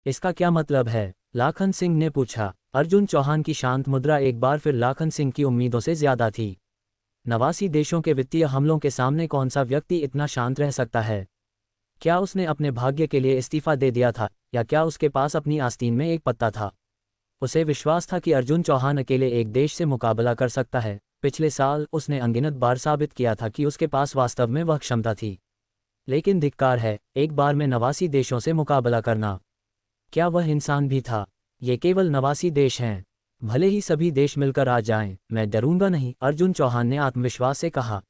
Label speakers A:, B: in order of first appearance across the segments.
A: इसका क्या मतलब है? लाखन सिंह ने पूछा। अर्जुन चौहान की शांत मुद्रा एक बार फिर लाखन सिंह की उम्मीदों से ज्यादा थी। 89 देशों के वित्तीय हमलों के सामने कौन सा व्यक्ति इतना शांत रह सकता है? क्या उसने अपने भाग्य के लिए इस्तीफा दे दिया था, या क्या उसके पास अपनी आस्तीन में एक पत्ता था? उसे विश्वास था कि अर्जुन चौहान अकेले एक देश से मुकाबला कर सकता है। पिछले साल उसने अनगिनत बार साबित किया था कि उसके पास वास्तव में वह क्षमता थी। लेकिन धिक्कार है, एक बार में 89 देशों से मुकाबला करना। क्या वह इंसान भी था? ये केवल 89 देश हैं। भले ही सभी देश मिलकर आ जाएं, मैं डरूंगा नहीं, अर्जुन चौहान ने आत्मविश्वास से कहा।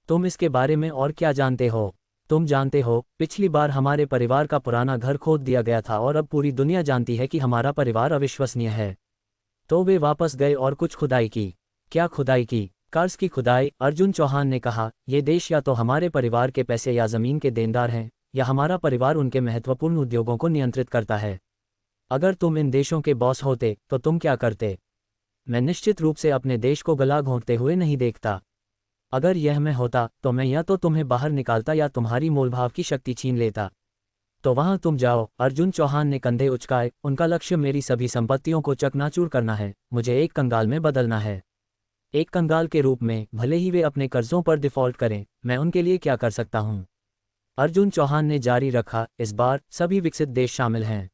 A: तुम इसके बारे में और क्या जानते हो? तुम जानते हो, पिछली बार हमारे परिवार का पुराना घर खोद दिया गया था और अब पूरी दुनिया जानती है कि हमारा परिवार अविश्वसनीय है। तो वे वापस गए और कुछ खुदाई की। क्या खुदाई की? कर्ज की खुदाई, अर्जुन चौहान ने कहा। ये देश या तो हमारे परिवार के पैसे या जमीन के देनदार हैं, या हमारा परिवार उनके महत्वपूर्ण उद्योगों को नियंत्रित करता है। अगर तुम इन देशों के बॉस होते तो तुम क्या करते? मैं निश्चित रूप से अपने देश को गला घोंटते हुए नहीं देखता। अगर यह मैं होता तो मैं या तो तुम्हें बाहर निकालता या तुम्हारी मोलभाव की शक्ति छीन लेता। तो वहां तुम जाओ, अर्जुन चौहान ने कंधे उचकाए। उनका लक्ष्य मेरी सभी संपत्तियों को चकनाचूर करना है, मुझे एक कंगाल में बदलना है। एक कंगाल के रूप में, भले ही वे अपने कर्जों पर डिफॉल्ट करें, मैं उनके लिए क्या कर सकता हूं? अर्जुन चौहान ने जारी रखा। इस बार सभी विकसित देश शामिल हैं।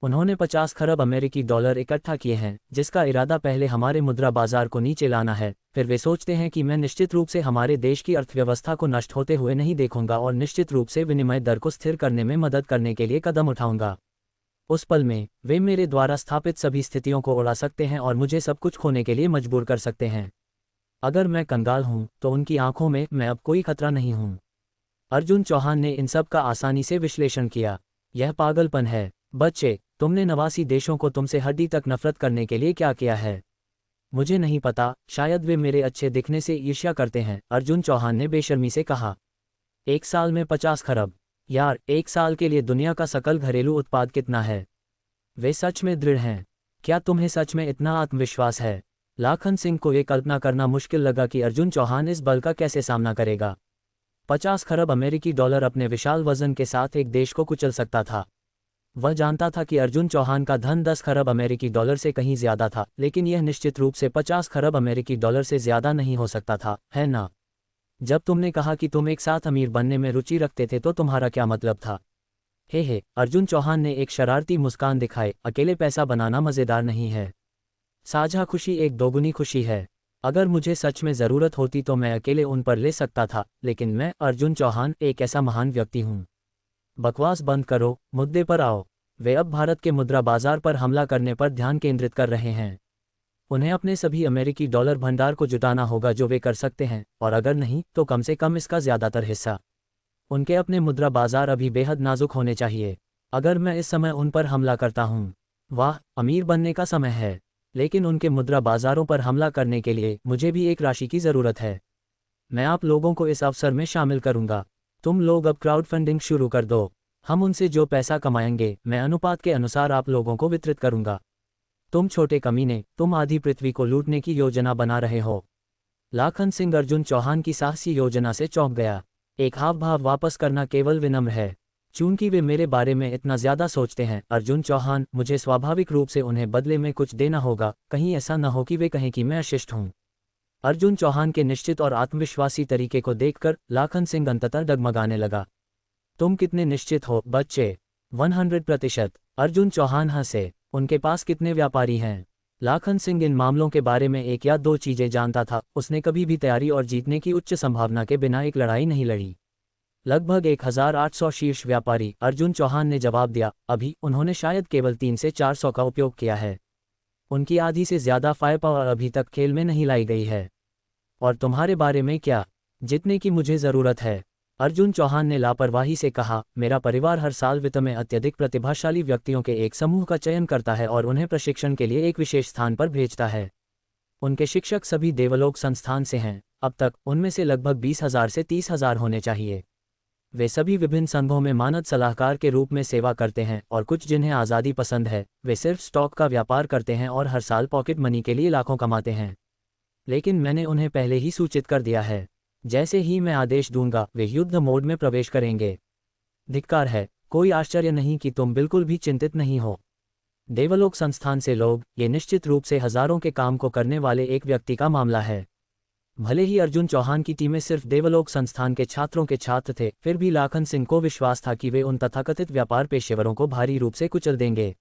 A: उन्होंने 50 खरब अमेरिकी डॉलर इकट्ठा किए हैं, जिसका इरादा पहले हमारे मुद्रा बाजार को नीचे लाना है। फिर वे सोचते हैं कि मैं निश्चित रूप से हमारे देश की अर्थव्यवस्था को नष्ट होते हुए नहीं देखूंगा और निश्चित रूप से विनिमय दर को स्थिर करने में मदद करने के लिए कदम उठाऊंगा। उस पल में वे मेरे द्वारा स्थापित सभी स्थितियों को उड़ा सकते हैं और मुझे सब कुछ खोने के लिए मजबूर कर सकते हैं। अगर मैं कंगाल हूं तो उनकी आंखों में मैं अब कोई खतरा नहीं हूं। अर्जुन चौहान ने इन सब का आसानी से विश्लेषण किया। यह पागलपन है। बच्चे, तुमने 89 देशों को तुमसे हड्डी तक नफरत करने के लिए क्या किया है? मुझे नहीं पता, शायद वे मेरे अच्छे दिखने से ईर्ष्या करते हैं, अर्जुन चौहान ने बेशर्मी से कहा। एक साल में 50 खरब? यार, एक साल के लिए दुनिया का सकल घरेलू उत्पाद कितना है? वे सच में दृढ़ हैं। क्या तुम्हें सच में इतना आत्मविश्वास है? लाखन सिंह को ये कल्पना करना मुश्किल लगा कि अर्जुन चौहान इस बल का कैसे सामना करेगा। 50 खरब अमेरिकी डॉलर अपने विशाल वजन के साथ एक देश को कुचल सकता था। वह जानता था कि अर्जुन चौहान का धन 10 खरब अमेरिकी डॉलर से कहीं ज्यादा था, लेकिन यह निश्चित रूप से 50 खरब अमेरिकी डॉलर से ज्यादा नहीं हो सकता था, है ना? जब तुमने कहा कि तुम एक साथ अमीर बनने में रुचि रखते थे तो तुम्हारा क्या मतलब था? हे, अर्जुन चौहान ने एक शरारती मुस्कान दिखाई। अकेले पैसा बनाना मजेदार नहीं है। साझा खुशी एक दोगुनी खुशी है। अगर मुझे सच में जरूरत होती तो मैं अकेले उन पर ले सकता था, लेकिन मैं, अर्जुन चौहान, एक ऐसा महान व्यक्ति हूं। बकवास बंद करो, मुद्दे पर आओ। वे अब भारत के मुद्रा बाजार पर हमला करने पर ध्यान केंद्रित कर रहे हैं। उन्हें अपने सभी अमेरिकी डॉलर भंडार को जुटाना होगा जो वे कर सकते हैं, और अगर नहीं तो कम से कम इसका ज्यादातर हिस्सा। उनके अपने मुद्रा बाजार अभी बेहद नाजुक होने चाहिए। अगर मैं इस समय उन पर हमला करता हूं, वाह, अमीर बनने का समय है। लेकिन उनके मुद्रा बाजारों पर हमला करने के लिए मुझे भी एक राशि की जरूरत है। मैं आप लोगों को इस अवसर में शामिल करूंगा। तुम लोग अब क्राउड फंडिंग शुरू कर दो। हम उनसे जो पैसा कमाएंगे मैं अनुपात के अनुसार आप लोगों को वितरित करूंगा। तुम छोटे कमीने, तुम आधी पृथ्वी को लूटने की योजना बना रहे हो। लाखन सिंह अर्जुन चौहान की साहसी योजना से चौंक गया। एक हाव भाव वापस करना केवल विनम्र है। चूंकि वे मेरे बारे में इतना ज्यादा सोचते हैं, अर्जुन चौहान, मुझे स्वाभाविक रूप से उन्हें बदले में कुछ देना होगा। कहीं ऐसा न हो कि वे कहें कि मैं अशिष्ट हूं। अर्जुन चौहान के निश्चित और आत्मविश्वासी तरीके को देखकर लाखन सिंह अंततः डगमगाने लगा। तुम कितने निश्चित हो, बच्चे? 100%, अर्जुन चौहान हंसे। उनके पास कितने व्यापारी हैं? लाखन सिंह इन मामलों के बारे में एक या दो चीजें जानता था। उसने कभी भी तैयारी और जीतने की उच्च संभावना के बिना एक लड़ाई नहीं लड़ी। लगभग 1800 शीर्ष व्यापारी, अर्जुन चौहान ने जवाब दिया। अभी उन्होंने शायद केवल 300 से 400 का उपयोग किया है। उनकी आधी से ज्यादा फायर पावर अभी तक खेल में नहीं लाई गई है। और तुम्हारे बारे में क्या? जितने की मुझे जरूरत है, अर्जुन चौहान ने लापरवाही से कहा। मेरा परिवार हर साल वित्त में अत्यधिक प्रतिभाशाली व्यक्तियों के एक समूह का चयन करता है और उन्हें प्रशिक्षण के लिए एक विशेष स्थान पर भेजता है। उनके शिक्षक सभी देवलोक संस्थान से हैं। अब तक उनमें से लगभग 20,000 से 30,000 होने चाहिए। वे सभी विभिन्न संघों में मानद सलाहकार के रूप में सेवा करते हैं, और कुछ जिन्हें आज़ादी पसंद है वे सिर्फ स्टॉक का व्यापार करते हैं और हर साल पॉकेट मनी के लिए लाखों कमाते हैं। लेकिन मैंने उन्हें पहले ही सूचित कर दिया है, जैसे ही मैं आदेश दूंगा वे युद्ध मोड में प्रवेश करेंगे। धिक्कार है, कोई आश्चर्य नहीं कि तुम बिल्कुल भी चिंतित नहीं हो। देवलोक संस्थान से लोग, ये निश्चित रूप से हजारों के काम को करने वाले एक व्यक्ति का मामला है। भले ही अर्जुन चौहान की टीमें सिर्फ देवलोक संस्थान के छात्रों के छात्र थे, फिर भी लाखन सिंह को विश्वास था कि वे उन तथाकथित व्यापार पेशेवरों को भारी रूप से कुचल देंगे।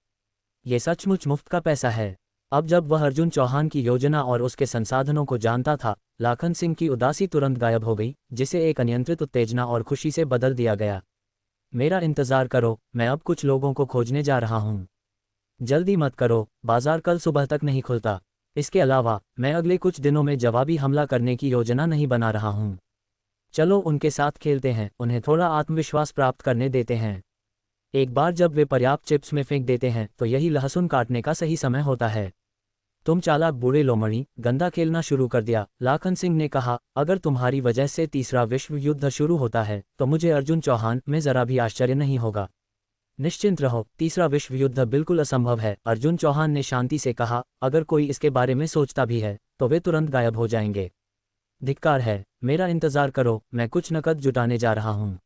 A: ये सचमुच मुफ्त का पैसा है। अब जब वह अर्जुन चौहान की योजना और उसके संसाधनों को जानता था, लाखन सिंह की उदासी तुरंत गायब हो गई, जिसे एक अनियंत्रित उत्तेजना और खुशी से बदल दिया गया। मेरा इंतजार करो, मैं अब कुछ लोगों को खोजने जा रहा हूँ। जल्दी मत करो, बाजार कल सुबह तक नहीं खुलता। इसके अलावा मैं अगले कुछ दिनों में जवाबी हमला करने की योजना नहीं बना रहा हूँ। चलो उनके साथ खेलते हैं, उन्हें थोड़ा आत्मविश्वास प्राप्त करने देते हैं। एक बार जब वे पर्याप्त चिप्स में फेंक देते हैं तो यही लहसुन काटने का सही समय होता है। तुम चालाक बूढ़े लोमड़ी, गंदा खेलना शुरू कर दिया, लाखन सिंह ने कहा। अगर तुम्हारी वजह से तीसरा विश्व युद्ध शुरू होता है तो मुझे अर्जुन चौहान में जरा भी आश्चर्य नहीं होगा। निश्चिंत रहो, तीसरा विश्व युद्ध बिल्कुल असंभव है, अर्जुन चौहान ने शांति से कहा। अगर कोई इसके बारे में सोचता भी है तो वे तुरंत गायब हो जाएंगे। धिक्कार है, मेरा इंतजार करो, मैं कुछ नकद जुटाने जा रहा हूँ।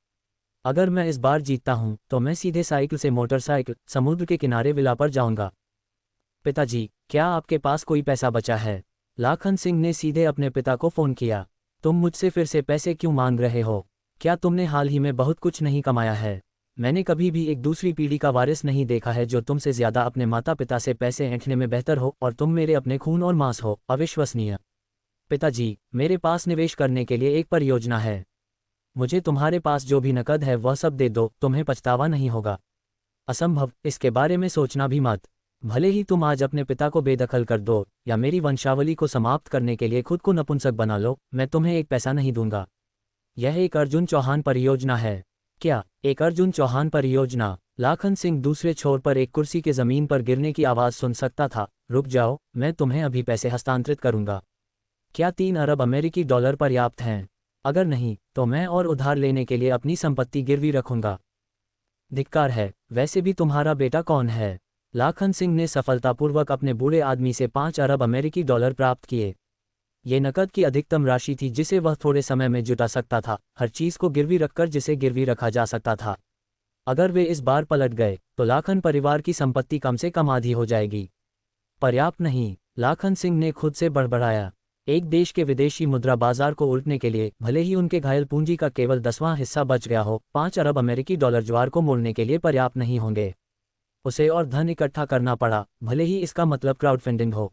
A: अगर मैं इस बार जीतता हूँ तो मैं सीधे साइकिल से मोटरसाइकिल समुद्र के किनारे विला पर जाऊंगा। पिताजी, क्या आपके पास कोई पैसा बचा है? लाखन सिंह ने सीधे अपने पिता को फोन किया। तुम मुझसे फिर से पैसे क्यों मांग रहे हो? क्या तुमने हाल ही में बहुत कुछ नहीं कमाया है? मैंने कभी भी एक दूसरी पीढ़ी का वारिस नहीं देखा है जो तुमसे ज्यादा अपने माता पिता से पैसे ऐंठने में बेहतर हो, और तुम मेरे अपने खून और मांस हो। अविश्वसनीय। पिताजी, मेरे पास निवेश करने के लिए एक परियोजना है। मुझे तुम्हारे पास जो भी नकद है वह सब दे दो, तुम्हें पछतावा नहीं होगा। असंभव, इसके बारे में सोचना भी मत। भले ही तुम आज अपने पिता को बेदखल कर दो या मेरी वंशावली को समाप्त करने के लिए खुद को नपुंसक बना लो, मैं तुम्हें एक पैसा नहीं दूंगा। यह एक अर्जुन चौहान परियोजना है। क्या एक अर्जुन चौहान परियोजना? लाखन सिंह दूसरे छोर पर एक कुर्सी के जमीन पर गिरने की आवाज सुन सकता था। रुक जाओ, मैं तुम्हें अभी पैसे हस्तांतरित करूंगा। क्या 3 अरब अमेरिकी डॉलर पर्याप्त हैं? अगर नहीं तो मैं और उधार लेने के लिए अपनी संपत्ति गिरवी रखूंगा। धिक्कार है, वैसे भी तुम्हारा बेटा कौन है? लाखन सिंह ने सफलतापूर्वक अपने बूढ़े आदमी से 5 अरब अमेरिकी डॉलर प्राप्त किए। ये नकद की अधिकतम राशि थी जिसे वह थोड़े समय में जुटा सकता था, हर चीज को गिरवी रखकर जिसे गिरवी रखा जा सकता था। अगर वे इस बार पलट गए तो लाखन परिवार की संपत्ति कम से कम आधी हो जाएगी। पर्याप्त नहीं, लाखन सिंह ने खुद से बड़बड़ाया। एक देश के विदेशी मुद्रा बाजार को उलटने के लिए भले ही उनके घायल पूंजी का केवल 10वां हिस्सा बच गया हो, 5 अरब अमेरिकी डॉलर ज्वार को मोड़ने के लिए पर्याप्त नहीं होंगे। उसे और धन इकट्ठा करना पड़ा, भले ही इसका मतलब क्राउड फंडिंग हो।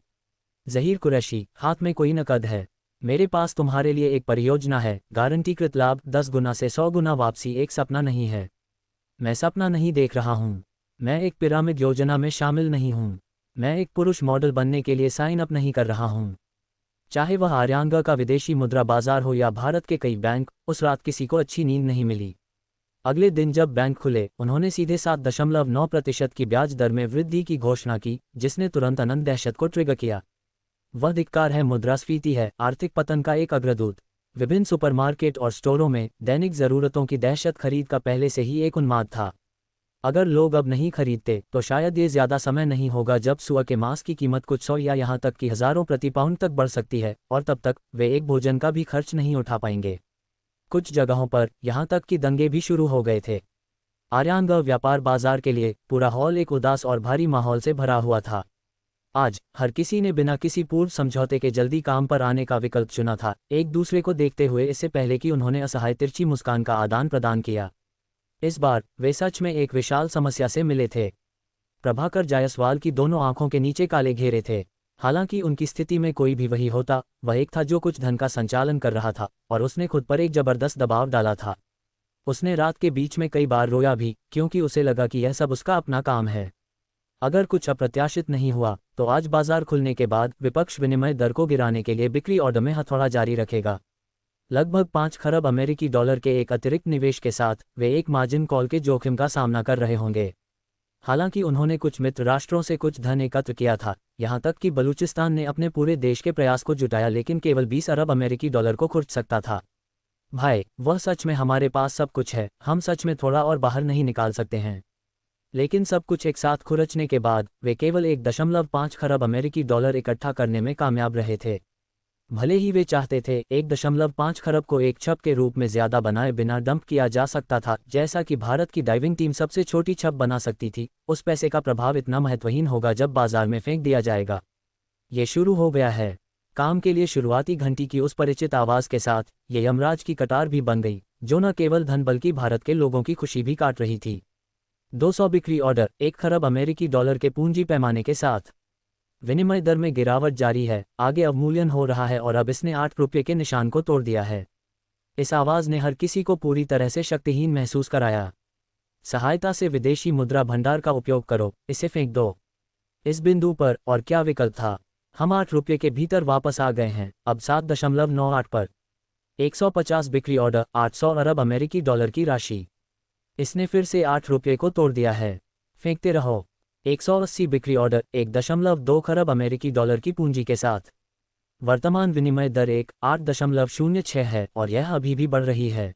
A: ज़हीर कुरैशी, हाथ में कोई नकद है? मेरे पास तुम्हारे लिए एक परियोजना है, गारंटीकृत लाभ 10 गुना से 100 गुना वापसी एक सपना नहीं है। मैं सपना नहीं देख रहा हूँ। मैं एक पिरामिड योजना में शामिल नहीं हूँ। मैं एक पुरुष मॉडल बनने के लिए साइन अप नहीं कर रहा हूँ। चाहे वह आर्यांगा का विदेशी मुद्रा बाजार हो या भारत के कई बैंक, उस रात किसी को अच्छी नींद नहीं मिली। अगले दिन जब बैंक खुले, उन्होंने सीधे 7.9% की ब्याज दर में वृद्धि की घोषणा की, जिसने तुरंत अनंत दहशत को ट्रिगर किया। वह धिक्कार है, मुद्रास्फीति है, आर्थिक पतन का एक अग्रदूत। विभिन्न सुपरमार्केट और स्टोरों में दैनिक जरूरतों की दहशत खरीद का पहले से ही एक उन्माद था। अगर लोग अब नहीं खरीदते तो शायद ये ज्यादा समय नहीं होगा जब सुअर के मांस की कीमत कुछ 100 या यहाँ तक कि हजारों प्रति पाउंड तक बढ़ सकती है, और तब तक वे एक भोजन का भी खर्च नहीं उठा पाएंगे। कुछ जगहों पर यहाँ तक कि दंगे भी शुरू हो गए थे। आर्यांगा व्यापार बाजार के लिए पूरा हॉल एक उदास और भारी माहौल से भरा हुआ था। आज हर किसी ने बिना किसी पूर्व समझौते के जल्दी काम पर आने का विकल्प चुना था, एक दूसरे को देखते हुए, इससे पहले कि उन्होंने असहाय तिरछी मुस्कान का आदान प्रदान किया। इस बार वे सच में एक विशाल समस्या से मिले थे। प्रभाकर जायसवाल की दोनों आंखों के नीचे काले घेरे थे। हालांकि उनकी स्थिति में कोई भी वही होता, वह एक था जो कुछ धन का संचालन कर रहा था, और उसने खुद पर एक जबरदस्त दबाव डाला था। उसने रात के बीच में कई बार रोया भी, क्योंकि उसे लगा कि यह सब उसका अपना काम है। अगर कुछ अप्रत्याशित नहीं हुआ तो आज बाजार खुलने के बाद विपक्ष विनिमय दर को गिराने के लिए बिक्री ऑर्डर में हथौड़ा जारी रखेगा। लगभग 5 खरब अमेरिकी डॉलर के एक अतिरिक्त निवेश के साथ वे एक मार्जिन कॉल के जोखिम का सामना कर रहे होंगे। हालांकि उन्होंने कुछ मित्र राष्ट्रों से कुछ धन एकत्र किया था, यहां तक कि बलूचिस्तान ने अपने पूरे देश के प्रयास को जुटाया, लेकिन केवल 20 अरब अमेरिकी डॉलर को खर्च सकता था। भाई, वह सच में हमारे पास सब कुछ है, हम सच में थोड़ा और बाहर नहीं निकाल सकते हैं। लेकिन सब कुछ एक साथ खुरचने के बाद वे केवल 1.5 खरब अमेरिकी डॉलर इकट्ठा करने में कामयाब रहे थे। भले ही वे चाहते थे 1.5 खरब को एक छप के रूप में ज्यादा बनाए बिना डंप किया जा सकता था, जैसा कि भारत की डाइविंग टीम सबसे छोटी छप बना सकती थी, उस पैसे का प्रभाव इतना महत्वहीन होगा जब बाजार में फेंक दिया जाएगा। ये शुरू हो गया है। काम के लिए शुरुआती घंटी की उस परिचित आवाज के साथ ये यमराज की कटार भी बन गई, जो न केवल धन बल्कि भारत के लोगों की खुशी भी काट रही थी। 200 बिक्री ऑर्डर, 1 खरब अमेरिकी डॉलर के पूंजी पैमाने के साथ। विनिमय दर में गिरावट जारी है, आगे अवमूल्यन हो रहा है और अब इसने 8 रुपये के निशान को तोड़ दिया है। इस आवाज ने हर किसी को पूरी तरह से शक्तिहीन महसूस कराया। सहायता से विदेशी मुद्रा भंडार का उपयोग करो, इसे फेंक दो। इस बिंदु पर और क्या विकल्प था? हम 8 रुपये के भीतर वापस आ गए हैं, अब 7.98 पर। 150 बिक्री ऑर्डर, 800 अरब अमेरिकी डॉलर की राशि। इसने फिर से 8 रुपये को तोड़ दिया है। फेंकते रहो। 180 बिक्री ऑर्डर, 1.2 खरब अमेरिकी डॉलर की पूंजी के साथ। वर्तमान विनिमय दर 8.06 है और यह अभी भी बढ़ रही है।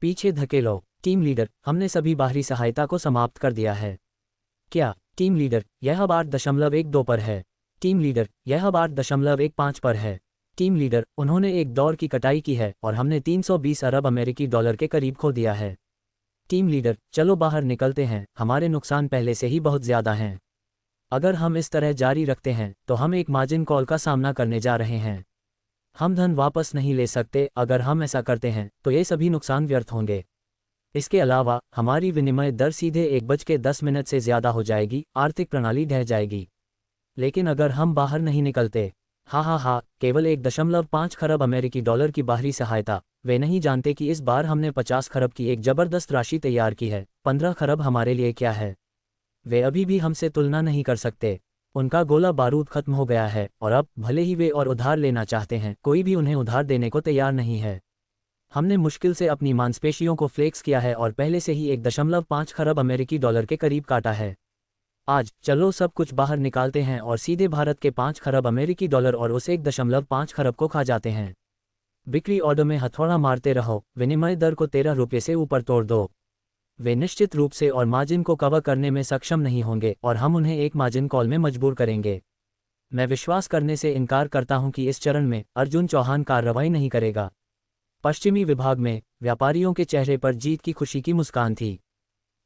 A: पीछे धकेलो। टीम लीडर, हमने सभी बाहरी सहायता को समाप्त कर दिया है। क्या? टीम लीडर, यह अब 8.12 पर है। टीम लीडर, यह अब 8.15 पर है। टीम लीडर, उन्होंने एक दौर की कटाई की है और हमने 320 अरब अमेरिकी डॉलर के करीब खो दिया है। टीम लीडर, चलो बाहर निकलते हैं, हमारे नुकसान पहले से ही बहुत ज़्यादा हैं। अगर हम इस तरह जारी रखते हैं तो हम एक मार्जिन कॉल का सामना करने जा रहे हैं। हम धन वापस नहीं ले सकते। अगर हम ऐसा करते हैं तो ये सभी नुकसान व्यर्थ होंगे। इसके अलावा हमारी विनिमय दर सीधे 1:10 से ज़्यादा हो जाएगी, आर्थिक प्रणाली ढह जाएगी। लेकिन अगर हम बाहर नहीं निकलते, हा, केवल 1.5 खरब अमेरिकी डॉलर की बाहरी सहायता। वे नहीं जानते कि इस बार हमने 50 खरब की एक जबरदस्त राशि तैयार की है। 15 खरब हमारे लिए क्या है? वे अभी भी हमसे तुलना नहीं कर सकते। उनका गोला बारूद खत्म हो गया है और अब भले ही वे और उधार लेना चाहते हैं, कोई भी उन्हें उधार देने को तैयार नहीं है। हमने मुश्किल से अपनी मांसपेशियों को फ्लेक्स किया है और पहले से ही 1.5 खरब अमेरिकी डॉलर के करीब काटा है। आज चलो सब कुछ बाहर निकालते हैं और सीधे भारत के 5 खरब अमेरिकी डॉलर और उस 1.5 खरब को खा जाते हैं। बिक्री ऑर्डर में हथौड़ा मारते रहो, विनिमय दर को 13 रुपये से ऊपर तोड़ दो। वे निश्चित रूप से और मार्जिन को कवर करने में सक्षम नहीं होंगे और हम उन्हें एक मार्जिन कॉल में मजबूर करेंगे। मैं विश्वास करने से इनकार करता हूं कि इस चरण में अर्जुन चौहान कार्रवाई नहीं करेगा। पश्चिमी विभाग में व्यापारियों के चेहरे पर जीत की खुशी की मुस्कान थी।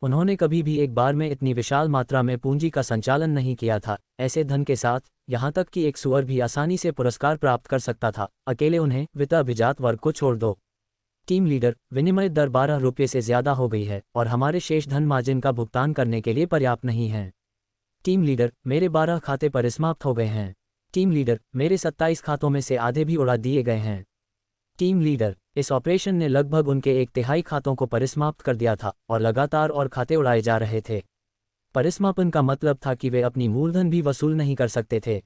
A: उन्होंने कभी भी एक बार में इतनी विशाल मात्रा में पूंजी का संचालन नहीं किया था। ऐसे धन के साथ यहां तक कि एक सुअर भी आसानी से पुरस्कार प्राप्त कर सकता था। अकेले उन्हें वित्त अभिजात वर्ग को छोड़ दो। टीम लीडर, विनिमय दर 12 रुपये से ज्यादा हो गई है और हमारे शेष धन मार्जिन का भुगतान करने के लिए पर्याप्त नहीं है। टीम लीडर, मेरे 12 खाते परिसमाप्त हो गए हैं। टीम लीडर, मेरे 27 खातों में से आधे भी उड़ा दिए गए हैं। टीम लीडर, इस ऑपरेशन ने लगभग उनके 1/3 खातों को परिसमाप्त कर दिया था और लगातार और खाते उड़ाए जा रहे थे। परिसमापन का मतलब था कि वे अपनी मूलधन भी वसूल नहीं कर सकते थे।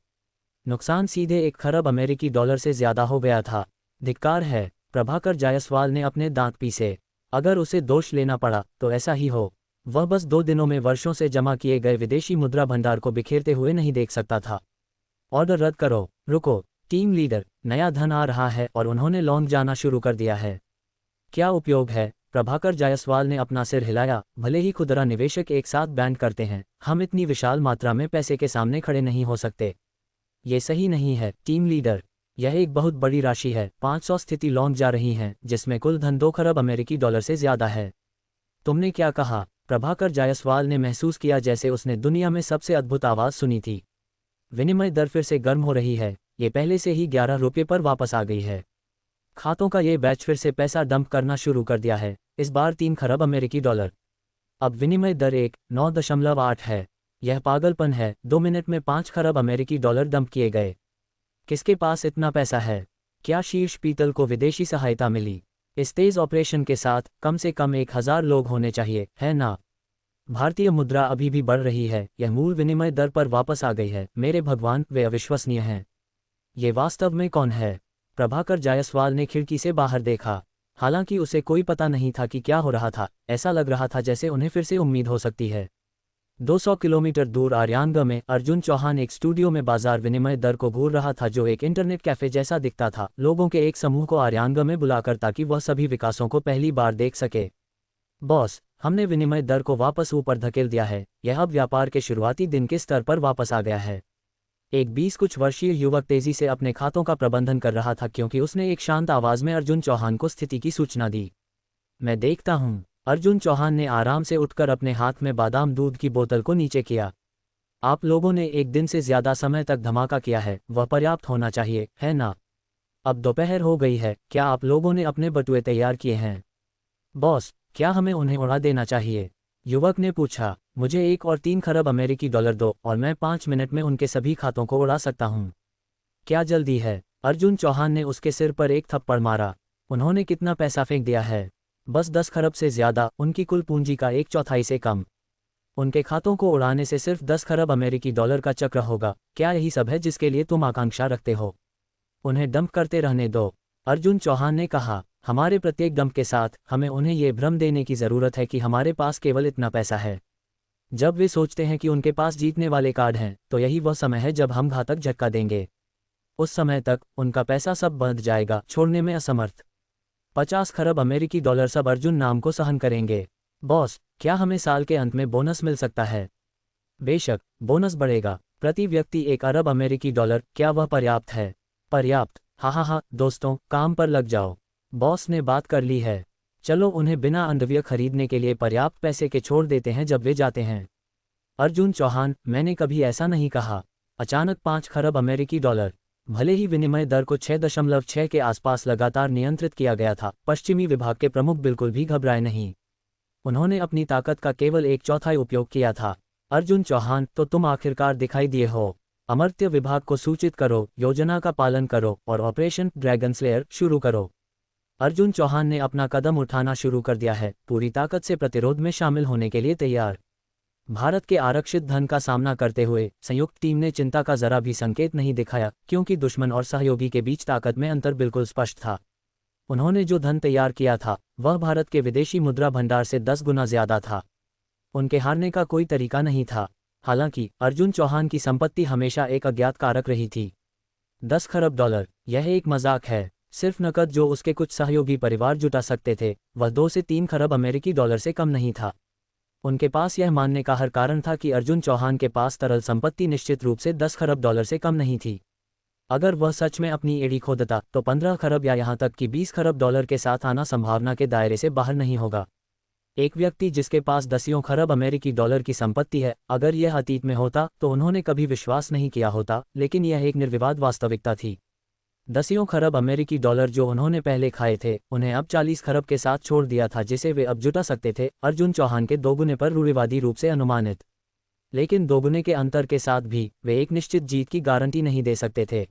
A: नुकसान सीधे 1 खरब अमेरिकी डॉलर से ज्यादा हो गया था। धिक्कार है। प्रभाकर जायसवाल ने अपने दांत पीसे। अगर उसे दोष लेना पड़ा तो ऐसा ही हो। वह बस 2 दिनों में वर्षों से जमा किए गए विदेशी मुद्रा भंडार को बिखेरते हुए नहीं देख सकता था। ऑर्डर रद्द करो। रुको। टीम लीडर, नया धन आ रहा है और उन्होंने लॉन्ग जाना शुरू कर दिया है। क्या उपयोग है? प्रभाकर जायसवाल ने अपना सिर हिलाया। भले ही खुदरा निवेशक एक साथ बैंड करते हैं, हम इतनी विशाल मात्रा में पैसे के सामने खड़े नहीं हो सकते। ये सही नहीं है टीम लीडर। यह एक बहुत बड़ी राशि है। 500 स्थिति लॉन्ग जा रही हैं, जिसमें कुल धन 2 खरब अमेरिकी डॉलर से ज्यादा है। तुमने क्या कहा? प्रभाकर जायसवाल ने महसूस किया जैसे उसने दुनिया में सबसे अद्भुत आवाज सुनी थी। विनिमय दर फिर से गर्म हो रही है। ये पहले से ही 11 रुपये पर वापस आ गई है। खातों का ये बैच फिर से पैसा डंप करना शुरू कर दिया है, इस बार 3 खरब अमेरिकी डॉलर। अब विनिमय दर 9.8 है। यह पागलपन है। 2 मिनट में 5 खरब अमेरिकी डॉलर डंप किए गए। किसके पास इतना पैसा है? क्या शीर्ष पीतल को विदेशी सहायता मिली? इस तेज ऑपरेशन के साथ कम से कम 1000 लोग होने चाहिए, है ना? भारतीय मुद्रा अभी भी बढ़ रही है। यह मूल विनिमय दर पर वापस आ गई है। मेरे भगवान, वे अविश्वसनीय हैं। ये वास्तव में कौन है? प्रभाकर जायसवाल ने खिड़की से बाहर देखा। हालांकि उसे कोई पता नहीं था कि क्या हो रहा था। ऐसा लग रहा था जैसे उन्हें फिर से उम्मीद हो सकती है। 200 किलोमीटर दूर आर्यानगढ़ में अर्जुन चौहान एक स्टूडियो में बाजार विनिमय दर को घूर रहा था, जो एक इंटरनेट कैफे जैसा दिखता था। लोगों के एक समूह को आर्यानगढ़ में बुलाकर ताकि वह सभी विकासों को पहली बार देख सके। बॉस, हमने विनिमय दर को वापस ऊपर धकेल दिया है। यह अब व्यापार के शुरुआती दिन के स्तर पर वापस आ गया है। एक 20 कुछ वर्षीय युवक तेजी से अपने खातों का प्रबंधन कर रहा था क्योंकि उसने एक शांत आवाज में अर्जुन चौहान को स्थिति की सूचना दी। मैं देखता हूँ। अर्जुन चौहान ने आराम से उठकर अपने हाथ में बादाम दूध की बोतल को नीचे किया। आप लोगों ने एक दिन से ज्यादा समय तक धमाका किया है, वह पर्याप्त होना चाहिए, है ना? अब दोपहर हो गई है, क्या आप लोगों ने अपने बटुए तैयार किए हैं? बॉस, क्या हमें उन्हें उड़ा देना चाहिए? युवक ने पूछा। मुझे 1 और 3 खरब अमेरिकी डॉलर दो और मैं 5 मिनट में उनके सभी खातों को उड़ा सकता हूँ। क्या जल्दी है? अर्जुन चौहान ने उसके सिर पर एक थप्पड़ मारा। उन्होंने कितना पैसा फेंक दिया है? बस 10 खरब से ज्यादा, उनकी कुल पूंजी का 1/4 से कम। उनके खातों को उड़ाने से सिर्फ 10 खरब अमेरिकी डॉलर का चक्र होगा। क्या यही सब है जिसके लिए तुम आकांक्षा रखते हो? उन्हें डंप करते रहने दो, अर्जुन चौहान ने कहा। हमारे प्रत्येक डंप के साथ हमें उन्हें यह भ्रम देने की जरूरत है कि हमारे पास केवल इतना पैसा है। जब वे सोचते हैं कि उनके पास जीतने वाले कार्ड हैं, तो यही वह समय है जब हम घातक झटका देंगे। उस समय तक उनका पैसा सब बंध जाएगा, छोड़ने में असमर्थ। 50 खरब अमेरिकी डॉलर सब अर्जुन नाम को सहन करेंगे। बॉस, क्या हमें साल के अंत में बोनस मिल सकता है? बेशक, बोनस बढ़ेगा। प्रति व्यक्ति 1 अरब अमेरिकी डॉलर, क्या वह पर्याप्त है? पर्याप्त। हाँ, दोस्तों, काम पर लग जाओ। बॉस ने बात कर ली है। चलो उन्हें बिना अंडरवियर खरीदने के लिए पर्याप्त पैसे के छोड़ देते हैं जब वे जाते हैं। अर्जुन चौहान, मैंने कभी ऐसा नहीं कहा। अचानक 5 खरब अमेरिकी डॉलर। भले ही विनिमय दर को 6.6 के आसपास लगातार नियंत्रित किया गया था, पश्चिमी विभाग के प्रमुख बिल्कुल भी घबराए नहीं। उन्होंने अपनी ताकत का केवल 1/4 उपयोग किया था। अर्जुन चौहान, तो तुम आखिरकार दिखाई दिए हो। अमर्त्य विभाग को सूचित करो, योजना का पालन करो और ऑपरेशन ड्रैगन स्लेयर शुरू करो। अर्जुन चौहान ने अपना कदम उठाना शुरू कर दिया है, पूरी ताकत से प्रतिरोध में शामिल होने के लिए तैयार। भारत के आरक्षित धन का सामना करते हुए संयुक्त टीम ने चिंता का जरा भी संकेत नहीं दिखाया, क्योंकि दुश्मन और सहयोगी के बीच ताकत में अंतर बिल्कुल स्पष्ट था। उन्होंने जो धन तैयार किया था, वह भारत के विदेशी मुद्रा भंडार से 10 गुना ज्यादा था। उनके हारने का कोई तरीका नहीं था। हालांकि अर्जुन चौहान की संपत्ति हमेशा एक अज्ञात कारक रही थी। 10 खरब डॉलर, यह एक मजाक है। सिर्फ नकद जो उसके कुछ सहयोगी परिवार जुटा सकते थे, वह 2 से 3 खरब अमेरिकी डॉलर से कम नहीं था। उनके पास यह मानने का हर कारण था कि अर्जुन चौहान के पास तरल संपत्ति निश्चित रूप से 10 खरब डॉलर से कम नहीं थी। अगर वह सच में अपनी एड़ी खोदता तो 15 खरब या यहाँ तक कि 20 खरब डॉलर के साथ आना संभावना के दायरे से बाहर नहीं होगा। एक व्यक्ति जिसके पास दसियों खरब अमेरिकी डॉलर की संपत्ति है, अगर यह अतीत में होता तो उन्होंने कभी विश्वास नहीं किया होता, लेकिन यह एक निर्विवाद वास्तविकता थी। दसियों खरब अमेरिकी डॉलर जो उन्होंने पहले खाए थे, उन्हें अब 40 खरब के साथ छोड़ दिया था, जिसे वे अब जुटा सकते थे, अर्जुन चौहान के दोगुने पर रूढ़िवादी रूप से अनुमानित। लेकिन दोगुने के अंतर के साथ भी वे एक निश्चित जीत की गारंटी नहीं दे सकते थे।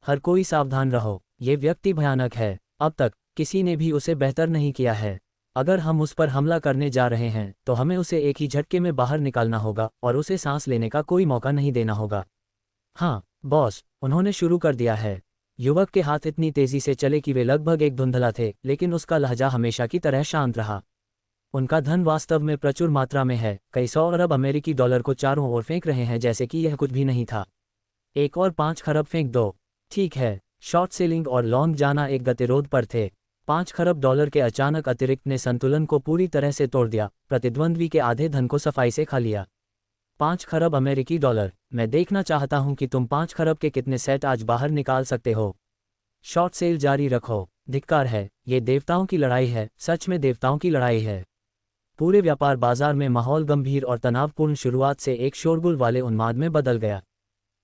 A: हर कोई सावधान रहो, ये व्यक्ति भयानक है। अब तक किसी ने भी उसे बेहतर नहीं किया है। अगर हम उस पर हमला करने जा रहे हैं तो हमें उसे एक ही झटके में बाहर निकालना होगा और उसे सांस लेने का कोई मौका नहीं देना होगा। हाँ बॉस, उन्होंने शुरू कर दिया है। युवक के हाथ इतनी तेजी से चले कि वे लगभग एक धुंधला थे, लेकिन उसका लहजा हमेशा की तरह शांत रहा। उनका धन वास्तव में प्रचुर मात्रा में है, कई 100 अरब अमेरिकी डॉलर को चारों ओर फेंक रहे हैं जैसे कि यह कुछ भी नहीं था। 1 और 5 खरब फेंक दो। ठीक है। शॉर्ट सेलिंग और लॉन्ग जाना एक गतिरोध पर थे। 5 खरब डॉलर के अचानक अतिरिक्त ने संतुलन को पूरी तरह से तोड़ दिया, प्रतिद्वंद्वी के आधे धन को सफाई से खा लिया। 5 खरब अमेरिकी डॉलर, मैं देखना चाहता हूं कि तुम 5 खरब के कितने सेट आज बाहर निकाल सकते हो। शॉर्ट सेल जारी रखो। धिक्कार है, ये देवताओं की लड़ाई है, सच में देवताओं की लड़ाई है। पूरे व्यापार बाजार में माहौल गंभीर और तनावपूर्ण शुरुआत से एक शोरगुल वाले उन्माद में बदल गया।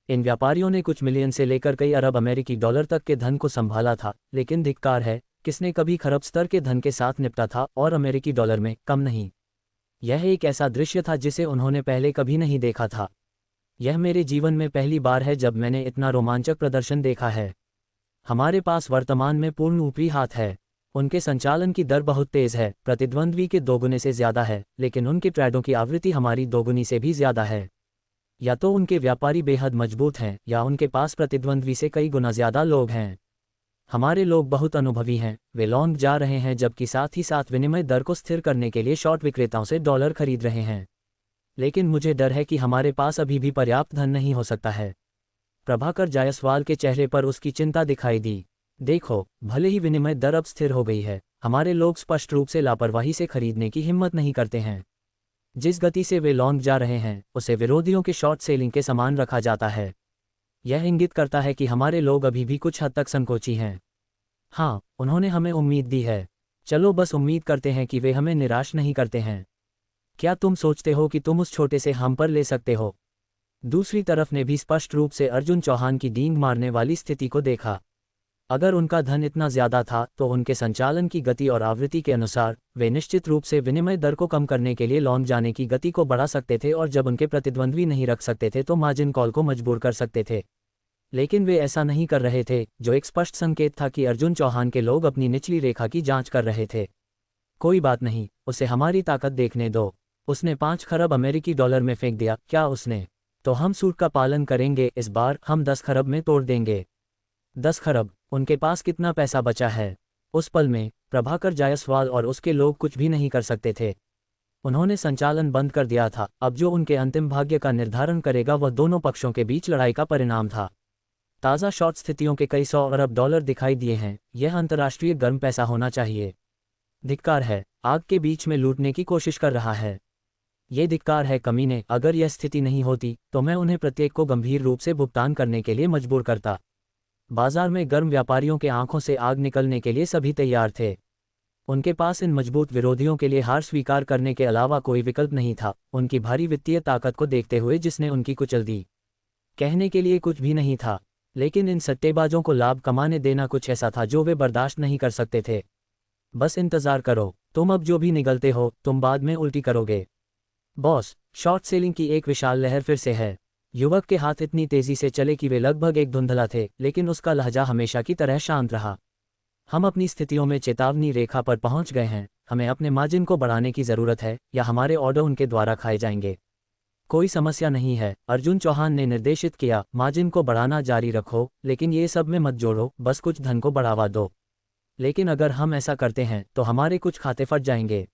A: इन व्यापारियों ने कुछ मिलियन से लेकर कई अरब अमेरिकी डॉलर तक के धन को संभाला था, लेकिन धिक्कार है, किसने कभी खरब स्तर के धन के साथ निपटा था और अमेरिकी डॉलर में कम नहीं। यह एक ऐसा दृश्य था जिसे उन्होंने पहले कभी नहीं देखा था। यह मेरे जीवन में पहली बार है जब मैंने इतना रोमांचक प्रदर्शन देखा है। हमारे पास वर्तमान में पूर्ण ऊपरी हाथ है। उनके संचालन की दर बहुत तेज है, प्रतिद्वंद्वी के दोगुने से ज्यादा है, लेकिन उनके ट्रेडों की आवृत्ति हमारी दोगुनी से भी ज्यादा है। या तो उनके व्यापारी बेहद मजबूत हैं, या उनके पास प्रतिद्वंद्वी से कई गुना ज्यादा लोग हैं। हमारे लोग बहुत अनुभवी हैं, वे लॉन्ग जा रहे हैं जबकि साथ ही साथ विनिमय दर को स्थिर करने के लिए शॉर्ट विक्रेताओं से डॉलर खरीद रहे हैं। लेकिन मुझे डर है कि हमारे पास अभी भी पर्याप्त धन नहीं हो सकता है। प्रभाकर जायसवाल के चेहरे पर उसकी चिंता दिखाई दी। देखो, भले ही विनिमय दर अब स्थिर हो गई है, हमारे लोग स्पष्ट रूप से लापरवाही से खरीदने की हिम्मत नहीं करते हैं। जिस गति से वे लॉन्ग जा रहे हैं, उसे विरोधियों के शॉर्ट सेलिंग के समान रखा जाता है। यह इंगित करता है कि हमारे लोग अभी भी कुछ हद तक संकोची हैं। हाँ, उन्होंने हमें उम्मीद दी है। चलो बस उम्मीद करते हैं कि वे हमें निराश नहीं करते हैं। क्या तुम सोचते हो कि तुम उस छोटे से हम पर ले सकते हो? दूसरी तरफ ने भी स्पष्ट रूप से अर्जुन चौहान की डींग मारने वाली स्थिति को देखा। अगर उनका धन इतना ज्यादा था तो उनके संचालन की गति और आवृत्ति के अनुसार वे निश्चित रूप से विनिमय दर को कम करने के लिए लॉन्ग जाने की गति को बढ़ा सकते थे, और जब उनके प्रतिद्वंद्वी नहीं रख सकते थे तो मार्जिन कॉल को मजबूर कर सकते थे। लेकिन वे ऐसा नहीं कर रहे थे, जो एक स्पष्ट संकेत था कि अर्जुन चौहान के लोग अपनी निचली रेखा की जांच कर रहे थे। कोई बात नहीं, उसे हमारी ताकत देखने दो। उसने 5 खरब अमेरिकी डॉलर में फेंक दिया। क्या उसने? तो हम सूट का पालन करेंगे। इस बार हम 10 खरब में तोड़ देंगे। 10 खरब? उनके पास कितना पैसा बचा है? उस पल में प्रभाकर जायसवाल और उसके लोग कुछ भी नहीं कर सकते थे। उन्होंने संचालन बंद कर दिया था। अब जो उनके अंतिम भाग्य का निर्धारण करेगा वह दोनों पक्षों के बीच लड़ाई का परिणाम था। ताज़ा शॉर्ट स्थितियों के कई 100 अरब डॉलर दिखाई दिए हैं। यह अंतर्राष्ट्रीय गर्म पैसा होना चाहिए। धिक्कार है, आग के बीच में लूटने की कोशिश कर रहा है। ये धिक्कार है कमीने। अगर यह स्थिति नहीं होती तो मैं उन्हें प्रत्येक को गंभीर रूप से भुगतान करने के लिए मजबूर करता। बाजार में गर्म व्यापारियों के आंखों से आग निकलने के लिए सभी तैयार थे। उनके पास इन मजबूत विरोधियों के लिए हार स्वीकार करने के अलावा कोई विकल्प नहीं था। उनकी भारी वित्तीय ताकत को देखते हुए जिसने उनकी कुचल दी। कहने के लिए कुछ भी नहीं था, लेकिन इन सट्टेबाजों को लाभ कमाने देना कुछ ऐसा था जो वे बर्दाश्त नहीं कर सकते थे। बस इंतजार करो, तुम अब जो भी निगलते हो तुम बाद में उल्टी करोगे। बॉस, शॉर्ट सेलिंग की एक विशाल लहर फिर से है। युवक के हाथ इतनी तेजी से चले कि वे लगभग एक धुंधला थे, लेकिन उसका लहजा हमेशा की तरह शांत रहा। हम अपनी स्थितियों में चेतावनी रेखा पर पहुंच गए हैं। हमें अपने मार्जिन को बढ़ाने की जरूरत है, या हमारे ऑर्डर उनके द्वारा खाए जाएंगे। कोई समस्या नहीं है, अर्जुन चौहान ने निर्देशित किया। मार्जिन को बढ़ाना जारी रखो, लेकिन ये सब में मत जोड़ो, बस कुछ धन को बढ़ावा दो। लेकिन अगर हम ऐसा करते हैं तो हमारे कुछ खाते फट जाएंगे।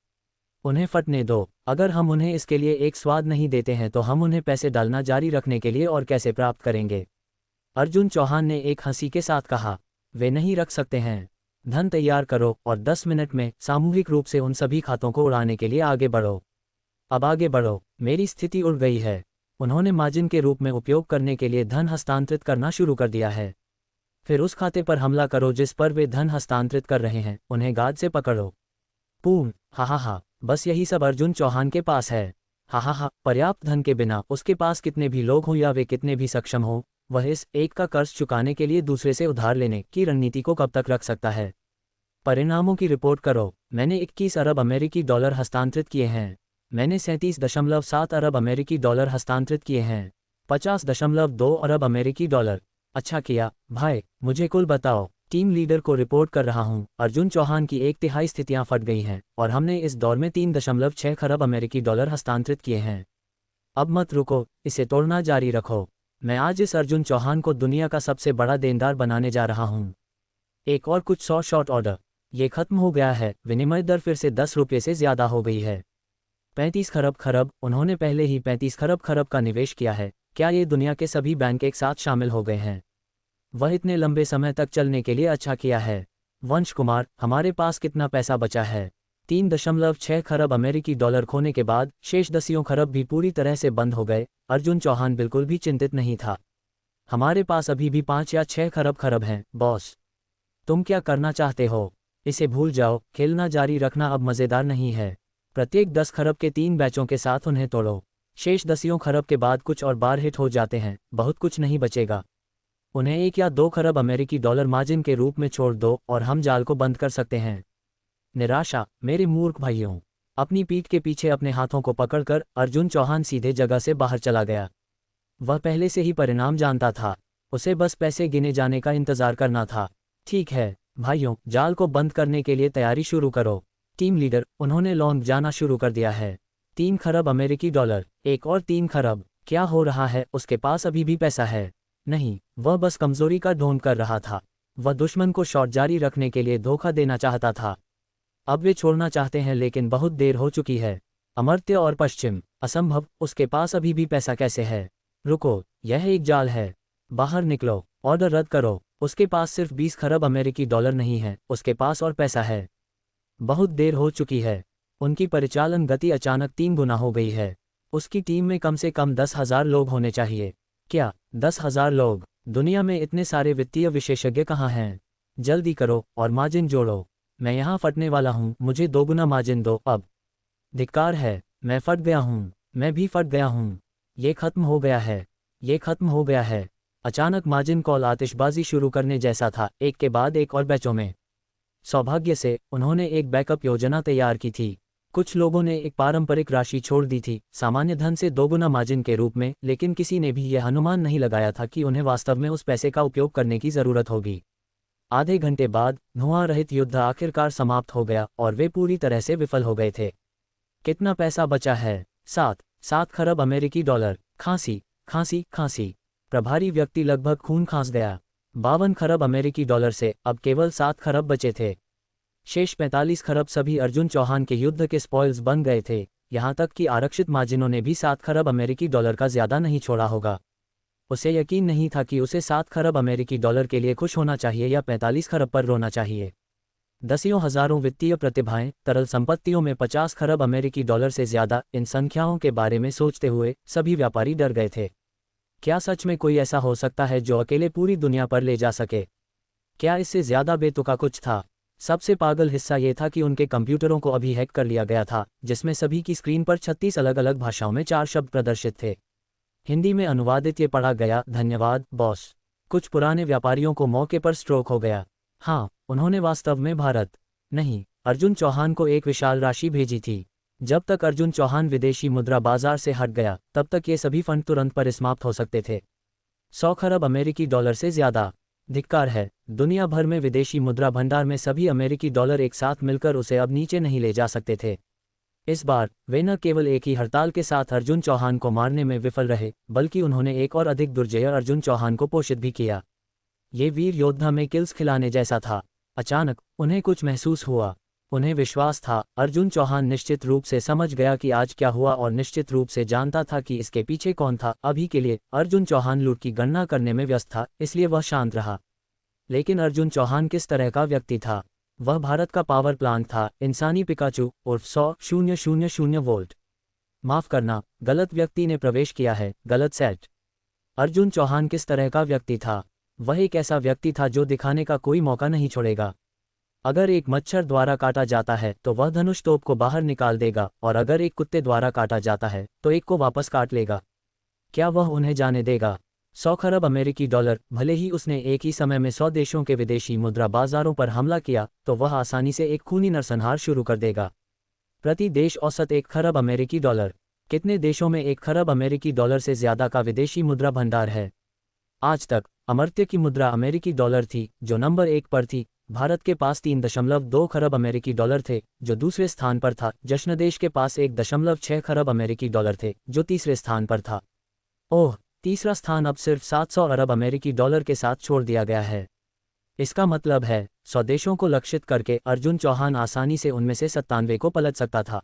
A: उन्हें फटने दो। अगर हम उन्हें इसके लिए एक स्वाद नहीं देते हैं तो हम उन्हें पैसे डालना जारी रखने के लिए और कैसे प्राप्त करेंगे? अर्जुन चौहान ने एक हंसी के साथ कहा। वे नहीं रख सकते हैं। धन तैयार करो और 10 मिनट में सामूहिक रूप से उन सभी खातों को उड़ाने के लिए आगे बढ़ो। अब आगे बढ़ो। मेरी स्थिति उड़ गई है। उन्होंने मार्जिन के रूप में उपयोग करने के लिए धन हस्तांतरित करना शुरू कर दिया है। फिर उस खाते पर हमला करो जिस पर वे धन हस्तांतरित कर रहे हैं। उन्हें गाद से पकड़ो। पूर्ण हा, बस यही सब अर्जुन चौहान के पास है। हा, पर्याप्त धन के बिना उसके पास कितने भी लोग हों या वे कितने भी सक्षम हों, वह इस एक का कर्ज चुकाने के लिए दूसरे से उधार लेने की रणनीति को कब तक रख सकता है? परिणामों की रिपोर्ट करो। मैंने 21 अरब अमेरिकी डॉलर हस्तांतरित किए हैं। मैंने 37.7 अरब अमेरिकी डॉलर हस्तांतरित किए हैं। 50.2 अरब अमेरिकी डॉलर। अच्छा किया भाई, मुझे कुल बताओ। टीम लीडर को रिपोर्ट कर रहा हूं। अर्जुन चौहान की 1/3 स्थितियां फट गई हैं और हमने इस दौर में 3.6 खरब अमेरिकी डॉलर हस्तांतरित किए हैं। अब मत रुको, इसे तोड़ना जारी रखो। मैं आज इस अर्जुन चौहान को दुनिया का सबसे बड़ा देनदार बनाने जा रहा हूं। एक और कुछ 100 शॉर्ट ऑर्डर। ये खत्म हो गया है। विनिमय दर फिर से 10 रुपये से ज्यादा हो गई है। 35 खरब। उन्होंने पहले ही 35 खरब का निवेश किया है। क्या ये दुनिया के सभी बैंक एक साथ शामिल हो गए हैं? वह इतने लंबे समय तक चलने के लिए अच्छा किया है। वंश कुमार, हमारे पास कितना पैसा बचा है? 3.6 खरब अमेरिकी डॉलर खोने के बाद शेष 10 खरब भी पूरी तरह से बंद हो गए। अर्जुन चौहान बिल्कुल भी चिंतित नहीं था। हमारे पास अभी भी 5 या 6 खरब हैं। बॉस, तुम क्या करना चाहते हो? इसे भूल जाओ। खेलना जारी रखना अब मज़ेदार नहीं है। प्रत्येक 10 खरब के 3 बैचों के साथ उन्हें तोड़ो। शेष 10 खरब के बाद कुछ और बार हिट हो जाते हैं, बहुत कुछ नहीं बचेगा। उन्हें 1 या 2 खरब अमेरिकी डॉलर मार्जिन के रूप में छोड़ दो और हम जाल को बंद कर सकते हैं। निराशा, मेरे मूर्ख भाइयों। अपनी पीठ के पीछे अपने हाथों को पकड़कर अर्जुन चौहान सीधे जगह से बाहर चला गया। वह पहले से ही परिणाम जानता था। उसे बस पैसे गिने जाने का इंतजार करना था। ठीक है भाइयों, जाल को बंद करने के लिए तैयारी शुरू करो। टीम लीडर, उन्होंने लॉन्ग जाना शुरू कर दिया है। 3 खरब अमेरिकी डॉलर। एक और 3 खरब। क्या हो रहा है? उसके पास अभी भी पैसा है? नहीं, वह बस कमजोरी का ढोंग कर रहा था। वह दुश्मन को शॉट जारी रखने के लिए धोखा देना चाहता था। अब वे छोड़ना चाहते हैं लेकिन बहुत देर हो चुकी है। अमर्त्य और पश्चिम, असंभव। उसके पास अभी भी पैसा कैसे है? रुको, यह एक जाल है। बाहर निकलो, ऑर्डर रद्द करो। उसके पास सिर्फ 20 खरब अमेरिकी डॉलर नहीं है, उसके पास और पैसा है। बहुत देर हो चुकी है। उनकी परिचालन गति अचानक 3 गुना हो गई है। उसकी टीम में कम से कम 10,000 लोग होने चाहिए। क्या 10,000 लोग? दुनिया में इतने सारे वित्तीय विशेषज्ञ कहाँ हैं? जल्दी करो और मार्जिन जोड़ो। मैं यहाँ फटने वाला हूँ, मुझे दोगुना मार्जिन दो अब। धिक्कार है, मैं फट गया हूँ, मैं भी फट गया हूँ। ये खत्म हो गया है, ये खत्म हो गया है। अचानक मार्जिन कॉल आतिशबाजी शुरू करने जैसा था, एक के बाद एक और बैचों में। सौभाग्य से उन्होंने एक बैकअप योजना तैयार की थी। कुछ लोगों ने एक पारंपरिक राशि छोड़ दी थी, सामान्य धन से दोगुना मार्जिन के रूप में, लेकिन किसी ने भी यह अनुमान नहीं लगाया था कि उन्हें वास्तव में उस पैसे का उपयोग करने की जरूरत होगी। आधे घंटे बाद धुआं रहित युद्ध आखिरकार समाप्त हो गया और वे पूरी तरह से विफल हो गए थे। कितना पैसा बचा है? 7 खरब अमेरिकी डॉलर। खांसी खांसी खांसी। प्रभारी व्यक्ति लगभग खून खांस गया। 52 खरब अमेरिकी डॉलर से अब केवल 7 खरब बचे थे। शेष 45 खरब सभी अर्जुन चौहान के युद्ध के स्पॉइल्स बन गए थे, यहाँ तक कि आरक्षित मार्जिनों ने भी 7 खरब अमेरिकी डॉलर का ज्यादा नहीं छोड़ा होगा। उसे यकीन नहीं था कि उसे 7 खरब अमेरिकी डॉलर के लिए खुश होना चाहिए या 45 खरब पर रोना चाहिए। दसियों हजारों वित्तीय प्रतिभाएं, तरल संपत्तियों में 50 खरब अमेरिकी डॉलर से ज्यादा, इन संख्याओं के बारे में सोचते हुए सभी व्यापारी डर गए थे। क्या सच में कोई ऐसा हो सकता है जो अकेले पूरी दुनिया पर ले जा सके? क्या इससे ज्यादा बेतुका कुछ था? सबसे पागल हिस्सा ये था कि उनके कंप्यूटरों को अभी हैक कर लिया गया था, जिसमें सभी की स्क्रीन पर 36 अलग अलग भाषाओं में 4 शब्द प्रदर्शित थे। हिंदी में अनुवादित ये पढ़ा गया, धन्यवाद बॉस। कुछ पुराने व्यापारियों को मौके पर स्ट्रोक हो गया। हाँ, उन्होंने वास्तव में भारत नहीं, अर्जुन चौहान को एक विशाल राशि भेजी थी। जब तक अर्जुन चौहान विदेशी मुद्रा बाजार से हट गया, तब तक ये सभी फंड तुरंत पर समाप्त हो सकते थे। 100 खरब अमेरिकी डॉलर से ज्यादा। धिक्कार है, दुनिया भर में विदेशी मुद्रा भंडार में सभी अमेरिकी डॉलर एक साथ मिलकर उसे अब नीचे नहीं ले जा सकते थे। इस बार वे न केवल एक ही हड़ताल के साथ अर्जुन चौहान को मारने में विफल रहे, बल्कि उन्होंने एक और अधिक दुर्जय अर्जुन चौहान को पोषित भी किया। ये वीर योद्धा में किल्स खिलाने जैसा था। अचानक उन्हें कुछ महसूस हुआ। उन्हें विश्वास था, अर्जुन चौहान निश्चित रूप से समझ गया कि आज क्या हुआ और निश्चित रूप से जानता था कि इसके पीछे कौन था। अभी के लिए अर्जुन चौहान लूट की गणना करने में व्यस्त था, इसलिए वह शांत रहा। लेकिन अर्जुन चौहान किस तरह का व्यक्ति था? वह भारत का पावर प्लांट था, इंसानी पिकाचू उर्फ 100,000 वोल्ट। माफ करना, गलत व्यक्ति ने प्रवेश किया है, गलत सेट। अर्जुन चौहान किस तरह का व्यक्ति था? वह एक ऐसा व्यक्ति था जो दिखाने का कोई मौका नहीं छोड़ेगा। अगर एक मच्छर द्वारा काटा जाता है तो वह धनुष तोप को बाहर निकाल देगा, और अगर एक कुत्ते द्वारा काटा जाता है तो एक को वापस काट लेगा। क्या वह उन्हें जाने देगा? 100 खरब अमेरिकी डॉलर। भले ही उसने एक ही समय में 100 देशों के विदेशी मुद्रा बाजारों पर हमला किया, तो वह आसानी से एक खूनी नरसंहार शुरू कर देगा। प्रति देश औसत 1 खरब अमेरिकी डॉलर। कितने देशों में 1 खरब अमेरिकी डॉलर से ज्यादा का विदेशी मुद्रा भंडार है? आज तक अमर्त्य की मुद्रा अमेरिकी डॉलर थी, जो नंबर 1 पर थी। भारत के पास 3.2 खरब अमेरिकी डॉलर थे, जो दूसरे स्थान पर था। जश्नदेश के पास 1.6 खरब अमेरिकी डॉलर थे, जो तीसरे स्थान पर था। ओह, तीसरा स्थान अब सिर्फ 700 अरब अमेरिकी डॉलर के साथ छोड़ दिया गया है। इसका मतलब है 100 देशों को लक्षित करके अर्जुन चौहान आसानी से उनमें से 97 को पलट सकता था।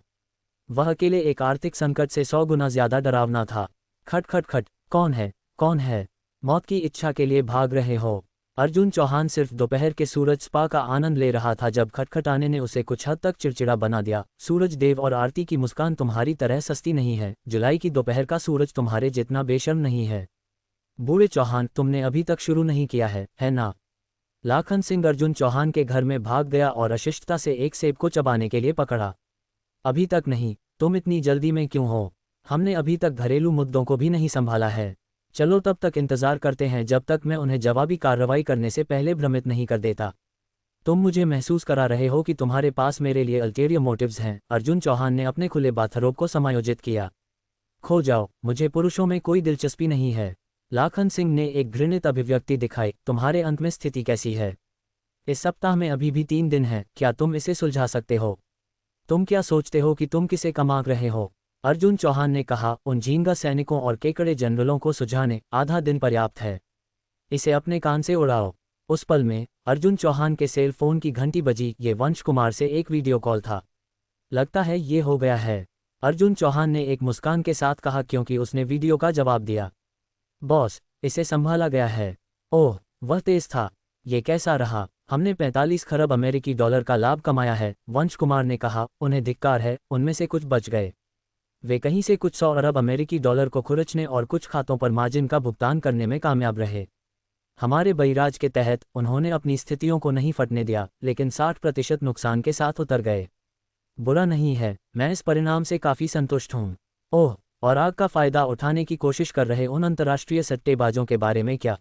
A: वह अकेले एक आर्थिक संकट से 100 गुना ज्यादा डरावना था। खट खट खट। कौन है? कौन है? मौत की इच्छा के लिए भाग रहे हो? अर्जुन चौहान सिर्फ दोपहर के सूरज स्पा का आनंद ले रहा था जब खटखटाने ने उसे कुछ हद तक चिड़चिड़ा बना दिया। सूरज देव और आरती की मुस्कान तुम्हारी तरह सस्ती नहीं है। जुलाई की दोपहर का सूरज तुम्हारे जितना बेशर्म नहीं है। बूढ़े चौहान, तुमने अभी तक शुरू नहीं किया है ना? लाखन सिंह अर्जुन चौहान के घर में भाग गया और अशिष्टता से एक सेब को चबाने के लिए पकड़ा। अभी तक नहीं? तुम इतनी जल्दी में क्यों हो? हमने अभी तक घरेलू मुद्दों को भी नहीं संभाला है। चलो तब तक इंतजार करते हैं जब तक मैं उन्हें जवाबी कार्रवाई करने से पहले भ्रमित नहीं कर देता। तुम मुझे महसूस करा रहे हो कि तुम्हारे पास मेरे लिए अल्टेरियर मोटिव्स हैं। अर्जुन चौहान ने अपने खुले बाथरोब को समायोजित किया। खो जाओ, मुझे पुरुषों में कोई दिलचस्पी नहीं है। लाखन सिंह ने एक घृणित अभिव्यक्ति दिखाई। तुम्हारे अंत में स्थिति कैसी है? इस सप्ताह में अभी भी 3 दिन हैं, क्या तुम इसे सुलझा सकते हो? तुम क्या सोचते हो कि तुम किसे कमा रहे हो? अर्जुन चौहान ने कहा, उन झींगा सैनिकों और केकड़े जनरलों को सुझाने आधा दिन पर्याप्त है। इसे अपने कान से उड़ाओ। उस पल में अर्जुन चौहान के सेल फोन की घंटी बजी। ये वंश कुमार से एक वीडियो कॉल था। लगता है ये हो गया है, अर्जुन चौहान ने एक मुस्कान के साथ कहा, क्योंकि उसने वीडियो का जवाब दिया। बॉस, इसे संभाला गया है। ओह, वह तेज था। ये कैसा रहा? हमने 45 खरब अमेरिकी डॉलर का लाभ कमाया है, वंश कुमार ने कहा। उन्हें धिक्कार है, उनमें से कुछ बच गए। वे कहीं से कुछ 100 अरब अमेरिकी डॉलर को खुरचने और कुछ खातों पर मार्जिन का भुगतान करने में कामयाब रहे। हमारे बहिराज के तहत उन्होंने अपनी स्थितियों को नहीं फटने दिया, लेकिन 60% नुकसान के साथ उतर गए। बुरा नहीं है, मैं इस परिणाम से काफ़ी संतुष्ट हूँ। ओह, और आग का फ़ायदा उठाने की कोशिश कर रहे उन अंतर्राष्ट्रीय सट्टेबाजों के बारे में क्या?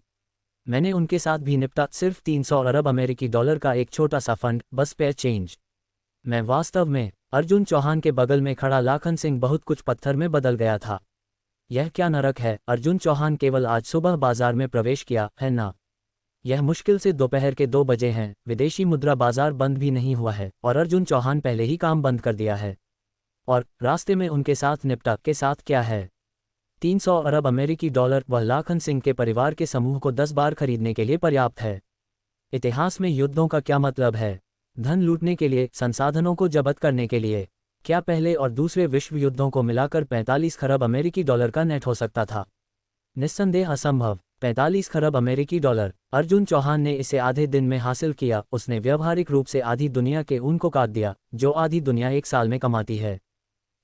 A: मैंने उनके साथ भी निपटा, सिर्फ 300 अरब अमेरिकी डॉलर का एक छोटा सा फंड, बस पेयर चेंज। मैं वास्तव में अर्जुन चौहान के बगल में खड़ा लाखन सिंह बहुत कुछ पत्थर में बदल गया था। यह क्या नरक है? अर्जुन चौहान केवल आज सुबह बाजार में प्रवेश किया है ना? यह मुश्किल से दोपहर के 2 बजे हैं, विदेशी मुद्रा बाजार बंद भी नहीं हुआ है और अर्जुन चौहान पहले ही काम बंद कर दिया है। और रास्ते में उनके साथ निपटा के साथ क्या है? 300 अरब अमेरिकी डॉलर वह लाखन सिंह के परिवार के समूह को 10 बार खरीदने के लिए पर्याप्त है। इतिहास में युद्धों का क्या मतलब है? धन लूटने के लिए, संसाधनों को जब्त करने के लिए। क्या पहले और दूसरे विश्व युद्धों को मिलाकर 45 खरब अमेरिकी डॉलर का नेट हो सकता था? निस्संदेह असंभव। 45 खरब अमेरिकी डॉलर। अर्जुन चौहान ने इसे आधे दिन में हासिल किया। उसने व्यावहारिक रूप से आधी दुनिया के ऊन को काट दिया, जो आधी दुनिया एक साल में कमाती है।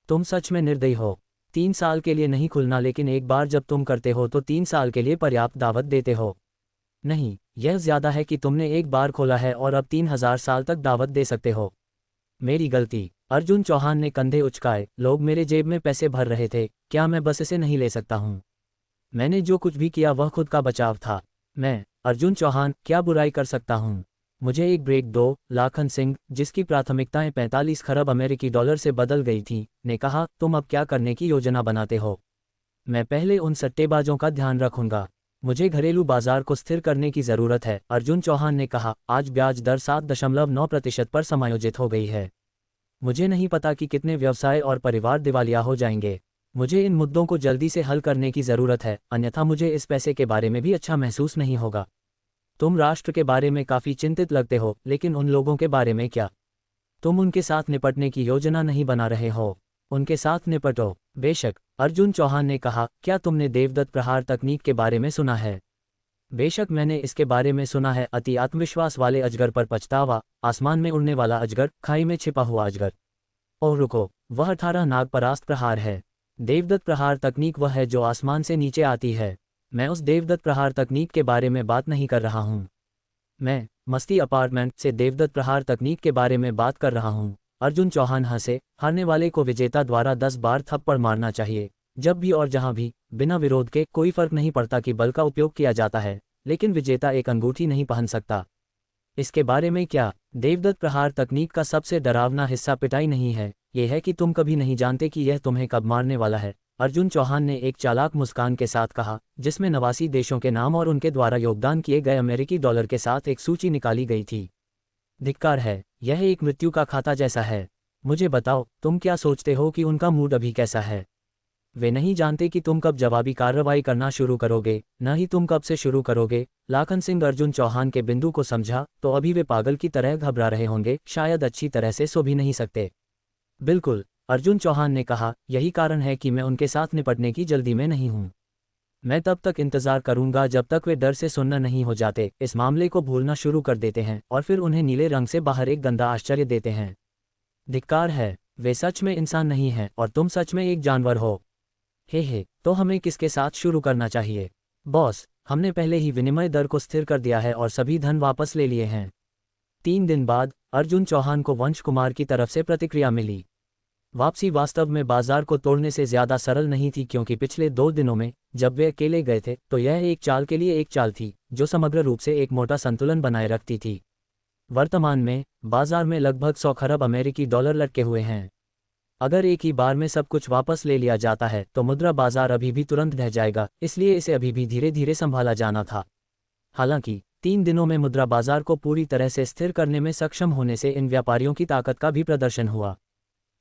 A: तुम सच में निर्दयी हो। 3 साल के लिए नहीं खुलना, लेकिन एक बार जब तुम करते हो तो 3 साल के लिए पर्याप्त दावत देते हो। नहीं, यह ज्यादा है कि तुमने एक बार खोला है और अब 3000 साल तक दावत दे सकते हो। मेरी गलती। अर्जुन चौहान ने कंधे उचकाए। लोग मेरे जेब में पैसे भर रहे थे, क्या मैं बस इसे नहीं ले सकता हूँ? मैंने जो कुछ भी किया वह खुद का बचाव था। मैं, अर्जुन चौहान, क्या बुराई कर सकता हूँ? मुझे एक ब्रेक दो। लाखन सिंह, जिसकी प्राथमिकताएं 45 खरब अमेरिकी डॉलर से बदल गई थीं, ने कहा, तुम अब क्या करने की योजना बनाते हो? मैं पहले उन सट्टेबाजों का ध्यान रखूंगा। मुझे घरेलू बाजार को स्थिर करने की जरूरत है, अर्जुन चौहान ने कहा। आज ब्याज दर 7.9% पर समायोजित हो गई है। मुझे नहीं पता कि कितने व्यवसाय और परिवार दिवालिया हो जाएंगे। मुझे इन मुद्दों को जल्दी से हल करने की जरूरत है, अन्यथा मुझे इस पैसे के बारे में भी अच्छा महसूस नहीं होगा। तुम राष्ट्र के बारे में काफ़ी चिंतित लगते हो, लेकिन उन लोगों के बारे में क्या? तुम उनके साथ निपटने की योजना नहीं बना रहे हो। उनके साथ निपटो। बेशक, अर्जुन चौहान ने कहा। क्या तुमने देवदत्त प्रहार तकनीक के बारे में सुना है? बेशक मैंने इसके बारे में सुना है। अति आत्मविश्वास वाले अजगर पर पछतावा, आसमान में उड़ने वाला अजगर, खाई में छिपा हुआ अजगर। और रुको, वह 18 नाग परास्त प्रहार है। देवदत्त प्रहार तकनीक वह है जो आसमान से नीचे आती है। मैं उस देवदत्त प्रहार तकनीक के बारे में बात नहीं कर रहा हूँ। मैं मस्ती अपार्टमेंट से देवदत्त प्रहार तकनीक के बारे में बात कर रहा हूँ। अर्जुन चौहान हंसे। हारने वाले को विजेता द्वारा 10 बार थप्पड़ मारना चाहिए, जब भी और जहां भी, बिना विरोध के। कोई फर्क नहीं पड़ता कि बल का उपयोग किया जाता है, लेकिन विजेता एक अंगूठी नहीं पहन सकता। इसके बारे में क्या? देवदत्त प्रहार तकनीक का सबसे डरावना हिस्सा पिटाई नहीं है, यह है कि तुम कभी नहीं जानते कि यह तुम्हें कब मारने वाला है। अर्जुन चौहान ने एक चालाक मुस्कान के साथ कहा, जिसमें 89 देशों के नाम और उनके द्वारा योगदान किए गए अमेरिकी डॉलर के साथ एक सूची निकाली गई थी। धिक्कार है, यह एक मृत्यु का खाता जैसा है। मुझे बताओ, तुम क्या सोचते हो कि उनका मूड अभी कैसा है? वे नहीं जानते कि तुम कब जवाबी कार्रवाई करना शुरू करोगे, न ही तुम कब से शुरू करोगे। लाखन सिंह अर्जुन चौहान के बिंदु को समझा। तो अभी वे पागल की तरह घबरा रहे होंगे, शायद अच्छी तरह से सो भी नहीं सकते। बिल्कुल, अर्जुन चौहान ने कहा, यही कारण है कि मैं उनके साथ निपटने की जल्दी में नहीं हूँ। मैं तब तक इंतजार करूंगा जब तक वे डर से सुन्न नहीं हो जाते, इस मामले को भूलना शुरू कर देते हैं और फिर उन्हें नीले रंग से बाहर एक गंदा आश्चर्य देते हैं। धिक्कार है, वे सच में इंसान नहीं हैं और तुम सच में एक जानवर हो। हे, तो हमें किसके साथ शुरू करना चाहिए? बॉस, हमने पहले ही विनिमय दर को स्थिर कर दिया है और सभी धन वापस ले लिए हैं। 3 दिन बाद अर्जुन चौहान को वंश कुमार की तरफ से प्रतिक्रिया मिली। वापसी वास्तव में बाजार को तोड़ने से ज्यादा सरल नहीं थी, क्योंकि पिछले 2 दिनों में जब वे अकेले गए थे तो यह एक चाल के लिए एक चाल थी जो समग्र रूप से एक मोटा संतुलन बनाए रखती थी। वर्तमान में बाजार में लगभग 100 खरब अमेरिकी डॉलर लटके हुए हैं। अगर एक ही बार में सब कुछ वापस ले लिया जाता है तो मुद्रा बाजार अभी भी तुरंत ढह जाएगा, इसलिए इसे अभी भी धीरे धीरे संभाला जाना था। हालांकि 3 दिनों में मुद्रा बाजार को पूरी तरह से स्थिर करने में सक्षम होने से इन व्यापारियों की ताकत का भी प्रदर्शन हुआ।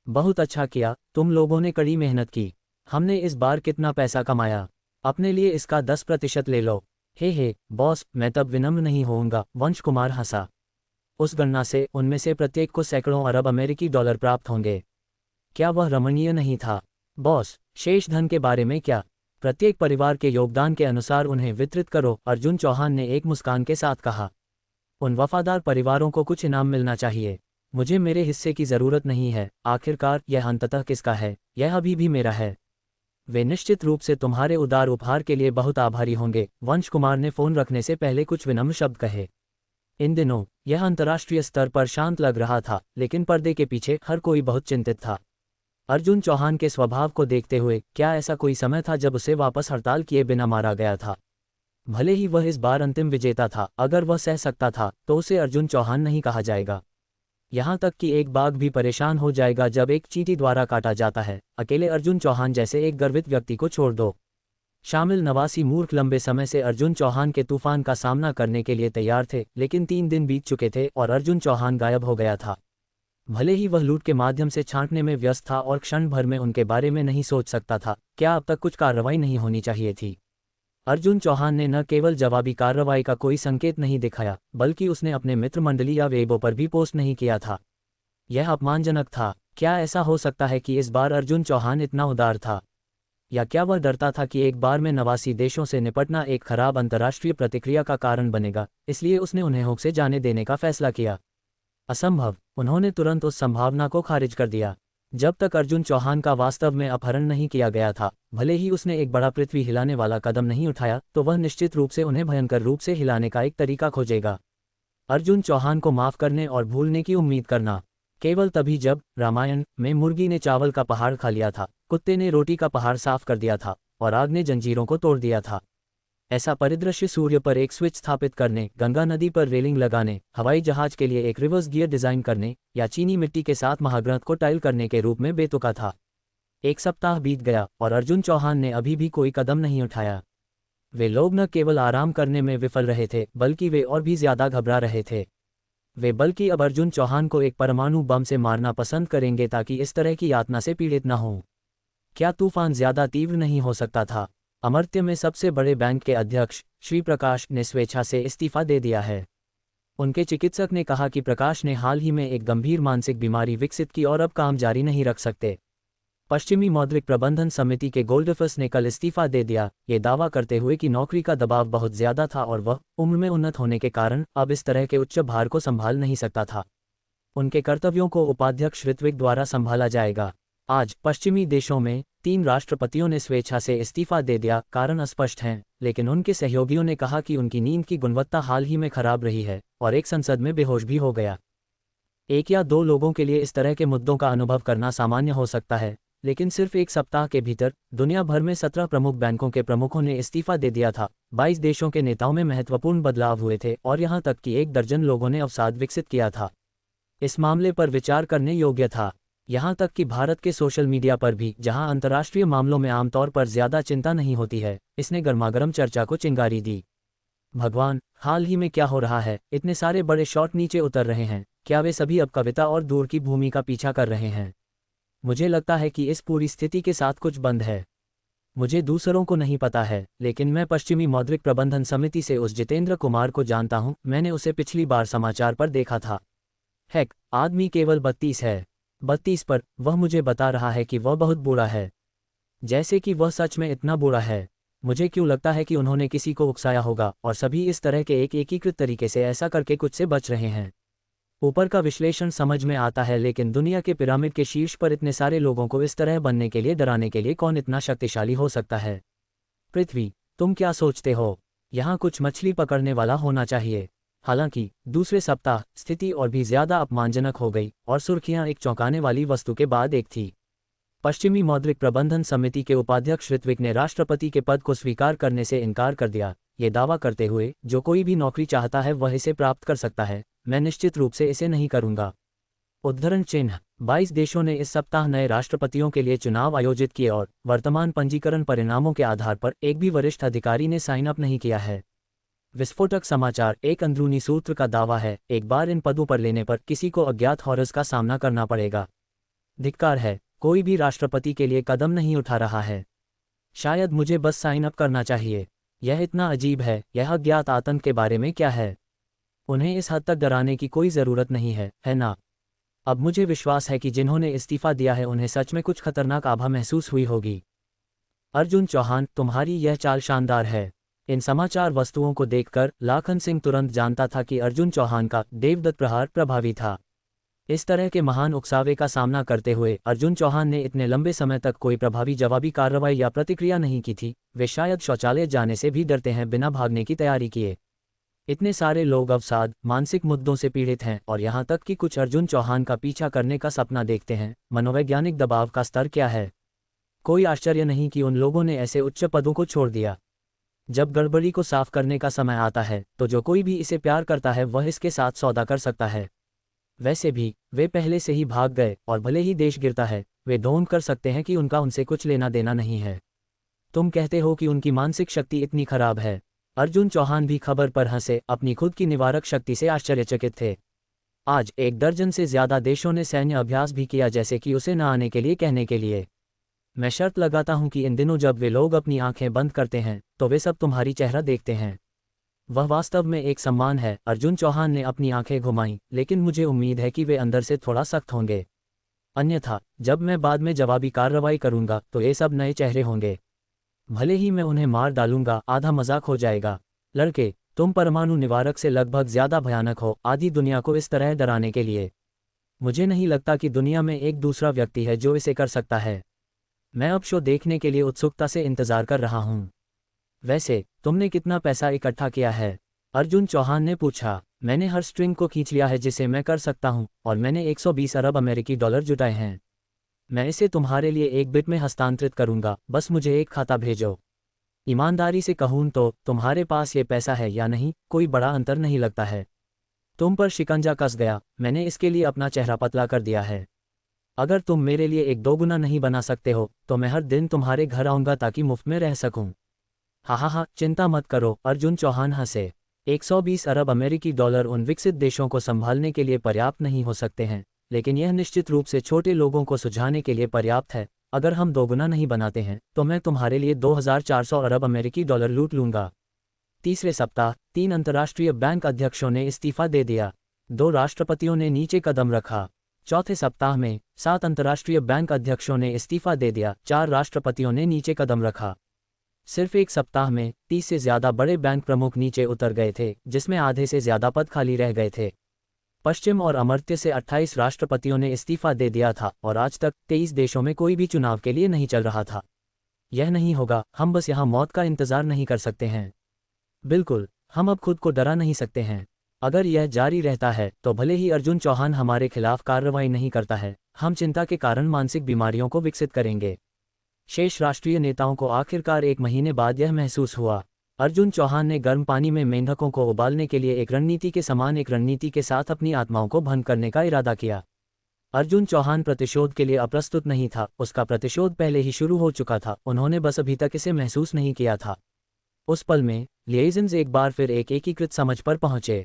A: बहुत अच्छा किया, तुम लोगों ने कड़ी मेहनत की। हमने इस बार कितना पैसा कमाया? अपने लिए इसका 10% ले लो। हे बॉस, मैं तब विनम्र नहीं होऊंगा, वंश कुमार हंसा। उस गणना से उनमें से प्रत्येक को सैकड़ों अरब अमेरिकी डॉलर प्राप्त होंगे। क्या वह रमणीय नहीं था? बॉस, शेष धन के बारे में क्या? प्रत्येक परिवार के योगदान के अनुसार उन्हें वितरित करो, अर्जुन चौहान ने एक मुस्कान के साथ कहा। उन वफादार परिवारों को कुछ इनाम मिलना चाहिए। मुझे मेरे हिस्से की जरूरत नहीं है। आखिरकार यह अंततः किसका है? यह अभी भी मेरा है। वे निश्चित रूप से तुम्हारे उदार उपहार के लिए बहुत आभारी होंगे। वंश कुमार ने फोन रखने से पहले कुछ विनम्र शब्द कहे। इन दिनों यह अंतर्राष्ट्रीय स्तर पर शांत लग रहा था, लेकिन पर्दे के पीछे हर कोई बहुत चिंतित था। अर्जुन चौहान के स्वभाव को देखते हुए क्या ऐसा कोई समय था जब उसे वापस हड़ताल किए बिना मारा गया था? भले ही वह इस बार अंतिम विजेता था, अगर वह सह सकता था तो उसे अर्जुन चौहान नहीं कहा जाएगा। यहाँ तक कि एक बाघ भी परेशान हो जाएगा जब एक चींटी द्वारा काटा जाता है। अकेले अर्जुन चौहान जैसे एक गर्वित व्यक्ति को छोड़ दो। शामिल 89 मूर्ख लंबे समय से अर्जुन चौहान के तूफान का सामना करने के लिए तैयार थे, लेकिन 3 दिन बीत चुके थे और अर्जुन चौहान गायब हो गया था। भले ही वह लूट के माध्यम से छांटने में व्यस्त था और क्षण भर में उनके बारे में नहीं सोच सकता था, क्या अब तक कुछ कार्रवाई नहीं होनी चाहिए थी? अर्जुन चौहान ने न केवल जवाबी कार्रवाई का कोई संकेत नहीं दिखाया, बल्कि उसने अपने मित्र मंडली या वेबो पर भी पोस्ट नहीं किया था। यह अपमानजनक था। क्या ऐसा हो सकता है कि इस बार अर्जुन चौहान इतना उदार था? या क्या वह डरता था कि एक बार में 89 देशों से निपटना एक खराब अंतर्राष्ट्रीय प्रतिक्रिया का कारण बनेगा, इसलिए उसने उन्हें होक से जाने देने का फैसला किया? असंभव। उन्होंने तुरंत उस संभावना को खारिज कर दिया। जब तक अर्जुन चौहान का वास्तव में अपहरण नहीं किया गया था, भले ही उसने एक बड़ा पृथ्वी हिलाने वाला कदम नहीं उठाया, तो वह निश्चित रूप से उन्हें भयंकर रूप से हिलाने का एक तरीका खोजेगा। अर्जुन चौहान को माफ करने और भूलने की उम्मीद करना केवल तभी जब रामायण में मुर्गी ने चावल का पहाड़ खा लिया था, कुत्ते ने रोटी का पहाड़ साफ कर दिया था और आग ने जंजीरों को तोड़ दिया था। ऐसा परिदृश्य सूर्य पर एक स्विच स्थापित करने, गंगा नदी पर रेलिंग लगाने, हवाई जहाज के लिए एक रिवर्स गियर डिजाइन करने या चीनी मिट्टी के साथ महाग्रंथ को टाइल करने के रूप में बेतुका था। 1 सप्ताह बीत गया और अर्जुन चौहान ने अभी भी कोई कदम नहीं उठाया। वे लोग न केवल आराम करने में विफल रहे थे, बल्कि वे और भी ज्यादा घबरा रहे थे। वे बल्कि अब अर्जुन चौहान को एक परमाणु बम से मारना पसंद करेंगे ताकि इस तरह की यातना से पीड़ित न हों। क्या तूफान ज्यादा तीव्र नहीं हो सकता था? अमर्त्य में सबसे बड़े बैंक के अध्यक्ष श्री प्रकाश ने स्वेच्छा से इस्तीफा दे दिया है। उनके चिकित्सक ने कहा कि प्रकाश ने हाल ही में एक गंभीर मानसिक बीमारी विकसित की और अब काम जारी नहीं रख सकते। पश्चिमी मौद्रिक प्रबंधन समिति के गोल्डफिस ने कल इस्तीफा दे दिया, ये दावा करते हुए कि नौकरी का दबाव बहुत ज्यादा था और वह उम्र में उन्नत होने के कारण अब इस तरह के उच्च भार को संभाल नहीं सकता था। उनके कर्तव्यों को उपाध्यक्ष ऋत्विक द्वारा संभाला जाएगा। आज पश्चिमी देशों में 3 राष्ट्रपतियों ने स्वेच्छा से इस्तीफा दे दिया। कारण अस्पष्ट हैं, लेकिन उनके सहयोगियों ने कहा कि उनकी नींद की गुणवत्ता हाल ही में खराब रही है और एक संसद में बेहोश भी हो गया। 1 या 2 लोगों के लिए इस तरह के मुद्दों का अनुभव करना सामान्य हो सकता है, लेकिन सिर्फ 1 सप्ताह के भीतर दुनिया भर में 17 प्रमुख बैंकों के प्रमुखों ने इस्तीफा दे दिया था। 22 देशों के नेताओं में महत्वपूर्ण बदलाव हुए थे और यहाँ तक कि 1 दर्जन लोगों ने अवसाद विकसित किया था। इस मामले पर विचार करने योग्य था। यहाँ तक कि भारत के सोशल मीडिया पर भी, जहाँ अंतर्राष्ट्रीय मामलों में आमतौर पर ज्यादा चिंता नहीं होती है, इसने गर्मागर्म चर्चा को चिंगारी दी। भगवान, हाल ही में क्या हो रहा है? इतने सारे बड़े शॉट नीचे उतर रहे हैं। क्या वे सभी अब कविता और दूर की भूमि का पीछा कर रहे हैं? मुझे लगता है कि इस पूरी स्थिति के साथ कुछ बंद है। मुझे दूसरों को नहीं पता है, लेकिन मैं पश्चिमी मौद्रिक प्रबंधन समिति से उस जितेंद्र कुमार को जानता हूं। मैंने उसे पिछली बार समाचार पर देखा था। हेक, आदमी केवल 32 है। 32 पर वह मुझे बता रहा है कि वह बहुत बुरा है। जैसे कि वह सच में इतना बुरा है। मुझे क्यों लगता है कि उन्होंने किसी को उकसाया होगा और सभी इस तरह के एक एकीकृत तरीके से ऐसा करके कुछ से बच रहे हैं। ऊपर का विश्लेषण समझ में आता है, लेकिन दुनिया के पिरामिड के शीर्ष पर इतने सारे लोगों को इस तरह बनने के लिए डराने के लिए कौन इतना शक्तिशाली हो सकता है? पृथ्वी, तुम क्या सोचते हो? यहाँ कुछ मछली पकड़ने वाला होना चाहिए। हालांकि दूसरे सप्ताह स्थिति और भी ज्यादा अपमानजनक हो गई और सुर्खियां एक चौंकाने वाली वस्तु के बाद एक थी। पश्चिमी मौद्रिक प्रबंधन समिति के उपाध्यक्ष ऋत्विक ने राष्ट्रपति के पद को स्वीकार करने से इनकार कर दिया, ये दावा करते हुए जो कोई भी नौकरी चाहता है वह इसे प्राप्त कर सकता है, मैं निश्चित रूप से इसे नहीं करूंगा। उद्धरण चिन्ह। 22 देशों ने इस सप्ताह नए राष्ट्रपतियों के लिए चुनाव आयोजित किए और वर्तमान पंजीकरण परिणामों के आधार पर एक भी वरिष्ठ अधिकारी ने साइन अप नहीं किया है। विस्फोटक समाचार। एक अंदरूनी सूत्र का दावा है, एक बार इन पदों पर लेने पर किसी को अज्ञात हॉरर्स का सामना करना पड़ेगा। धिक्कार है, कोई भी राष्ट्रपति के लिए कदम नहीं उठा रहा है। शायद मुझे बस साइन अप करना चाहिए। यह इतना अजीब है। यह अज्ञात आतंक के बारे में क्या है? उन्हें इस हद तक डराने की कोई ज़रूरत नहीं है, है ना? अब मुझे विश्वास है कि जिन्होंने इस्तीफा दिया है उन्हें सच में कुछ खतरनाक आभा महसूस हुई होगी। अर्जुन चौहान, तुम्हारी यह चाल शानदार है। इन समाचार वस्तुओं को देखकर लाखन सिंह तुरंत जानता था कि अर्जुन चौहान का देवदत्त प्रहार प्रभावी था। इस तरह के महान उकसावे का सामना करते हुए अर्जुन चौहान ने इतने लंबे समय तक कोई प्रभावी जवाबी कार्रवाई या प्रतिक्रिया नहीं की थी। वे शायद शौचालय जाने से भी डरते हैं, बिना भागने की तैयारी किए। इतने सारे लोग अवसाद, मानसिक मुद्दों से पीड़ित हैं और यहाँ तक कि कुछ अर्जुन चौहान का पीछा करने का सपना देखते हैं। मनोवैज्ञानिक दबाव का स्तर क्या है? कोई आश्चर्य नहीं कि उन लोगों ने ऐसे उच्च पदों को छोड़ दिया। जब गड़बड़ी को साफ करने का समय आता है तो जो कोई भी इसे प्यार करता है वह इसके साथ सौदा कर सकता है। वैसे भी वे पहले से ही भाग गए और भले ही देश गिरता है, वे ढोंग कर सकते हैं कि उनका उनसे कुछ लेना देना नहीं है। तुम कहते हो कि उनकी मानसिक शक्ति इतनी खराब है? अर्जुन चौहान भी खबर पर हंसे, अपनी खुद की निवारक शक्ति से आश्चर्यचकित थे। आज 1 दर्जन से ज्यादा देशों ने सैन्य अभ्यास भी किया, जैसे कि उसे न आने के लिए कहने के लिए। मैं शर्त लगाता हूं कि इन दिनों जब वे लोग अपनी आंखें बंद करते हैं तो वे सब तुम्हारी चेहरा देखते हैं। वह वास्तव में एक सम्मान है। अर्जुन चौहान ने अपनी आंखें घुमाईं, लेकिन मुझे उम्मीद है कि वे अंदर से थोड़ा सख्त होंगे। अन्यथा जब मैं बाद में जवाबी कार्रवाई करूंगा तो ये सब नए चेहरे होंगे। भले ही मैं उन्हें मार डालूंगा, आधा मजाक हो जाएगा। लड़के, तुम परमाणु निवारक से लगभग ज्यादा भयानक हो आधी दुनिया को इस तरह डराने के लिए। मुझे नहीं लगता कि दुनिया में एक दूसरा व्यक्ति है जो इसे कर सकता है। मैं अब शो देखने के लिए उत्सुकता से इंतजार कर रहा हूं। वैसे तुमने कितना पैसा इकट्ठा किया है? अर्जुन चौहान ने पूछा। मैंने हर स्ट्रिंग को खींच लिया है जिसे मैं कर सकता हूं और मैंने 120 अरब अमेरिकी डॉलर जुटाए हैं। मैं इसे तुम्हारे लिए 1 बिट में हस्तांतरित करूंगा, बस मुझे एक खाता भेजो। ईमानदारी से कहूं तो तुम्हारे पास ये पैसा है या नहीं, कोई बड़ा अंतर नहीं लगता है। तुम पर शिकंजा कस गया, मैंने इसके लिए अपना चेहरा पतला कर दिया है। अगर तुम मेरे लिए 1-2 गुना नहीं बना सकते हो तो मैं हर दिन तुम्हारे घर आऊंगा ताकि मुफ्त में रह सकूं। हा, चिंता मत करो, अर्जुन चौहान हंसे। 120 अरब अमेरिकी डॉलर उन विकसित देशों को संभालने के लिए पर्याप्त नहीं हो सकते हैं, लेकिन यह निश्चित रूप से छोटे लोगों को सुझाने के लिए पर्याप्त है। अगर हम 2 गुना नहीं बनाते हैं तो मैं तुम्हारे लिए 2400 अरब अमेरिकी डॉलर लूट लूंगा। तीसरे सप्ताह 3 अंतर्राष्ट्रीय बैंक अध्यक्षों ने इस्तीफा दे दिया। 2 राष्ट्रपतियों ने नीचे कदम रखा। चौथे सप्ताह में 7 अंतर्राष्ट्रीय बैंक अध्यक्षों ने इस्तीफा दे दिया, 4 राष्ट्रपतियों ने नीचे कदम रखा। सिर्फ 1 सप्ताह में 30 से ज्यादा बड़े बैंक प्रमुख नीचे उतर गए थे, जिसमें आधे से ज्यादा पद खाली रह गए थे। पश्चिम और अमर्त्य से 28 राष्ट्रपतियों ने इस्तीफा दे दिया था और आज तक 23 देशों में कोई भी चुनाव के लिए नहीं चल रहा था। यह नहीं होगा, हम बस यहाँ मौत का इंतजार नहीं कर सकते हैं। बिल्कुल, हम अब खुद को डरा नहीं सकते हैं। अगर यह जारी रहता है तो भले ही अर्जुन चौहान हमारे खिलाफ कार्रवाई नहीं करता है, हम चिंता के कारण मानसिक बीमारियों को विकसित करेंगे। शेष राष्ट्रीय नेताओं को आखिरकार 1 महीने बाद यह महसूस हुआ। अर्जुन चौहान ने गर्म पानी में मेंढकों को उबालने के लिए एक रणनीति के समान एक रणनीति के साथ अपनी आत्माओं को भंग करने का इरादा किया। अर्जुन चौहान प्रतिशोध के लिए अप्रस्तुत नहीं था, उसका प्रतिशोध पहले ही शुरू हो चुका था, उन्होंने बस अभी तक इसे महसूस नहीं किया था। उस पल में लिएजन्स एक बार फिर एक एकीकृत समझ पर पहुंचे।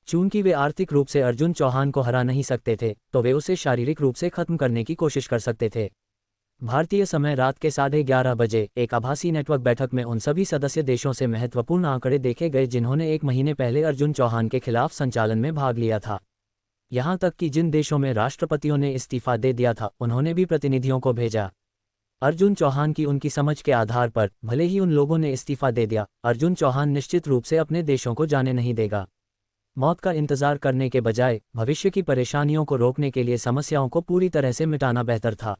A: चूंकि वे आर्थिक रूप से अर्जुन चौहान को हरा नहीं सकते थे, तो वे उसे शारीरिक रूप से खत्म करने की कोशिश कर सकते थे। भारतीय समय रात के 11:30 बजे एक आभासी नेटवर्क बैठक में उन सभी सदस्य देशों से महत्वपूर्ण आंकड़े देखे गए जिन्होंने 1 महीने पहले अर्जुन चौहान के खिलाफ संचालन में भाग लिया था। यहां तक कि जिन देशों में राष्ट्रपतियों ने इस्तीफा दे दिया था, उन्होंने भी प्रतिनिधियों को भेजा। अर्जुन चौहान की उनकी समझ के आधार पर भले ही उन लोगों ने इस्तीफा दे दिया, अर्जुन चौहान निश्चित रूप से अपने देशों को जाने नहीं देगा। मौत का इंतजार करने के बजाय भविष्य की परेशानियों को रोकने के लिए समस्याओं को पूरी तरह से मिटाना बेहतर था।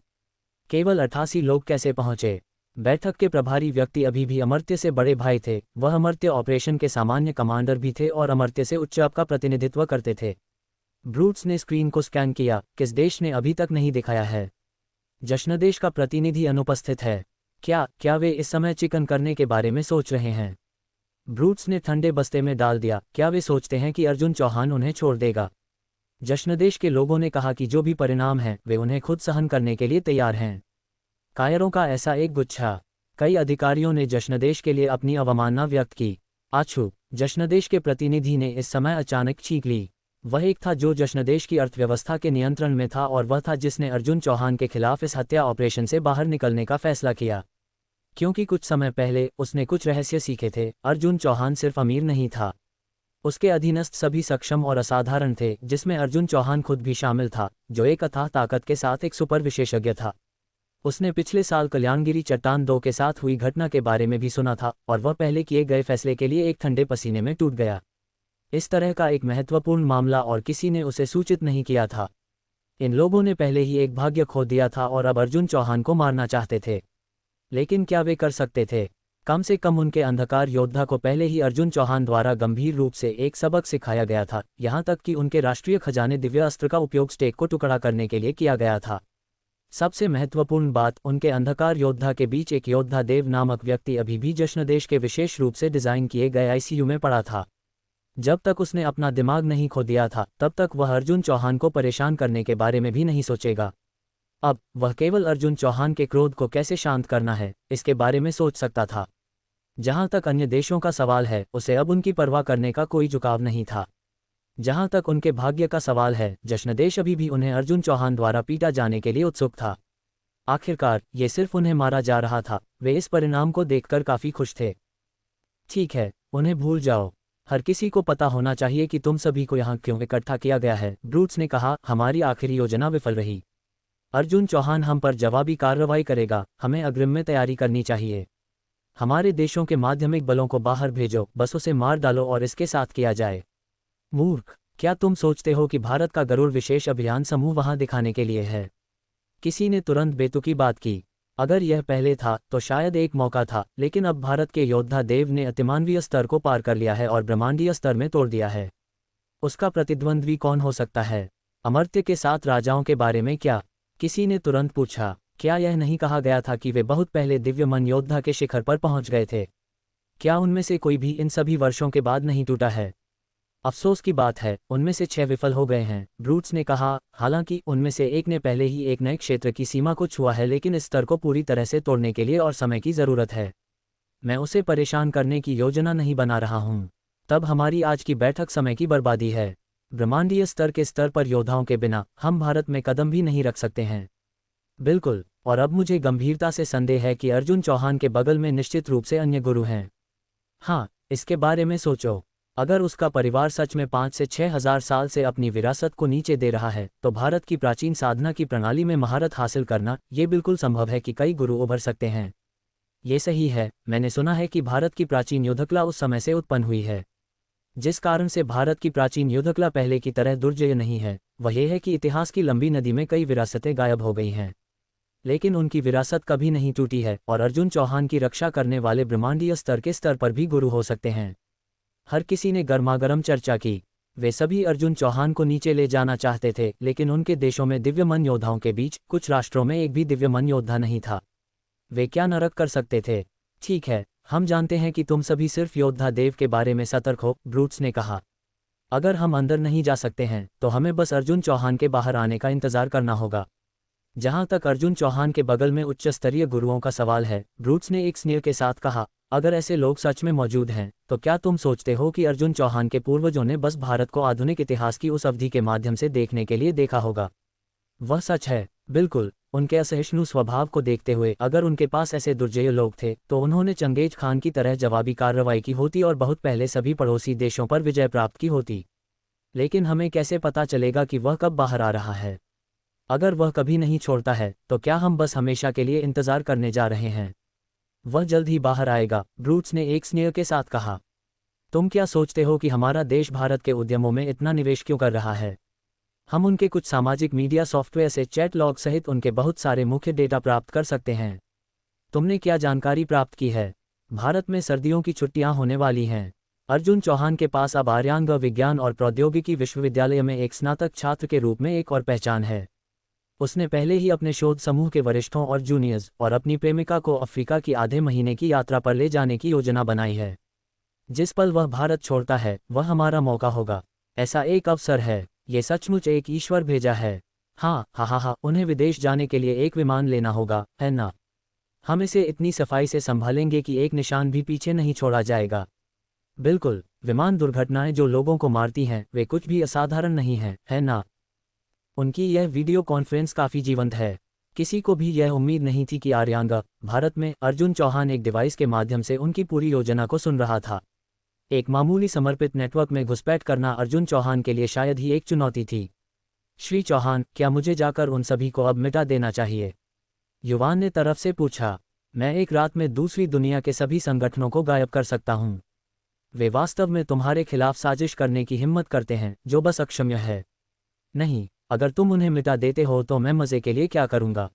A: केवल 88 लोग कैसे पहुंचे? बैठक के प्रभारी व्यक्ति अभी भी अमर्त्य से बड़े भाई थे। वह अमर्त्य ऑपरेशन के सामान्य कमांडर भी थे और अमर्त्य से उच्च अप का प्रतिनिधित्व करते थे। ब्रूट्स ने स्क्रीन को स्कैन किया। किस देश ने अभी तक नहीं दिखाया है? जश्नदेश का प्रतिनिधि अनुपस्थित है। क्या वे इस समय चिकन करने के बारे में सोच रहे हैं? ब्रूट्स ने ठंडे बस्ते में डाल दिया। क्या वे सोचते हैं कि अर्जुन चौहान उन्हें छोड़ देगा? जश्नदेश के लोगों ने कहा कि जो भी परिणाम है वे उन्हें खुद सहन करने के लिए तैयार हैं। कायरों का ऐसा एक गुच्छा। कई अधिकारियों ने जश्नदेश के लिए अपनी अवमानना व्यक्त की। आछू, जश्नदेश के प्रतिनिधि ने इस समय अचानक चीख ली। वह एक था जो जश्नदेश की अर्थव्यवस्था के नियंत्रण में था और वह था जिसने अर्जुन चौहान के खिलाफ इस हत्या ऑपरेशन से बाहर निकलने का फैसला किया। क्योंकि कुछ समय पहले उसने कुछ रहस्य सीखे थे। अर्जुन चौहान सिर्फ अमीर नहीं था, उसके अधीनस्थ सभी सक्षम और असाधारण थे, जिसमें अर्जुन चौहान खुद भी शामिल था, जो एक अथाह ताकत के साथ एक सुपर विशेषज्ञ था। उसने पिछले साल कल्याणगिरी चट्टान 2 के साथ हुई घटना के बारे में भी सुना था और वह पहले किए गए फैसले के लिए एक ठंडे पसीने में टूट गया। इस तरह का एक महत्वपूर्ण मामला और किसी ने उसे सूचित नहीं किया था। इन लोगों ने पहले ही एक भाग्य खो दिया था और अब अर्जुन चौहान को मारना चाहते थे। लेकिन क्या वे कर सकते थे? कम से कम उनके अंधकार योद्धा को पहले ही अर्जुन चौहान द्वारा गंभीर रूप से एक सबक सिखाया गया था, यहाँ तक कि उनके राष्ट्रीय खजाने दिव्य अस्त्र का उपयोग स्टेक को टुकड़ा करने के लिए किया गया था। सबसे महत्वपूर्ण बात, उनके अंधकार योद्धा के बीच एक योद्धा देव नामक व्यक्ति अभी भी जश्नदेश के विशेष रूप से डिजाइन किए गए आईसीयू में पड़ा था। जब तक उसने अपना दिमाग नहीं खो दिया था तब तक वह अर्जुन चौहान को परेशान करने के बारे में भी नहीं सोचेगा। अब वह केवल अर्जुन चौहान के क्रोध को कैसे शांत करना है इसके बारे में सोच सकता था। जहां तक अन्य देशों का सवाल है, उसे अब उनकी परवाह करने का कोई झुकाव नहीं था। जहां तक उनके भाग्य का सवाल है, जश्नदेश अभी भी उन्हें अर्जुन चौहान द्वारा पीटा जाने के लिए उत्सुक था। आखिरकार ये सिर्फ उन्हें मारा जा रहा था। वे इस परिणाम को देखकर काफी खुश थे। ठीक है, उन्हें भूल जाओ। हर किसी को पता होना चाहिए कि तुम सभी को यहाँ क्यों इकट्ठा किया गया है, ब्रूट्स ने कहा। हमारी आखिरी योजना विफल रही। अर्जुन चौहान हम पर जवाबी कार्रवाई करेगा, हमें अग्रिम में तैयारी करनी चाहिए। हमारे देशों के माध्यमिक बलों को बाहर भेजो, बस उसे मार डालो और इसके साथ किया जाए। मूर्ख, क्या तुम सोचते हो कि भारत का गरुड़ विशेष अभियान समूह वहां दिखाने के लिए है? किसी ने तुरंत बेतुकी बात की। अगर यह पहले था तो शायद एक मौका था, लेकिन अब भारत के योद्धा देव ने अतिमानवीय स्तर को पार कर लिया है और ब्रह्मांडीय स्तर में तोड़ दिया है। उसका प्रतिद्वंद्वी कौन हो सकता है? अमर्त्य के 7 राजाओं के बारे में क्या? किसी ने तुरंत पूछा। क्या यह नहीं कहा गया था कि वे बहुत पहले दिव्य मन योद्धा के शिखर पर पहुंच गए थे? क्या उनमें से कोई भी इन सभी वर्षों के बाद नहीं टूटा है? अफसोस की बात है, उनमें से 6 विफल हो गए हैं, ब्रूट्स ने कहा। हालांकि उनमें से एक ने पहले ही एक नए क्षेत्र की सीमा को छुआ है, लेकिन इस स्तर को पूरी तरह से तोड़ने के लिए और समय की जरूरत है। मैं उसे परेशान करने की योजना नहीं बना रहा हूं। तब हमारी आज की बैठक समय की बर्बादी है। ब्रह्मांडीय स्तर के स्तर पर योद्धाओं के बिना हम भारत में कदम भी नहीं रख सकते हैं। बिल्कुल, और अब मुझे गंभीरता से संदेह है कि अर्जुन चौहान के बगल में निश्चित रूप से अन्य गुरु हैं। हाँ, इसके बारे में सोचो। अगर उसका परिवार सच में 5 से 6 हजार साल से अपनी विरासत को नीचे दे रहा है, तो भारत की प्राचीन साधना की प्रणाली में महारत हासिल करना ये बिल्कुल संभव है कि कई गुरु उभर सकते हैं। ये सही है। मैंने सुना है कि भारत की प्राचीन युद्धकला उस समय से उत्पन्न हुई है। जिस कारण से भारत की प्राचीन युद्धकला पहले की तरह दुर्जय नहीं है, वह यह है कि इतिहास की लंबी नदी में कई विरासतें गायब हो गई हैं। लेकिन उनकी विरासत कभी नहीं टूटी है और अर्जुन चौहान की रक्षा करने वाले ब्रह्मांडीय स्तर के स्तर पर भी गुरु हो सकते हैं। हर किसी ने गर्मागर्म चर्चा की। वे सभी अर्जुन चौहान को नीचे ले जाना चाहते थे, लेकिन उनके देशों में दिव्य मन योद्धाओं के बीच कुछ राष्ट्रों में एक भी दिव्य मन योद्धा नहीं था। वे क्या नरक कर सकते थे? ठीक है, हम जानते हैं कि तुम सभी सिर्फ योद्धा देव के बारे में सतर्क हो, ब्रूट्स ने कहा। अगर हम अंदर नहीं जा सकते हैं तो हमें बस अर्जुन चौहान के बाहर आने का इंतजार करना होगा। जहां तक अर्जुन चौहान के बगल में उच्च स्तरीय गुरुओं का सवाल है, ब्रूट्स ने एक स्नेह के साथ कहा, अगर ऐसे लोग सच में मौजूद हैं तो क्या तुम सोचते हो कि अर्जुन चौहान के पूर्वजों ने बस भारत को आधुनिक इतिहास की उस अवधि के माध्यम से देखने के लिए देखा होगा? वह सच है। बिल्कुल, उनके असहिष्णु स्वभाव को देखते हुए अगर उनके पास ऐसे दुर्जय लोग थे तो उन्होंने चंगेज खान की तरह जवाबी कार्रवाई की होती और बहुत पहले सभी पड़ोसी देशों पर विजय प्राप्त की होती। लेकिन हमें कैसे पता चलेगा कि वह कब बाहर आ रहा है? अगर वह कभी नहीं छोड़ता है तो क्या हम बस हमेशा के लिए इंतजार करने जा रहे हैं? वह जल्द ही बाहर आएगा, ब्रूट्स ने एक स्नेह के साथ कहा। तुम क्या सोचते हो कि हमारा देश भारत के उद्यमों में इतना निवेश क्यों कर रहा है? हम उनके कुछ सामाजिक मीडिया सॉफ्टवेयर से चैट लॉग सहित उनके बहुत सारे मुख्य डेटा प्राप्त कर सकते हैं। तुमने क्या जानकारी प्राप्त की है? भारत में सर्दियों की छुट्टियां होने वाली हैं। अर्जुन चौहान के पास अब आर्यान्ग विज्ञान और प्रौद्योगिकी विश्वविद्यालय में एक स्नातक छात्र के रूप में एक और पहचान है। उसने पहले ही अपने शोध समूह के वरिष्ठों और जूनियर्स और अपनी प्रेमिका को अफ्रीका की आधे महीने की यात्रा पर ले जाने की योजना बनाई है। जिस पल वह भारत छोड़ता है वह हमारा मौका होगा। ऐसा एक अवसर है। ये सचमुच एक ईश्वर भेजा है। हाँ, उन्हें विदेश जाने के लिए एक विमान लेना होगा, है ना? हम इसे इतनी सफाई से संभालेंगे कि एक निशान भी पीछे नहीं छोड़ा जाएगा। बिल्कुल, विमान दुर्घटनाएं जो लोगों को मारती हैं वे कुछ भी असाधारण नहीं हैं, है ना? उनकी यह वीडियो कॉन्फ्रेंस काफ़ी जीवंत है। किसी को भी यह उम्मीद नहीं थी कि आर्यांगा भारत में अर्जुन चौहान एक डिवाइस के माध्यम से उनकी पूरी योजना को सुन रहा था। एक मामूली समर्पित नेटवर्क में घुसपैठ करना अर्जुन चौहान के लिए शायद ही एक चुनौती थी। श्री चौहान, क्या मुझे जाकर उन सभी को अब मिटा देना चाहिए? युवान ने तरफ से पूछा। मैं एक रात में दूसरी दुनिया के सभी संगठनों को गायब कर सकता हूँ। वे वास्तव में तुम्हारे खिलाफ साजिश करने की हिम्मत करते हैं जो बस अक्षम्य है। नहीं, अगर तुम उन्हें मिटा देते हो तो मैं मज़े के लिए क्या करूँगा?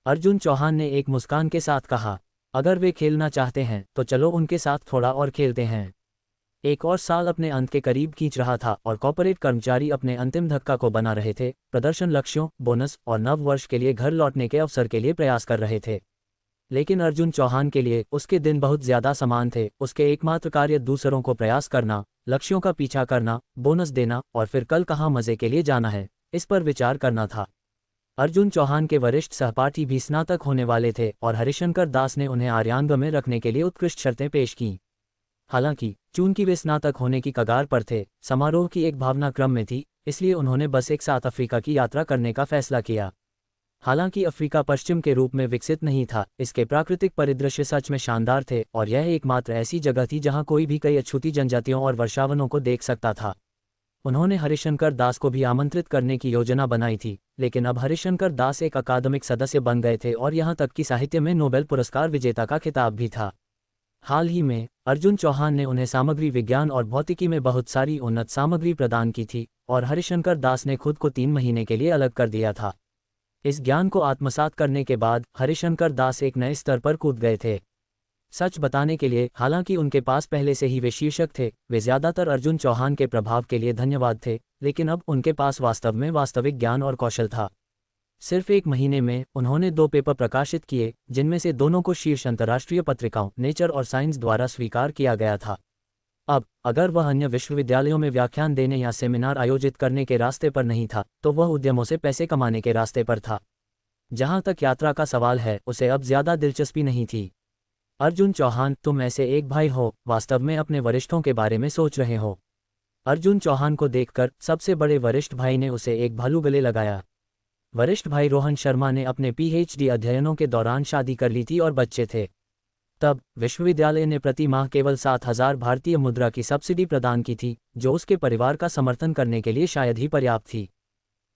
A: अर्जुन चौहान ने एक मुस्कान के साथ कहा, अगर वे खेलना चाहते हैं तो चलो उनके साथ थोड़ा और खेलते हैं। एक और साल अपने अंत के करीब खींच रहा था और कॉर्पोरेट कर्मचारी अपने अंतिम धक्का को बना रहे थे, प्रदर्शन लक्ष्यों, बोनस और नव वर्ष के लिए घर लौटने के अवसर के लिए प्रयास कर रहे थे। लेकिन अर्जुन चौहान के लिए उसके दिन बहुत ज्यादा समान थे। उसके एकमात्र कार्य दूसरों को प्रयास करना, लक्ष्यों का पीछा करना, बोनस देना और फिर कल कहाँ मजे के लिए जाना है, इस पर विचार करना था। अर्जुन चौहान के वरिष्ठ सहपाठी भी स्नातक होने वाले थे और हरिशंकर दास ने उन्हें आर्यांग में रखने के लिए उत्कृष्ट शर्तें पेश कीं। हालांकि चूंकि वे स्नातक होने की कगार पर थे, समारोह की एक भावना क्रम में थी, इसलिए उन्होंने बस एक साथ अफ्रीका की यात्रा करने का फैसला किया। हालांकि अफ्रीका पश्चिम के रूप में विकसित नहीं था, इसके प्राकृतिक परिदृश्य सच में शानदार थे और यह एकमात्र ऐसी जगह थी जहां कोई भी कई अछूती जनजातियों और वर्षावनों को देख सकता था। उन्होंने हरिशंकर दास को भी आमंत्रित करने की योजना बनाई थी, लेकिन अब हरिशंकर दास एक अकादमिक सदस्य बन गए थे और यहां तक कि साहित्य में नोबेल पुरस्कार विजेता का खिताब भी था। हाल ही में अर्जुन चौहान ने उन्हें सामग्री विज्ञान और भौतिकी में बहुत सारी उन्नत सामग्री प्रदान की थी और हरिशंकर दास ने खुद को 3 महीने के लिए अलग कर दिया था। इस ज्ञान को आत्मसात करने के बाद हरिशंकर दास एक नए स्तर पर कूद गए थे। सच बताने के लिए, हालांकि उनके पास पहले से ही वे शीर्षक थे, वे ज्यादातर अर्जुन चौहान के प्रभाव के लिए धन्यवाद थे, लेकिन अब उनके पास वास्तव में वास्तविक ज्ञान और कौशल था। सिर्फ 1 महीने में उन्होंने 2 पेपर प्रकाशित किए, जिनमें से दोनों को शीर्ष अंतर्राष्ट्रीय पत्रिकाओं नेचर और साइंस द्वारा स्वीकार किया गया था। अब अगर वह अन्य विश्वविद्यालयों में व्याख्यान देने या सेमिनार आयोजित करने के रास्ते पर नहीं था, तो वह उद्यमों से पैसे कमाने के रास्ते पर था। जहां तक यात्रा का सवाल है, उसे अब ज्यादा दिलचस्पी नहीं थी। अर्जुन चौहान, तुम ऐसे एक भाई हो, वास्तव में अपने वरिष्ठों के बारे में सोच रहे हो। अर्जुन चौहान को देखकर सबसे बड़े वरिष्ठ भाई ने उसे एक भालू गले लगाया। वरिष्ठ भाई रोहन शर्मा ने अपने पीएचडी अध्ययनों के दौरान शादी कर ली थी और बच्चे थे। तब विश्वविद्यालय ने प्रति माह केवल 7,000 भारतीय मुद्रा की सब्सिडी प्रदान की थी, जो उसके परिवार का समर्थन करने के लिए शायद ही पर्याप्त थी।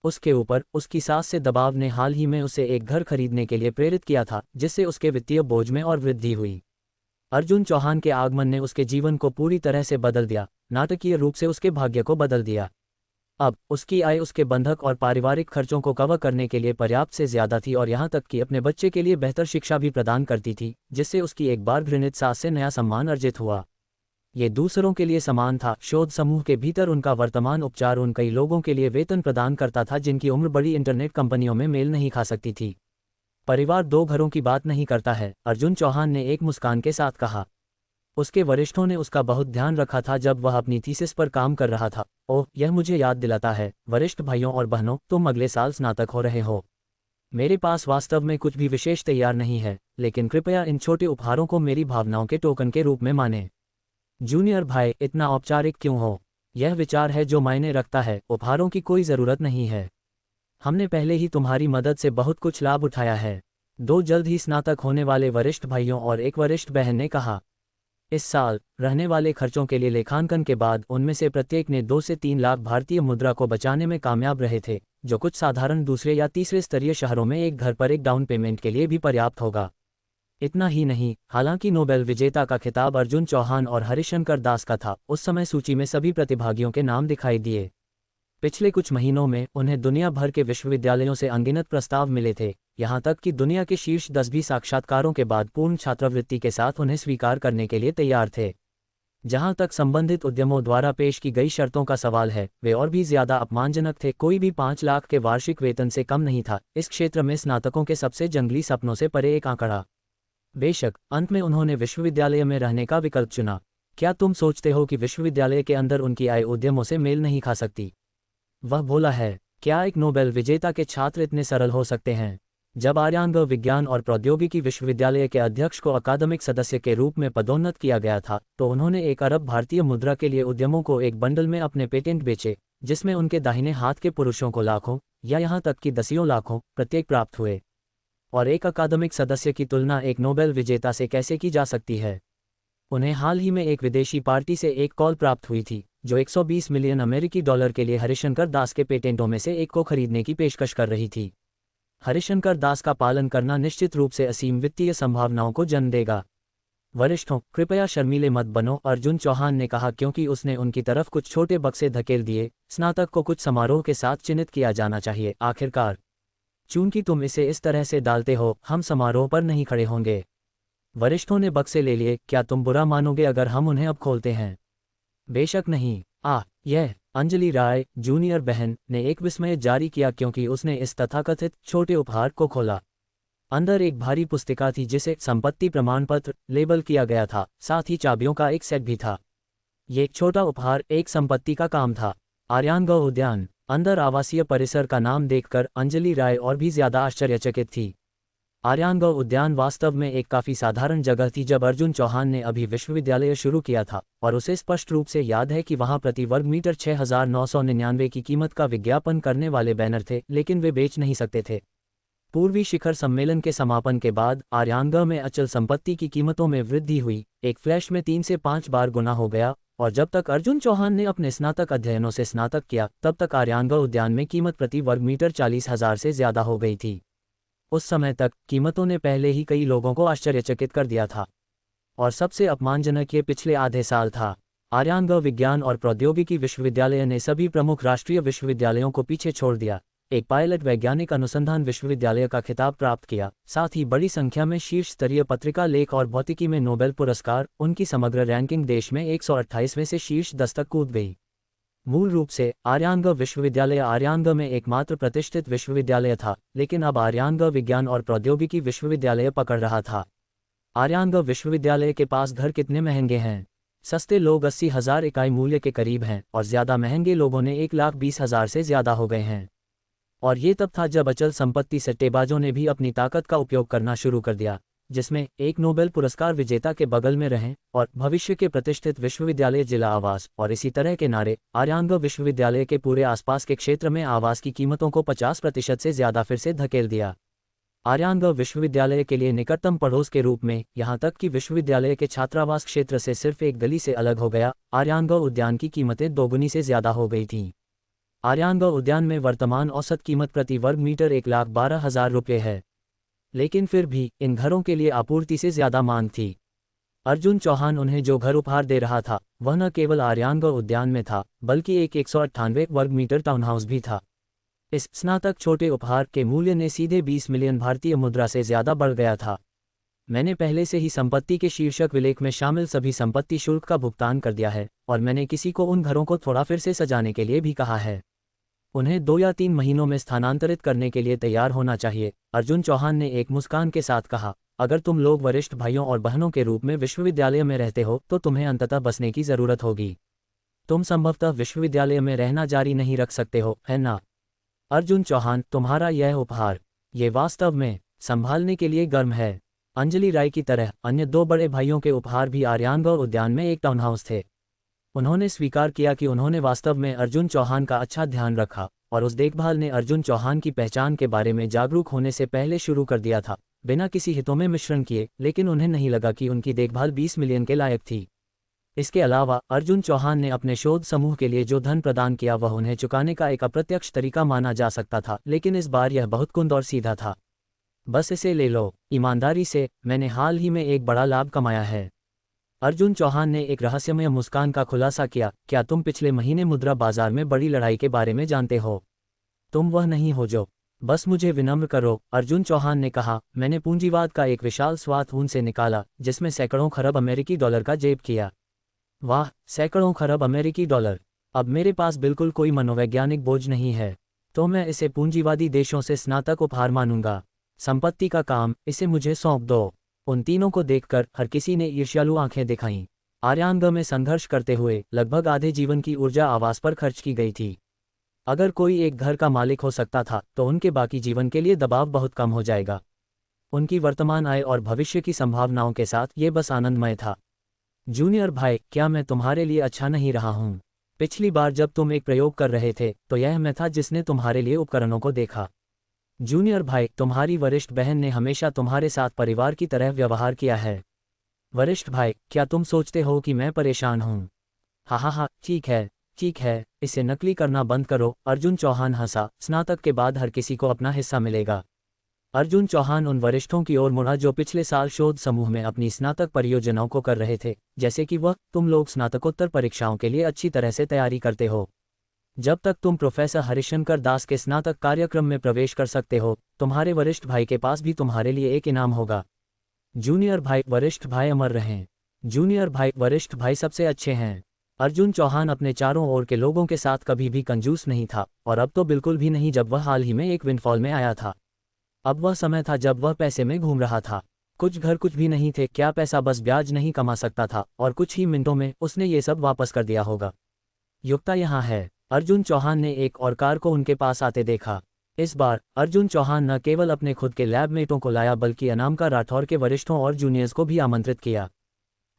A: उसके ऊपर उसकी सास से दबाव ने हाल ही में उसे एक घर खरीदने के लिए प्रेरित किया था, जिससे उसके वित्तीय बोझ में और वृद्धि हुई। अर्जुन चौहान के आगमन ने उसके जीवन को पूरी तरह से बदल दिया, नाटकीय रूप से उसके भाग्य को बदल दिया। अब उसकी आय उसके बंधक और पारिवारिक खर्चों को कवर करने के लिए पर्याप्त से ज्यादा थी और यहाँ तक कि अपने बच्चे के लिए बेहतर शिक्षा भी प्रदान करती थी, जिससे उसकी एक बार घृणित सास से नया सम्मान अर्जित हुआ। ये दूसरों के लिए समान था। शोध समूह के भीतर उनका वर्तमान उपचार उन कई लोगों के लिए वेतन प्रदान करता था जिनकी उम्र बड़ी इंटरनेट कंपनियों में मेल नहीं खा सकती थी। परिवार 2 घरों की बात नहीं करता है, अर्जुन चौहान ने एक मुस्कान के साथ कहा। उसके वरिष्ठों ने उसका बहुत ध्यान रखा था जब वह अपनी थीसिस पर काम कर रहा था। ओह, यह मुझे याद दिलाता है, वरिष्ठ भाइयों और बहनों, तुम अगले साल स्नातक हो रहे हो। मेरे पास वास्तव में कुछ भी विशेष तैयार नहीं है, लेकिन कृपया इन छोटे उपहारों को मेरी भावनाओं के टोकन के रूप में मानें। जूनियर भाई, इतना औपचारिक क्यों हो? यह विचार है जो मायने रखता है, उपहारों की कोई ज़रूरत नहीं है। हमने पहले ही तुम्हारी मदद से बहुत कुछ लाभ उठाया है। 2 जल्द ही स्नातक होने वाले वरिष्ठ भाइयों और एक वरिष्ठ बहन ने कहा। इस साल रहने वाले खर्चों के लिए लेखांकन के बाद उनमें से प्रत्येक ने 2 से 3 लाख भारतीय मुद्रा को बचाने में कामयाब रहे थे, जो कुछ साधारण दूसरे या तीसरे स्तरीय शहरों में एक घर पर एक डाउन पेमेंट के लिए भी पर्याप्त होगा। इतना ही नहीं, हालांकि नोबेल विजेता का खिताब अर्जुन चौहान और हरिशंकर दास का था, उस समय सूची में सभी प्रतिभागियों के नाम दिखाई दिए। पिछले कुछ महीनों में उन्हें दुनिया भर के विश्वविद्यालयों से अनगिनत प्रस्ताव मिले थे, यहाँ तक कि दुनिया के शीर्ष 10 भी साक्षात्कारों के बाद पूर्ण छात्रवृत्ति के साथ उन्हें स्वीकार करने के लिए तैयार थे। जहां तक संबंधित उद्यमों द्वारा पेश की गई शर्तों का सवाल है, वे और भी ज्यादा अपमानजनक थे। कोई भी 5 लाख के वार्षिक वेतन से कम नहीं था, इस क्षेत्र में स्नातकों के सबसे जंगली सपनों से परे एक आंकड़ा। बेशक अंत में उन्होंने विश्वविद्यालय में रहने का विकल्प चुना। क्या तुम सोचते हो कि विश्वविद्यालय के अंदर उनकी आय उद्यमों से मेल नहीं खा सकती? वह बोला है। क्या एक नोबेल विजेता के छात्र इतने सरल हो सकते हैं? जब आर्यांग विज्ञान और प्रौद्योगिकी विश्वविद्यालय के अध्यक्ष को अकादमिक सदस्य के रूप में पदोन्नत किया गया था, तो उन्होंने 1 अरब भारतीय मुद्रा के लिए उद्यमों को एक बंडल में अपने पेटेंट बेचे, जिसमें उनके दाहिने हाथ के पुरुषों को लाखों या यहाँ तक कि दसियों लाखों प्रत्येक प्राप्त हुए। और एक अकादमिक सदस्य की तुलना एक नोबेल विजेता से कैसे की जा सकती है? उन्हें हाल ही में एक विदेशी पार्टी से एक कॉल प्राप्त हुई थी, जो 120 मिलियन अमेरिकी डॉलर के लिए हरिशंकर दास के पेटेंटों में से एक को खरीदने की पेशकश कर रही थी। हरिशंकर दास का पालन करना निश्चित रूप से असीम वित्तीय संभावनाओं को जन्म देगा। वरिष्ठों, कृपया शर्मीले मत बनो, अर्जुन चौहान ने कहा, क्योंकि उसने उनकी तरफ कुछ छोटे बक्से धकेल दिए। स्नातक को कुछ समारोह के साथ चिन्हित किया जाना चाहिए। आखिरकार, चूंकि तुम इसे इस तरह से डालते हो, हम समारोह पर नहीं खड़े होंगे। वरिष्ठों ने बक्से ले लिए। क्या तुम बुरा मानोगे अगर हम उन्हें अब खोलते हैं? बेशक नहीं। यह अंजलि राय, जूनियर बहन, ने एक विस्मय जारी किया क्योंकि उसने इस तथाकथित छोटे उपहार को खोला। अंदर एक भारी पुस्तिका थी जिसे संपत्ति प्रमाण पत्र लेबल किया गया था, साथ ही चाबियों का एक सेट भी था। ये एक छोटा उपहार एक संपत्ति का काम था। आर्यानगढ़ उद्यान। अंदर आवासीय परिसर का नाम देखकर अंजलि राय और भी ज्यादा आश्चर्यचकित थी। आर्यानगढ़ उद्यान वास्तव में एक काफी साधारण जगह थी जब अर्जुन चौहान ने अभी विश्वविद्यालय शुरू किया था, और उसे स्पष्ट रूप से याद है कि वहां प्रति वर्ग मीटर 6,999 की कीमत का विज्ञापन करने वाले बैनर थे, लेकिन वे बेच नहीं सकते थे। पूर्वी शिखर सम्मेलन के समापन के बाद आर्यानगढ़ में अचल संपत्ति की कीमतों में वृद्धि हुई, एक फ्लैश में 3 से 5 बार गुना हो गया, और जब तक अर्जुन चौहान ने अपने स्नातक अध्ययनों से स्नातक किया, तब तक आर्यानगढ़ उद्यान में कीमत प्रति वर्ग मीटर 40,000 से ज्यादा हो गई थी। उस समय तक कीमतों ने पहले ही कई लोगों को आश्चर्यचकित कर दिया था। और सबसे अपमानजनक ये पिछले आधे साल था। आर्यानगढ़ विज्ञान और प्रौद्योगिकी विश्वविद्यालय ने सभी प्रमुख राष्ट्रीय विश्वविद्यालयों को पीछे छोड़ दिया, एक पायलट वैज्ञानिक अनुसंधान विश्वविद्यालय का खिताब प्राप्त किया, साथ ही बड़ी संख्या में शीर्ष स्तरीय पत्रिका लेख और भौतिकी में नोबेल पुरस्कार। उनकी समग्र रैंकिंग देश में 128वें से शीर्ष 10 तक कूद गई। मूल रूप से आर्यानगढ़ विश्वविद्यालय आर्यानगढ़ में एकमात्र प्रतिष्ठित विश्वविद्यालय था, लेकिन अब आर्यानगढ़ विज्ञान और प्रौद्योगिकी विश्वविद्यालय पकड़ रहा था। आर्यानगढ़ विश्वविद्यालय के पास घर कितने महंगे हैं? सस्ते लोग 80,000 इकाई मूल्य के करीब हैं, और ज्यादा महंगे लोगों ने 1,20,000 से ज्यादा हो गए हैं। और ये तब था जब अचल संपत्ति सट्टेबाजों ने भी अपनी ताकत का उपयोग करना शुरू कर दिया, जिसमें एक नोबेल पुरस्कार विजेता के बगल में रहें और भविष्य के प्रतिष्ठित विश्वविद्यालय जिला आवास और इसी तरह के नारे। आर्यानगढ़ विश्वविद्यालय के पूरे आसपास के क्षेत्र में आवास की कीमतों को 50% से ज्यादा फिर से धकेल दिया। आर्यानगढ़ विश्वविद्यालय के लिए निकटतम पड़ोस के रूप में, यहाँ तक कि विश्वविद्यालय के छात्रावास क्षेत्र से सिर्फ एक गली से अलग हो गया। आर्यानगढ़ उद्यान की कीमतें दोगुनी से ज्यादा हो गई थीं। आर्यानगढ़ उद्यान में वर्तमान औसत कीमत प्रति वर्ग मीटर 1,12,000 रुपये है, लेकिन फिर भी इन घरों के लिए आपूर्ति से ज्यादा मांग थी। अर्जुन चौहान उन्हें जो घर उपहार दे रहा था, वह न केवल आर्यानगढ़ उद्यान में था, बल्कि एक 198 वर्ग मीटर टाउनहाउस भी था। इस स्नातक छोटे उपहार के मूल्य ने सीधे 20 मिलियन भारतीय मुद्रा से ज्यादा बढ़ गया था। मैंने पहले से ही संपत्ति के शीर्षक विलेख में शामिल सभी संपत्ति शुल्क का भुगतान कर दिया है, और मैंने किसी को उन घरों को थोड़ा फिर से सजाने के लिए भी कहा है। उन्हें 2 या 3 महीनों में स्थानांतरित करने के लिए तैयार होना चाहिए, अर्जुन चौहान ने एक मुस्कान के साथ कहा। अगर तुम लोग वरिष्ठ भाइयों और बहनों के रूप में विश्वविद्यालय में रहते हो तो तुम्हें अंततः बसने की जरूरत होगी। तुम संभवतः विश्वविद्यालय में रहना जारी नहीं रख सकते हो, है ना? अर्जुन चौहान, तुम्हारा यह उपहार, ये वास्तव में संभालने के लिए गर्म है। अंजलि राय की तरह अन्य 2 बड़े भाइयों के उपहार भी आर्यानगढ़ उद्यान में एक टाउनहाउस थे। उन्होंने स्वीकार किया कि उन्होंने वास्तव में अर्जुन चौहान का अच्छा ध्यान रखा, और उस देखभाल ने अर्जुन चौहान की पहचान के बारे में जागरूक होने से पहले शुरू कर दिया था, बिना किसी हितों में मिश्रण किए। लेकिन उन्हें नहीं लगा कि उनकी देखभाल 20 मिलियन के लायक थी। इसके अलावा अर्जुन चौहान ने अपने शोध समूह के लिए जो धन प्रदान किया वह उन्हें चुकाने का एक अप्रत्यक्ष तरीका माना जा सकता था, लेकिन इस बार यह बहुत कुंद और सीधा था। बस इसे ले लो, ईमानदारी से, मैंने हाल ही में एक बड़ा लाभ कमाया है। अर्जुन चौहान ने एक रहस्यमय मुस्कान का खुलासा किया। क्या तुम पिछले महीने मुद्रा बाजार में बड़ी लड़ाई के बारे में जानते हो? तुम वह नहीं हो जो बस मुझे विनम्र करो, अर्जुन चौहान ने कहा। मैंने पूंजीवाद का एक विशाल स्वाथ ऊन से निकाला, जिसमें सैकड़ों खरब अमेरिकी डॉलर का जेब किया। वाह, सैकड़ों खरब अमेरिकी डॉलर! अब मेरे पास बिल्कुल कोई मनोवैज्ञानिक बोझ नहीं है, तो मैं इसे पूंजीवादी देशों से स्नातक उपहार मानूंगा। संपत्ति का काम, इसे मुझे सौंप दो। उन तीनों को देखकर हर किसी ने ईर्ष्यालु आंखें दिखाईं। आर्यानगढ़ में संघर्ष करते हुए लगभग आधे जीवन की ऊर्जा आवास पर खर्च की गई थी। अगर कोई एक घर का मालिक हो सकता था तो उनके बाकी जीवन के लिए दबाव बहुत कम हो जाएगा। उनकी वर्तमान आय और भविष्य की संभावनाओं के साथ ये बस आनंदमय था। जूनियर भाई, क्या मैं तुम्हारे लिए अच्छा नहीं रहा हूँ? पिछली बार जब तुम एक प्रयोग कर रहे थे तो यह मैं था जिसने तुम्हारे लिए उपकरणों को देखा। जूनियर भाई, तुम्हारी वरिष्ठ बहन ने हमेशा तुम्हारे साथ परिवार की तरह व्यवहार किया है। वरिष्ठ भाई, क्या तुम सोचते हो कि मैं परेशान हूँ? हा, ठीक है, इसे नकली करना बंद करो, अर्जुन चौहान हंसा। स्नातक के बाद हर किसी को अपना हिस्सा मिलेगा। अर्जुन चौहान उन वरिष्ठों की ओर मुड़ा जो पिछले साल शोध समूह में अपनी स्नातक परियोजनाओं को कर रहे थे, जैसे कि तुम लोग स्नातकोत्तर परीक्षाओं के लिए अच्छी तरह से तैयारी करते हो। जब तक तुम प्रोफेसर हरिशंकर दास के स्नातक कार्यक्रम में प्रवेश कर सकते हो, तुम्हारे वरिष्ठ भाई के पास भी तुम्हारे लिए एक इनाम होगा। जूनियर भाई वरिष्ठ भाई अमर रहें। जूनियर भाई वरिष्ठ भाई सबसे अच्छे हैं। अर्जुन चौहान अपने चारों ओर के लोगों के साथ कभी भी कंजूस नहीं था, और अब तो बिल्कुल भी नहीं जब वह हाल ही में एक विंडफॉल में आया था। अब वह समय था जब वह पैसे में घूम रहा था। कुछ घर कुछ भी नहीं थे, क्या पैसा बस ब्याज नहीं कमा सकता था, और कुछ ही मिनटों में उसने ये सब वापस कर दिया होगा। युक्ता यहाँ है। अर्जुन चौहान ने एक और कार को उनके पास आते देखा। इस बार अर्जुन चौहान न केवल अपने खुद के लैबमेटों को लाया बल्कि अनामिका राठौर के वरिष्ठों और जूनियर्स को भी आमंत्रित किया।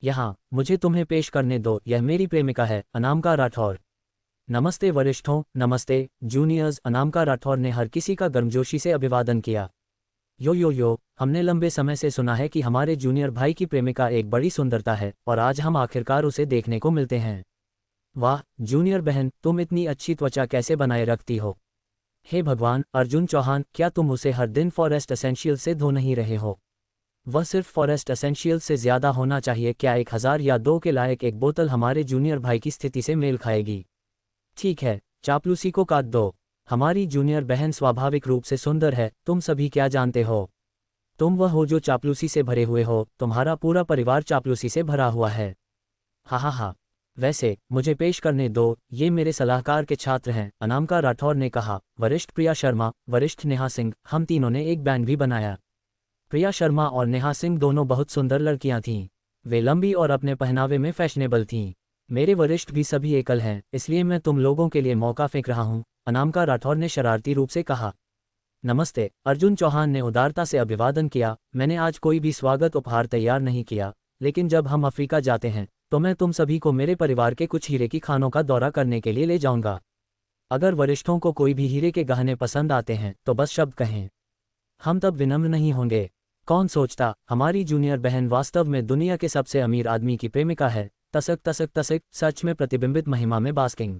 A: यहाँ मुझे तुम्हें पेश करने दो, यह मेरी प्रेमिका है, अनामिका राठौर। नमस्ते वरिष्ठों, नमस्ते जूनियर्स। अनामिका राठौर ने हर किसी का गर्मजोशी से अभिवादन किया। यो, हमने लंबे समय से सुना है कि हमारे जूनियर भाई की प्रेमिका एक बड़ी सुंदरता है, और आज हम आखिरकार उसे देखने को मिलते हैं। वाह जूनियर बहन, तुम इतनी अच्छी त्वचा कैसे बनाए रखती हो? हे भगवान अर्जुन चौहान, क्या तुम उसे हर दिन फॉरेस्ट एसेंशियल से धो नहीं रहे हो? वह सिर्फ फॉरेस्ट एसेंशियल से ज़्यादा होना चाहिए। क्या 1000 या 2 के लायक एक बोतल हमारे जूनियर भाई की स्थिति से मेल खाएगी? ठीक है, चापलूसी को काट दो। हमारी जूनियर बहन स्वाभाविक रूप से सुंदर है, तुम सभी क्या जानते हो? तुम वह हो जो चापलूसी से भरे हुए हो, तुम्हारा पूरा परिवार चापलूसी से भरा हुआ है। हा। वैसे मुझे पेश करने दो, ये मेरे सलाहकार के छात्र हैं, अनामिका राठौर ने कहा। वरिष्ठ प्रिया शर्मा, वरिष्ठ नेहा सिंह। हम तीनों ने एक बैंड भी बनाया। प्रिया शर्मा और नेहा सिंह दोनों बहुत सुंदर लड़कियां थीं। वे लंबी और अपने पहनावे में फैशनेबल थीं। मेरे वरिष्ठ भी सभी एकल हैं, इसलिए मैं तुम लोगों के लिए मौका फेंक रहा हूं, अनामिका राठौर ने शरारती रूप से कहा। नमस्ते, अर्जुन चौहान ने उदारता से अभिवादन किया। मैंने आज कोई भी स्वागत उपहार तैयार नहीं किया, लेकिन जब हम अफ्रीका जाते हैं तो मैं तुम सभी को मेरे परिवार के कुछ हीरे की खानों का दौरा करने के लिए ले जाऊंगा। अगर वरिष्ठों को कोई भी हीरे के गहने पसंद आते हैं तो बस शब्द कहें, हम तब विनम्र नहीं होंगे। कौन सोचता हमारी जूनियर बहन वास्तव में दुनिया के सबसे अमीर आदमी की प्रेमिका है। तसक, सच में प्रतिबिंबित महिमा में बास्किंग।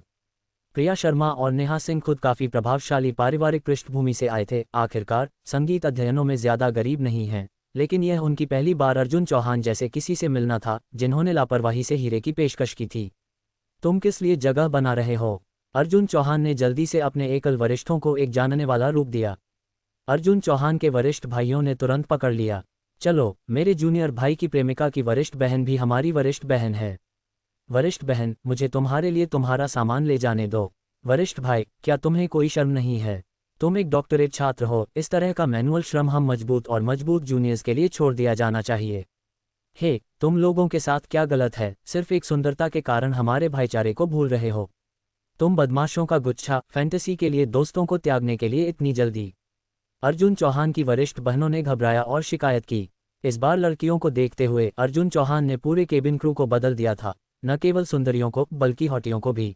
A: प्रिया शर्मा और नेहा सिंह खुद काफ़ी प्रभावशाली पारिवारिक पृष्ठभूमि से आए थे। आखिरकार संगीत अध्ययनों में ज़्यादा गरीब नहीं हैं, लेकिन यह उनकी पहली बार अर्जुन चौहान जैसे किसी से मिलना था जिन्होंने लापरवाही से हीरे की पेशकश की थी। तुम किस लिए जगह बना रहे हो? अर्जुन चौहान ने जल्दी से अपने एकल वरिष्ठों को एक जानने वाला रूप दिया। अर्जुन चौहान के वरिष्ठ भाइयों ने तुरंत पकड़ लिया। चलो, मेरे जूनियर भाई की प्रेमिका की वरिष्ठ बहन भी हमारी वरिष्ठ बहन है। वरिष्ठ बहन, मुझे तुम्हारे लिए तुम्हारा सामान ले जाने दो। वरिष्ठ भाई, क्या तुम्हें कोई शर्म नहीं है? तुम एक डॉक्टरेट छात्र हो, इस तरह का मैनुअल श्रम हम मजबूत जूनियर्स के लिए छोड़ दिया जाना चाहिए। हे, तुम लोगों के साथ क्या गलत है? सिर्फ एक सुंदरता के कारण हमारे भाईचारे को भूल रहे हो। तुम बदमाशों का गुच्छा, फैंटेसी के लिए दोस्तों को त्यागने के लिए इतनी जल्दी। अर्जुन चौहान की वरिष्ठ बहनों ने घबराया और शिकायत की। इस बार लड़कियों को देखते हुए अर्जुन चौहान ने पूरे केबिन क्रू को बदल दिया था, न केवल सुंदरियों को बल्कि हॉटियों को भी।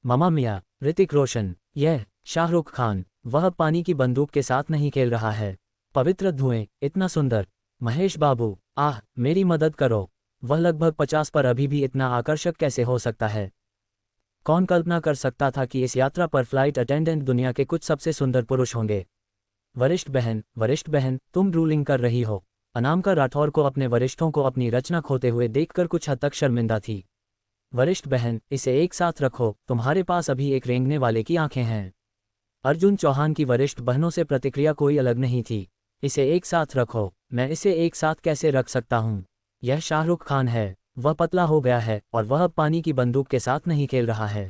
A: ममा मिया, ऋतिक रोशन, यह शाहरुख खान, वह पानी की बंदूक के साथ नहीं खेल रहा है। पवित्र धुएं, इतना सुंदर। महेश बाबू, आह, मेरी मदद करो। वह लगभग 50 पर अभी भी इतना आकर्षक कैसे हो सकता है? कौन कल्पना कर सकता था कि इस यात्रा पर फ्लाइट अटेंडेंट दुनिया के कुछ सबसे सुंदर पुरुष होंगे? वरिष्ठ बहन, तुम रूलिंग कर रही हो। अनामिका राठौर को अपने वरिष्ठों को अपनी रचना खोते हुए देखकर कुछ हद तक शर्मिंदा थी। वरिष्ठ बहन, इसे एक साथ रखो, तुम्हारे पास अभी एक रेंगने वाले की आंखें हैं। अर्जुन चौहान की वरिष्ठ बहनों से प्रतिक्रिया कोई अलग नहीं थी। इसे एक साथ रखो? मैं इसे एक साथ कैसे रख सकता हूँ? यह शाहरुख खान है, वह पतला हो गया है और वह अब पानी की बंदूक के साथ नहीं खेल रहा है।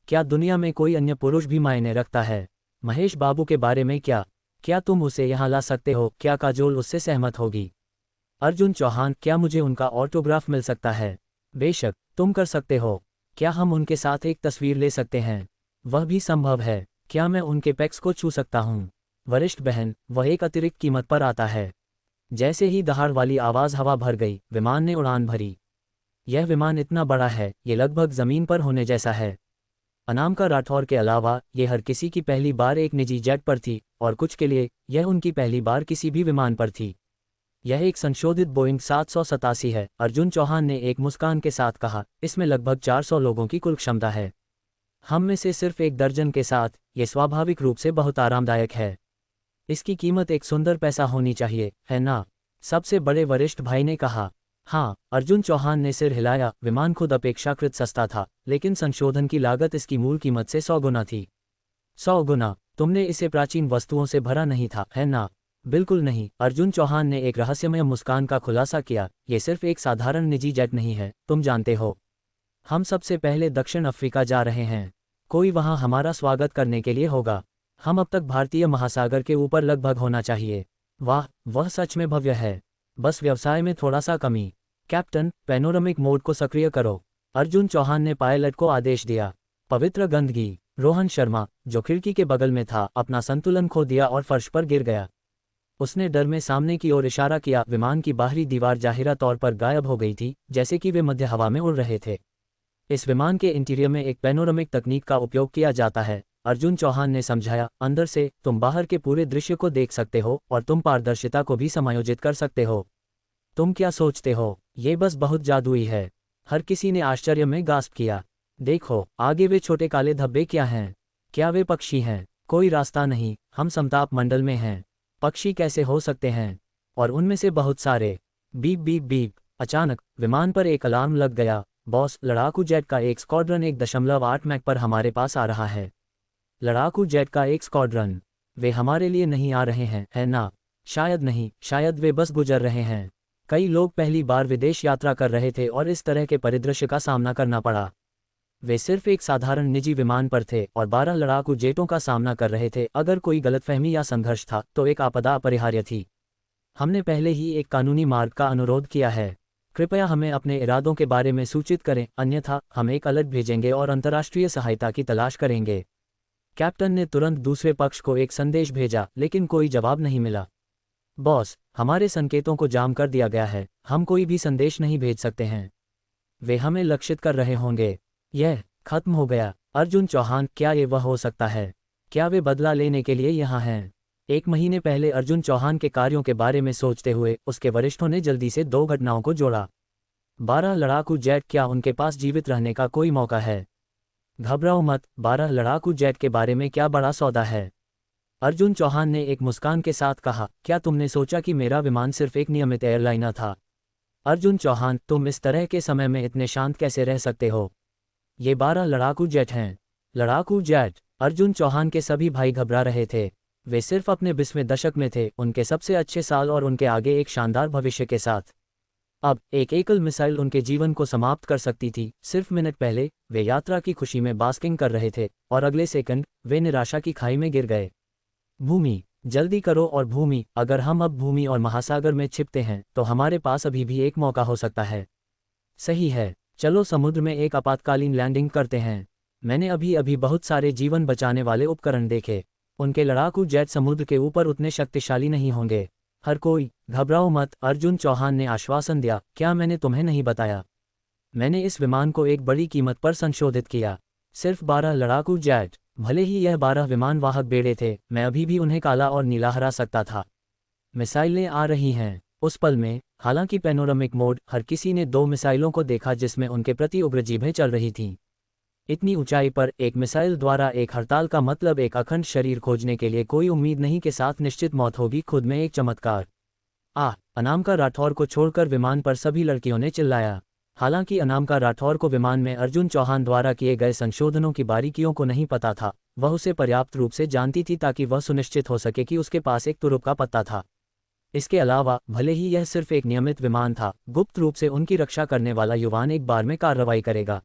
A: क्या दुनिया में कोई अन्य पुरुष भी मायने रखता है? महेश बाबू के बारे में क्या तुम उसे यहाँ ला सकते हो? क्या काजोल उससे सहमत होगी? अर्जुन चौहान, क्या मुझे उनका ऑटोग्राफ मिल सकता है? बेशक, तुम कर सकते हो। क्या हम उनके साथ एक तस्वीर ले सकते हैं? वह भी संभव है। क्या मैं उनके पेक्स को छू सकता हूँ? वरिष्ठ बहन, वह एक अतिरिक्त कीमत पर आता है। जैसे ही दहाड़ वाली आवाज़ हवा भर गई, विमान ने उड़ान भरी। यह विमान इतना बड़ा है, ये लगभग ज़मीन पर होने जैसा है। अनामिका राठौर के अलावा ये हर किसी की पहली बार एक निजी जेट पर थी, और कुछ के लिए यह उनकी पहली बार किसी भी विमान पर थी। यह एक संशोधित बोइंग 787 है, अर्जुन चौहान ने एक मुस्कान के साथ कहा। इसमें लगभग 400 लोगों की कुल क्षमता है। हम में से सिर्फ एक दर्जन के साथ, ये स्वाभाविक रूप से बहुत आरामदायक है। इसकी कीमत एक सुंदर पैसा होनी चाहिए, है ना? सबसे बड़े वरिष्ठ भाई ने कहा। हाँ, अर्जुन चौहान ने सिर हिलाया। विमान खुद अपेक्षाकृत सस्ता था, लेकिन संशोधन की लागत इसकी मूल कीमत से 100 गुना थी। 100 गुना? तुमने इसे प्राचीन वस्तुओं से भरा नहीं था, है ना? बिल्कुल नहीं। अर्जुन चौहान ने एक रहस्यमय मुस्कान का खुलासा किया। ये सिर्फ एक साधारण निजी जेट नहीं है, तुम जानते हो। हम सबसे पहले दक्षिण अफ्रीका जा रहे हैं। कोई वहाँ हमारा स्वागत करने के लिए होगा। हम अब तक भारतीय महासागर के ऊपर लगभग होना चाहिए। वाह, वह सच में भव्य है। बस व्यवसाय में थोड़ा सा कमी। कैप्टन, पैनोरामिक मोड को सक्रिय करो। अर्जुन चौहान ने पायलट को आदेश दिया। पवित्र गंदगी। रोहन शर्मा, जो खिड़की के बगल में था, अपना संतुलन खो दिया और फर्श पर गिर गया। उसने डर में सामने की ओर इशारा किया। विमान की बाहरी दीवार जाहिरा तौर पर गायब हो गई थी, जैसे कि वे मध्य हवा में उड़ रहे थे। इस विमान के इंटीरियर में एक पैनोरामिक तकनीक का उपयोग किया जाता है, अर्जुन चौहान ने समझाया। अंदर से तुम बाहर के पूरे दृश्य को देख सकते हो और तुम पारदर्शिता को भी समायोजित कर सकते हो। तुम क्या सोचते हो? ये बस बहुत जादुई है। हर किसी ने आश्चर्य में गास्प किया। देखो, आगे वे छोटे काले धब्बे क्या हैं? क्या वे पक्षी हैं? कोई रास्ता नहीं, हम समताप मंडल में हैं। पक्षी कैसे हो सकते हैं? और उनमें से बहुत सारे। Beep beep beep. अचानक विमान पर एक अलार्म लग गया। बॉस, लड़ाकू जेट का एक स्क्वाड्रन 1.8 मैक पर हमारे पास आ रहा है। लड़ाकू जेट का एक स्क्वाड्रन? वे हमारे लिए नहीं आ रहे हैं, है ना? शायद नहीं, शायद वे बस गुजर रहे हैं। कई लोग पहली बार विदेश यात्रा कर रहे थे और इस तरह के परिदृश्य का सामना करना पड़ा। वे सिर्फ एक साधारण निजी विमान पर थे और 12 लड़ाकू जेटों का सामना कर रहे थे। अगर कोई गलतफहमी या संघर्ष था, तो एक आपदा अपरिहार्य थी। हमने पहले ही एक कानूनी मार्ग का अनुरोध किया है। कृपया हमें अपने इरादों के बारे में सूचित करें, अन्यथा हम एक अलर्ट भेजेंगे और अंतर्राष्ट्रीय सहायता की तलाश करेंगे। कैप्टन ने तुरंत दूसरे पक्ष को एक संदेश भेजा, लेकिन कोई जवाब नहीं मिला। बॉस, हमारे संकेतों को जाम कर दिया गया है, हम कोई भी संदेश नहीं भेज सकते हैं। वे हमें लक्षित कर रहे होंगे। यह खत्म हो गया। अर्जुन चौहान, क्या ये वह हो सकता है? क्या वे बदला लेने के लिए यहाँ हैं? 1 महीने पहले अर्जुन चौहान के कार्यों के बारे में सोचते हुए उसके वरिष्ठों ने जल्दी से 2 घटनाओं को जोड़ा। 12 लड़ाकू जेट, क्या उनके पास जीवित रहने का कोई मौका है? घबराओ मत, 12 लड़ाकू जेट के बारे में क्या बड़ा सौदा है? अर्जुन चौहान ने एक मुस्कान के साथ कहा। क्या तुमने सोचा कि मेरा विमान सिर्फ एक नियमित एयरलाइनर था? अर्जुन चौहान, तुम इस तरह के समय में इतने शांत कैसे रह सकते हो? ये 12 लड़ाकू जेट हैं। लड़ाकू जेट? अर्जुन चौहान के सभी भाई घबरा रहे थे। वे सिर्फ अपने 20वें दशक में थे, उनके सबसे अच्छे साल और उनके आगे एक शानदार भविष्य के साथ। अब एक एकल मिसाइल उनके जीवन को समाप्त कर सकती थी। सिर्फ मिनट पहले वे यात्रा की खुशी में बास्किंग कर रहे थे और अगले सेकंड वे निराशा की खाई में गिर गए। भूमि, जल्दी करो और भूमि, अगर हम अब भूमि और महासागर में छिपते हैं तो हमारे पास अभी भी एक मौका हो सकता है। सही है, चलो समुद्र में एक आपातकालीन लैंडिंग करते हैं। मैंने अभी अभी बहुत सारे जीवन बचाने वाले उपकरण देखे। उनके लड़ाकू जेट समुद्र के ऊपर उतने शक्तिशाली नहीं होंगे। हर कोई घबराओ मत, अर्जुन चौहान ने आश्वासन दिया। क्या मैंने तुम्हें नहीं बताया? मैंने इस विमान को एक बड़ी कीमत पर संशोधित किया। सिर्फ 12 लड़ाकू जेट, भले ही यह 12 विमान वाहक बेड़े थे, मैं अभी भी उन्हें काला और नीला हरा सकता था। मिसाइलें आ रही हैं। उस पल में, हालांकि पैनोरामिक मोड, हर किसी ने 2 मिसाइलों को देखा जिसमें उनके प्रति उग्र जीभें चल रही थीं। इतनी ऊंचाई पर एक मिसाइल द्वारा एक हड़ताल का मतलब एक अखंड शरीर खोजने के लिए कोई उम्मीद नहीं के साथ निश्चित मौत होगी, खुद में एक चमत्कार। अनामिका राठौर को छोड़कर विमान पर सभी लड़कियों ने चिल्लाया। हालांकि अनामिका राठौर को विमान में अर्जुन चौहान द्वारा किए गए संशोधनों की बारीकियों को नहीं पता था, वह उसे पर्याप्त रूप से जानती थी ताकि वह सुनिश्चित हो सके कि उसके पास एक तुरुप का पत्ता था। इसके अलावा, भले ही यह सिर्फ एक नियमित विमान था, गुप्त रूप से उनकी रक्षा करने वाला युवान एक बार में कार्रवाई करेगा।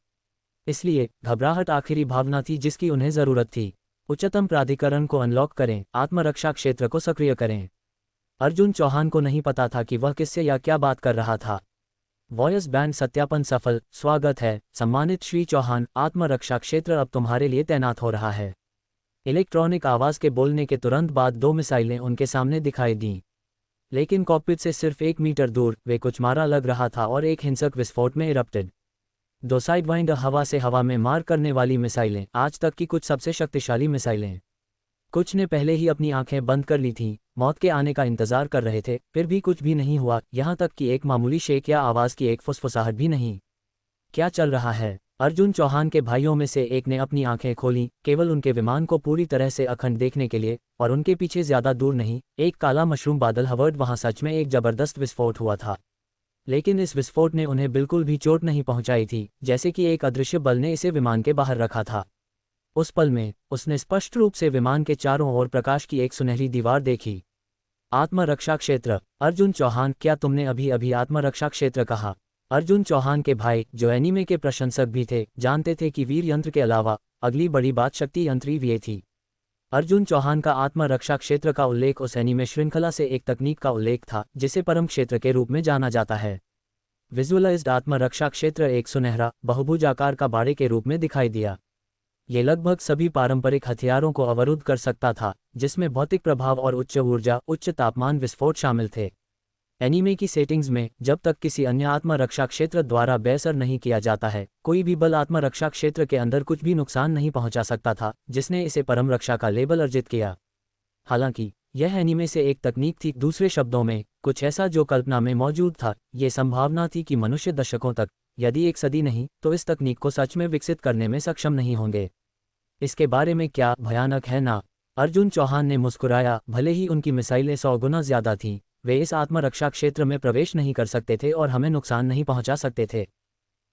A: इसलिए घबराहट आखिरी भावना थी जिसकी उन्हें जरूरत थी। उच्चतम प्राधिकरण को अनलॉक करें, आत्मरक्षा क्षेत्र को सक्रिय करें। अर्जुन चौहान को नहीं पता था कि वह किससे या क्या बात कर रहा था। वॉयस बैंड सत्यापन सफल। स्वागत है सम्मानित श्री चौहान, आत्मरक्षा क्षेत्र अब तुम्हारे लिए तैनात हो रहा है। इलेक्ट्रॉनिक आवाज के बोलने के तुरंत बाद 2 मिसाइलें उनके सामने दिखाई दीं। लेकिन कॉकपिट से सिर्फ 1 मीटर दूर वे कुछ मारा लग रहा था और एक हिंसक विस्फोट में इरप्टेड। 2 साइडवाइंडर हवा से हवा में मार करने वाली मिसाइलें, आज तक की कुछ सबसे शक्तिशाली मिसाइलें। कुछ ने पहले ही अपनी आंखें बंद कर ली थीं, मौत के आने का इंतजार कर रहे थे, फिर भी कुछ भी नहीं हुआ, यहाँ तक कि एक मामूली शेक या आवाज की एक फुसफुसाहट भी नहीं। क्या चल रहा है? अर्जुन चौहान के भाइयों में से एक ने अपनी आंखें खोलीं केवल उनके विमान को पूरी तरह से अखंड देखने के लिए, और उनके पीछे ज्यादा दूर नहीं एक काला मशरूम बादल हवर्ड वहां सच में एक जबरदस्त विस्फोट हुआ था। लेकिन इस विस्फोट ने उन्हें बिल्कुल भी चोट नहीं पहुंचाई थी, जैसे कि एक अदृश्य बल ने इसे विमान के बाहर रखा था। उस पल में उसने स्पष्ट रूप से विमान के चारों ओर प्रकाश की एक सुनहरी दीवार देखी। आत्मरक्षा क्षेत्र। अर्जुन चौहान, क्या तुमने अभी अभी आत्मरक्षा क्षेत्र कहा? अर्जुन चौहान के भाई, जो एनीमे के प्रशंसक भी थे, जानते थे कि वीर यंत्र के अलावा अगली बड़ी बात शक्ति यंत्री वीर थी। अर्जुन चौहान का आत्मरक्षा क्षेत्र का उल्लेख उस एनीमे श्रृंखला से एक तकनीक का उल्लेख था जिसे परम क्षेत्र के रूप में जाना जाता है। विजुअलाइज्ड आत्मरक्षा क्षेत्र एक सुनहरा बहुभुज आकार का बाड़े के रूप में दिखाई दिया। ये लगभग सभी पारंपरिक हथियारों को अवरुद्ध कर सकता था, जिसमें भौतिक प्रभाव और उच्च ऊर्जा उच्च तापमान विस्फोट शामिल थे। एनीमे की सेटिंग्स में जब तक किसी अन्य आत्मरक्षा क्षेत्र द्वारा बेअसर नहीं किया जाता है, कोई भी बल आत्मरक्षा क्षेत्र के अंदर कुछ भी नुकसान नहीं पहुंचा सकता था, जिसने इसे परम रक्षा का लेबल अर्जित किया। हालांकि यह एनीमे से एक तकनीक थी, दूसरे शब्दों में कुछ ऐसा जो कल्पना में मौजूद था। ये संभावना थी कि मनुष्य दशकों तक, यदि एक सदी नहीं तो इस तकनीक को सच में विकसित करने में सक्षम नहीं होंगे। इसके बारे में क्या भयानक है ना? अर्जुन चौहान ने मुस्कुराया। भले ही उनकी मिसाइलें 100 गुना ज्यादा थीं, वे इस आत्मरक्षा क्षेत्र में प्रवेश नहीं कर सकते थे और हमें नुकसान नहीं पहुंचा सकते थे।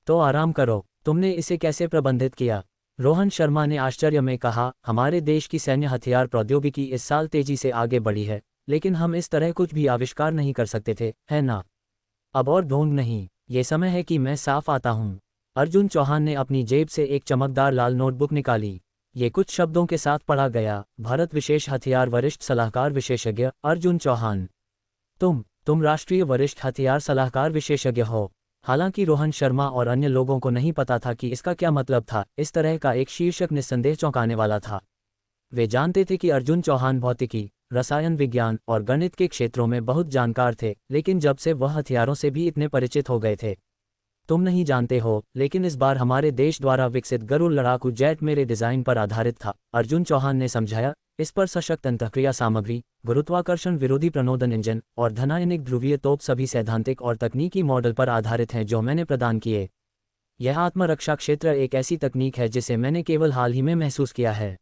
A: तो आराम करो, तुमने इसे कैसे प्रबंधित किया? रोहन शर्मा ने आश्चर्य में कहा। हमारे देश की सैन्य हथियार प्रौद्योगिकी इस साल तेजी से आगे बढ़ी है, लेकिन हम इस तरह कुछ भी आविष्कार नहीं कर सकते थे, है ना? अब और ढोंग नहीं, ये समय है कि मैं साफ आता हूँ। अर्जुन चौहान ने अपनी जेब से एक चमकदार लाल नोटबुक निकाली। ये कुछ शब्दों के साथ पढ़ा गया। भारत विशेष हथियार वरिष्ठ सलाहकार विशेषज्ञ अर्जुन चौहान। तुम राष्ट्रीय वरिष्ठ हथियार सलाहकार विशेषज्ञ हो। हालांकि रोहन शर्मा और अन्य लोगों को नहीं पता था कि इसका क्या मतलब था। इस तरह का एक शीर्षक निस्संदेह चौंकाने वाला था। वे जानते थे कि अर्जुन चौहान भौतिकी, रसायन विज्ञान और गणित के क्षेत्रों में बहुत जानकार थे, लेकिन जब से वह हथियारों से भी इतने परिचित हो गए थे। तुम नहीं जानते हो, लेकिन इस बार हमारे देश द्वारा विकसित गरुड़ लड़ाकू जेट मेरे डिजाइन पर आधारित था, अर्जुन चौहान ने समझाया। इस पर सशक्त अंतःक्रिया सामग्री, गुरुत्वाकर्षण विरोधी प्रणोदन इंजन और धनायनिक ध्रुवीय तोप सभी सैद्धांतिक और तकनीकी मॉडल पर आधारित हैं जो मैंने प्रदान किए। यह आत्मरक्षा क्षेत्र एक ऐसी तकनीक है जिसे मैंने केवल हाल ही में महसूस किया है।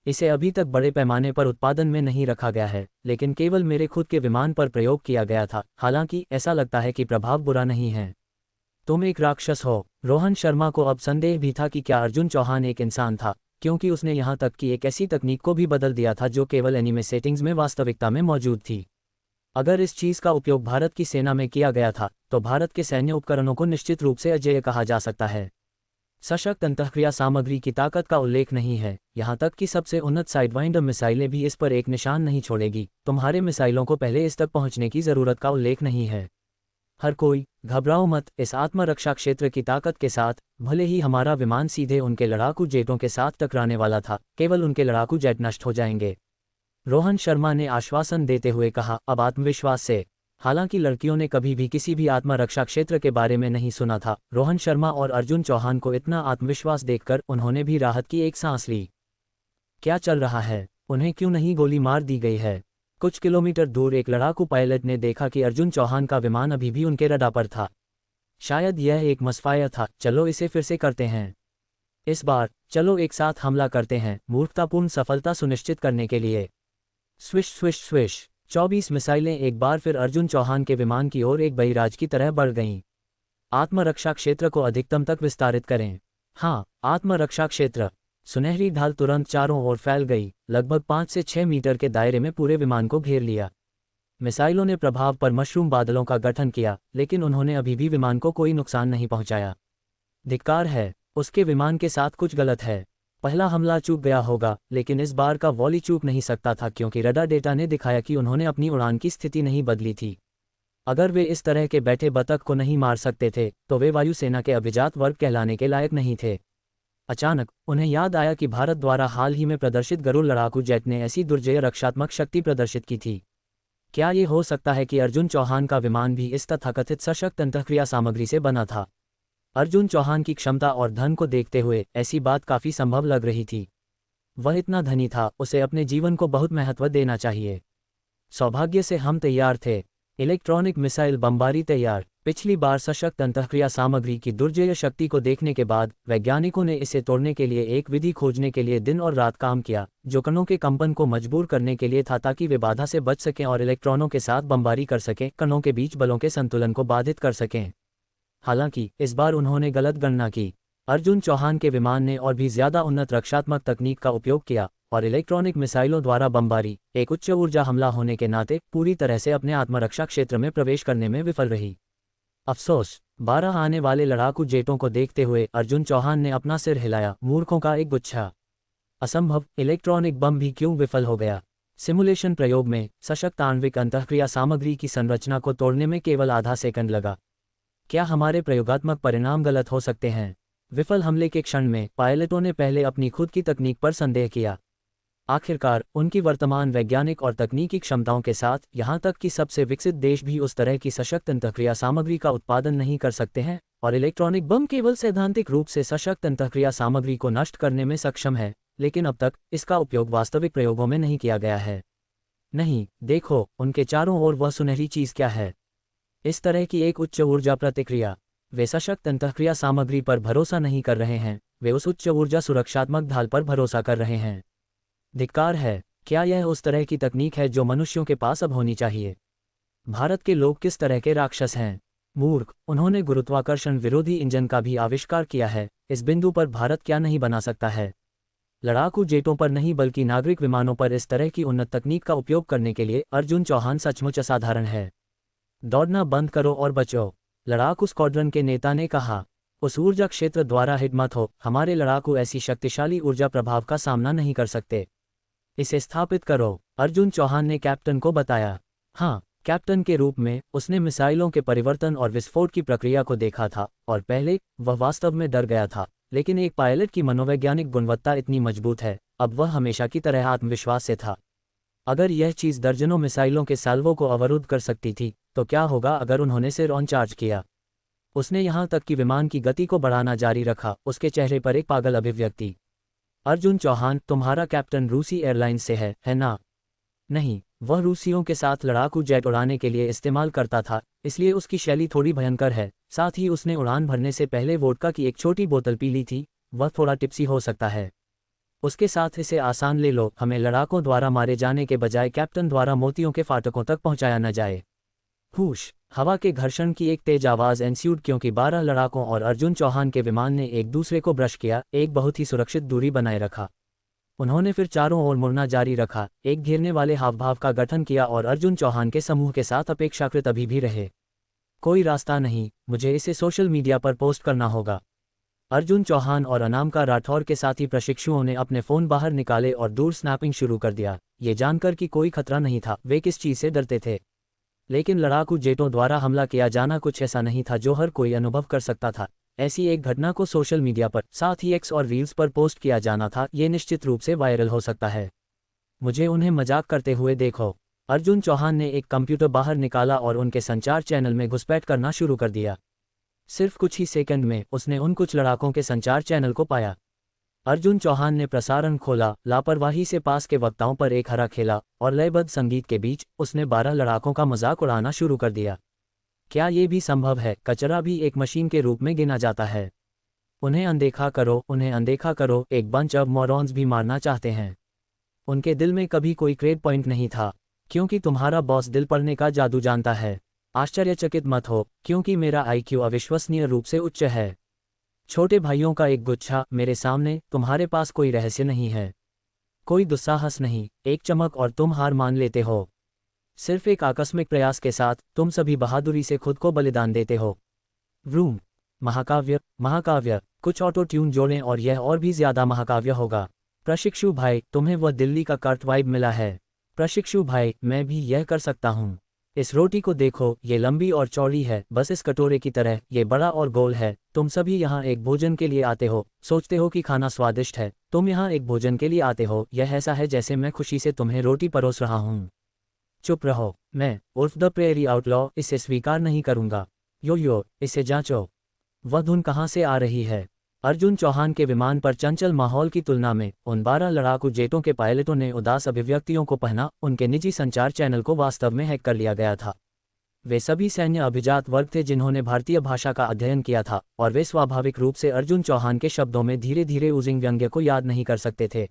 A: इसे अभी तक बड़े पैमाने पर उत्पादन में नहीं रखा गया है, लेकिन केवल मेरे खुद के विमान पर प्रयोग किया गया था। हालांकि ऐसा लगता है कि प्रभाव बुरा नहीं है। तुम एक राक्षस हो। रोहन शर्मा को अब संदेह भी था कि क्या अर्जुन चौहान एक इंसान था, क्योंकि उसने यहां तक कि एक ऐसी तकनीक को भी बदल दिया था जो केवल एनीमे सेटिंग्स में वास्तविकता में मौजूद थी। अगर इस चीज का उपयोग भारत की सेना में किया गया था, तो भारत के सैन्य उपकरणों को निश्चित रूप से अजेय कहा जा सकता है। सशक्त अंतःक्रिया सामग्री की ताकत का उल्लेख नहीं है, यहां तक कि सबसे उन्नत साइडवाइंडर मिसाइलें भी इस पर एक निशान नहीं छोड़ेगी। तुम्हारे मिसाइलों को पहले इस तक पहुंचने की जरूरत का उल्लेख नहीं है। हर कोई घबराओ मत। इस आत्मरक्षा क्षेत्र की ताकत के साथ, भले ही हमारा विमान सीधे उनके लड़ाकू जेटों के साथ टकराने वाला था, केवल उनके लड़ाकू जेट नष्ट हो जाएंगे, रोहन शर्मा ने आश्वासन देते हुए कहा, अब आत्मविश्वास से। हालांकि लड़कियों ने कभी भी किसी भी आत्मरक्षा क्षेत्र के बारे में नहीं सुना था, रोहन शर्मा और अर्जुन चौहान को इतना आत्मविश्वास देखकर उन्होंने भी राहत की एक सांस ली। क्या चल रहा है? उन्हें क्यों नहीं गोली मार दी गई है? कुछ किलोमीटर दूर एक लड़ाकू पायलट ने देखा कि अर्जुन चौहान का विमान अभी भी उनके रडार पर था। शायद यह एक मसफायर था। चलो इसे फिर से करते हैं। इस बार चलो एक साथ हमला करते हैं, मूर्खतापूर्ण सफलता सुनिश्चित करने के लिए। Swish swish swish. 24 मिसाइलें एक बार फिर अर्जुन चौहान के विमान की ओर एक बहिराज की तरह बढ़ गईं। आत्मरक्षा क्षेत्र को अधिकतम तक विस्तारित करें। हाँ, आत्मरक्षा क्षेत्र। सुनहरी ढाल तुरंत चारों ओर फैल गई, लगभग 5 से 6 मीटर के दायरे में पूरे विमान को घेर लिया। मिसाइलों ने प्रभाव पर मशरूम बादलों का गठन किया, लेकिन उन्होंने अभी भी विमान को कोई नुकसान नहीं पहुंचाया। धिक्कार है, उसके विमान के साथ कुछ गलत है। पहला हमला चूक गया होगा, लेकिन इस बार का वॉली चूक नहीं सकता था, क्योंकि रडार डेटा ने दिखाया कि उन्होंने अपनी उड़ान की स्थिति नहीं बदली थी। अगर वे इस तरह के बैठे बतख को नहीं मार सकते थे, तो वे वायुसेना के अभिजात वर्ग कहलाने के लायक नहीं थे। अचानक उन्हें याद आया कि भारत द्वारा हाल ही में प्रदर्शित गरुड़ लड़ाकू जेट ने ऐसी दुर्जय रक्षात्मक शक्ति प्रदर्शित की थी। क्या ये हो सकता है कि अर्जुन चौहान का विमान भी इस तथाकथित सशक्त अंतःक्रिया सामग्री से बना था? अर्जुन चौहान की क्षमता और धन को देखते हुए ऐसी बात काफी संभव लग रही थी। वह इतना धनी था, उसे अपने जीवन को बहुत महत्व देना चाहिए। सौभाग्य से हम तैयार थे। इलेक्ट्रॉनिक मिसाइल बमबारी तैयार। पिछली बार सशक्त अंतःक्रिया सामग्री की दुर्जेय शक्ति को देखने के बाद वैज्ञानिकों ने इसे तोड़ने के लिए एक विधि खोजने के लिए दिन और रात काम किया, जो कणों के कंपन को मजबूर करने के लिए था ताकि वे बाधा से बच सकें और इलेक्ट्रॉनों के साथ बमबारी कर सकें, कणों के बीच बलों के संतुलन को बाधित कर सकें। हालांकि इस बार उन्होंने गलत गणना की। अर्जुन चौहान के विमान ने और भी ज्यादा उन्नत रक्षात्मक तकनीक का उपयोग किया और इलेक्ट्रॉनिक मिसाइलों द्वारा बमबारी, एक उच्च ऊर्जा हमला होने के नाते, पूरी तरह से अपने आत्मरक्षा क्षेत्र में प्रवेश करने में विफल रही। अफसोस, 12 आने वाले लड़ाकू जेटों को देखते हुए अर्जुन चौहान ने अपना सिर हिलाया। मूर्खों का एक गुच्छा। असंभव, इलेक्ट्रॉनिक बम भी क्यों विफल हो गया? सिमुलेशन प्रयोग में सशक्त आणविक अंतःक्रिया सामग्री की संरचना को तोड़ने में केवल आधा सेकंड लगा। क्या हमारे प्रयोगात्मक परिणाम गलत हो सकते हैं? विफल हमले के क्षण में पायलटों ने पहले अपनी खुद की तकनीक पर संदेह किया। आखिरकार उनकी वर्तमान वैज्ञानिक और तकनीकी क्षमताओं के साथ यहां तक कि सबसे विकसित देश भी उस तरह की सशक्त अंतःक्रिया सामग्री का उत्पादन नहीं कर सकते हैं, और इलेक्ट्रॉनिक बम केवल सैद्धांतिक रूप से सशक्त अंतःक्रिया सामग्री को नष्ट करने में सक्षम है, लेकिन अब तक इसका उपयोग वास्तविक प्रयोगों में नहीं किया गया है। नहीं, देखो उनके चारों ओर वह सुनहरी चीज क्या है। इस तरह की एक उच्च ऊर्जा प्रतिक्रिया। वे सशक्त अंतःक्रिया सामग्री पर भरोसा नहीं कर रहे हैं, वे उस उच्च ऊर्जा सुरक्षात्मक ढाल पर भरोसा कर रहे हैं। धिक्कार है। क्या यह उस तरह की तकनीक है जो मनुष्यों के पास अब होनी चाहिए? भारत के लोग किस तरह के राक्षस हैं? मूर्ख, उन्होंने गुरुत्वाकर्षण विरोधी इंजन का भी आविष्कार किया है। इस बिंदु पर भारत क्या नहीं बना सकता है? लड़ाकू जेटों पर नहीं बल्कि नागरिक विमानों पर इस तरह की उन्नत तकनीक का उपयोग करने के लिए अर्जुन चौहान सचमुच असाधारण है। दौड़ना बंद करो और बचो, लड़ाकू स्क्वाड्रन के नेता ने कहा। उस ऊर्जा क्षेत्र द्वारा हिट मत हो, हमारे लड़ाकू ऐसी शक्तिशाली ऊर्जा प्रभाव का सामना नहीं कर सकते। इसे स्थापित करो, अर्जुन चौहान ने कैप्टन को बताया। हाँ, कैप्टन के रूप में उसने मिसाइलों के परिवर्तन और विस्फोट की प्रक्रिया को देखा था, और पहले वह वास्तव में डर गया था, लेकिन एक पायलट की मनोवैज्ञानिक गुणवत्ता इतनी मजबूत है, अब वह हमेशा की तरह आत्मविश्वास से था। अगर यह चीज़ दर्जनों मिसाइलों के साल्वों को अवरुद्ध कर सकती थी, तो क्या होगा अगर उन्होंने सिर ऑन चार्ज किया? उसने यहां तक कि विमान की गति को बढ़ाना जारी रखा, उसके चेहरे पर एक पागल अभिव्यक्ति। अर्जुन चौहान, तुम्हारा कैप्टन रूसी एयरलाइंस से है ना? नहीं, वह रूसियों के साथ लड़ाकू जेट उड़ाने के लिए इस्तेमाल करता था, इसलिए उसकी शैली थोड़ी भयंकर है। साथ ही उसने उड़ान भरने से पहले वोडका की एक छोटी बोतल पी ली थी, वह थोड़ा टिप्सी हो सकता है। उसके साथ इसे आसान ले लो, हमें लड़ाकों द्वारा मारे जाने के बजाय कैप्टन द्वारा मोतियों के फाटकों तक पहुंचाया न जाए। हुश, हवा के घर्षण की एक तेज आवाज एंस्यूड क्योंकि 12 लड़ाकों और अर्जुन चौहान के विमान ने एक दूसरे को ब्रश किया, एक बहुत ही सुरक्षित दूरी बनाए रखा। उन्होंने फिर चारों ओर मुड़ना जारी रखा, एक घेरने वाले हावभाव का गठन किया और अर्जुन चौहान के समूह के साथ अपेक्षाकृत अभी भी रहे। कोई रास्ता नहीं, मुझे इसे सोशल मीडिया पर पोस्ट करना होगा। अर्जुन चौहान और अनामिका राठौर के साथी प्रशिक्षुओं ने अपने फ़ोन बाहर निकाले और दूर स्नैपिंग शुरू कर दिया। ये जानकर कि कोई खतरा नहीं था, वे किस चीज़ से डरते थे। लेकिन लड़ाकू जेटों द्वारा हमला किया जाना कुछ ऐसा नहीं था जो हर कोई अनुभव कर सकता था। ऐसी एक घटना को सोशल मीडिया पर, साथ ही एक्स और रील्स पर पोस्ट किया जाना था, ये निश्चित रूप से वायरल हो सकता है। मुझे उन्हें मजाक करते हुए देखो। अर्जुन चौहान ने एक कंप्यूटर बाहर निकाला और उनके संचार चैनल में घुसपैठ करना शुरू कर दिया। सिर्फ कुछ ही सेकंड में उसने उन कुछ लड़ाकों के संचार चैनल को पाया। अर्जुन चौहान ने प्रसारण खोला, लापरवाही से पास के वक्ताओं पर एक हरा खेला और लयबद्ध संगीत के बीच उसने 12 लड़ाकों का मजाक उड़ाना शुरू कर दिया। क्या ये भी संभव है? कचरा भी एक मशीन के रूप में गिना जाता है। उन्हें अनदेखा करो, उन्हें अनदेखा करो, एक बंच ऑफ मॉरॉन्स भी मारना चाहते हैं। उनके दिल में कभी कोई क्रेड पॉइंट नहीं था, क्योंकि तुम्हारा बॉस दिल पढ़ने का जादू जानता है। आश्चर्यचकित मत हो, क्योंकि मेरा आईक्यू अविश्वसनीय रूप से उच्च है। छोटे भाइयों का एक गुच्छा, मेरे सामने तुम्हारे पास कोई रहस्य नहीं है, कोई दुस्साहस नहीं, एक चमक और तुम हार मान लेते हो। सिर्फ एक आकस्मिक प्रयास के साथ तुम सभी बहादुरी से खुद को बलिदान देते हो। व्रूम, महाकाव्य, महाकाव्य, कुछ ऑटो ट्यून जोड़ें और यह और भी ज्यादा महाकाव्य होगा। प्रशिक्षु भाई, तुम्हें वह दिल्ली का कर्ट वाइब मिला है। प्रशिक्षु भाई, मैं भी यह कर सकता हूँ। इस रोटी को देखो, ये लंबी और चौड़ी है, बस इस कटोरे की तरह, ये बड़ा और गोल है। तुम सभी यहाँ एक भोजन के लिए आते हो, सोचते हो कि खाना स्वादिष्ट है। तुम यहाँ एक भोजन के लिए आते हो, यह ऐसा है जैसे मैं खुशी से तुम्हें रोटी परोस रहा हूँ। चुप रहो, मैं उर्फ द प्रेरी आउटलॉ इसे स्वीकार नहीं करूँगा। यो, इसे जांचो, वह धुन कहाँ से आ रही है? अर्जुन चौहान के विमान पर चंचल माहौल की तुलना में उन 12 लड़ाकू जेटों के पायलटों ने उदास अभिव्यक्तियों को पहना। उनके निजी संचार चैनल को वास्तव में हैक कर लिया गया था। वे सभी सैन्य अभिजात वर्ग थे जिन्होंने भारतीय भाषा का अध्ययन किया था, और वे स्वाभाविक रूप से अर्जुन चौहान के शब्दों में धीरे धीरे उजिंग व्यंग्य को याद नहीं कर सकते थे।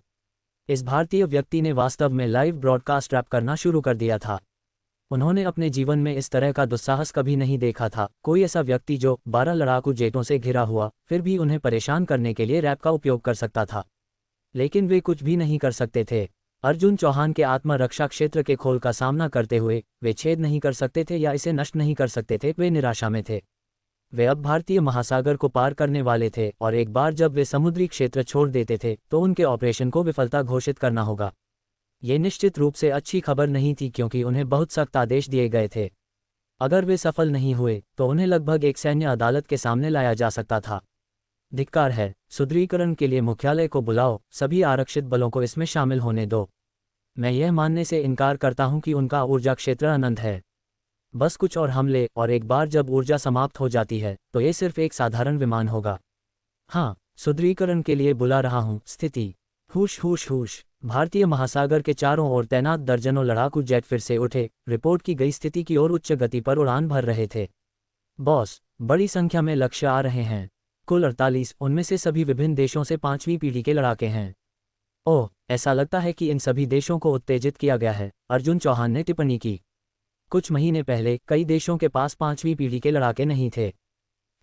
A: इस भारतीय व्यक्ति ने वास्तव में लाइव ब्रॉडकास्ट रैप करना शुरू कर दिया था। उन्होंने अपने जीवन में इस तरह का दुस्साहस कभी नहीं देखा था, कोई ऐसा व्यक्ति जो 12 लड़ाकू जेटों से घिरा हुआ फिर भी उन्हें परेशान करने के लिए रैप का उपयोग कर सकता था। लेकिन वे कुछ भी नहीं कर सकते थे। अर्जुन चौहान के आत्मरक्षा क्षेत्र के खोल का सामना करते हुए वे छेद नहीं कर सकते थे या इसे नष्ट नहीं कर सकते थे। वे निराशा में थे। वे अब भारतीय महासागर को पार करने वाले थे, और एक बार जब वे समुद्री क्षेत्र छोड़ देते थे तो उनके ऑपरेशन को विफलता घोषित करना होगा। ये निश्चित रूप से अच्छी खबर नहीं थी, क्योंकि उन्हें बहुत सख्त आदेश दिए गए थे। अगर वे सफल नहीं हुए तो उन्हें लगभग एक सैन्य अदालत के सामने लाया जा सकता था। धिक्कार है, सुदृढ़ीकरण के लिए मुख्यालय को बुलाओ, सभी आरक्षित बलों को इसमें शामिल होने दो। मैं यह मानने से इनकार करता हूं कि उनका ऊर्जा क्षेत्र अनंत है। बस कुछ और हमले, और एक बार जब ऊर्जा समाप्त हो जाती है तो ये सिर्फ एक साधारण विमान होगा। हाँ, सुदृढ़ीकरण के लिए बुला रहा हूँ। स्थिति हुश हुश हुश। भारतीय महासागर के चारों ओर तैनात दर्जनों लड़ाकू जेट फिर से उठे, रिपोर्ट की गई स्थिति की ओर उच्च गति पर उड़ान भर रहे थे। बॉस, बड़ी संख्या में लक्ष्य आ रहे हैं। कुल 48, उनमें से सभी विभिन्न देशों से 5वीं पीढ़ी के लड़ाके हैं। ओह, ऐसा लगता है कि इन सभी देशों को उत्तेजित किया गया है, अर्जुन चौहान ने टिप्पणी की। कुछ महीने पहले कई देशों के पास 5वीं पीढ़ी के लड़ाके नहीं थे।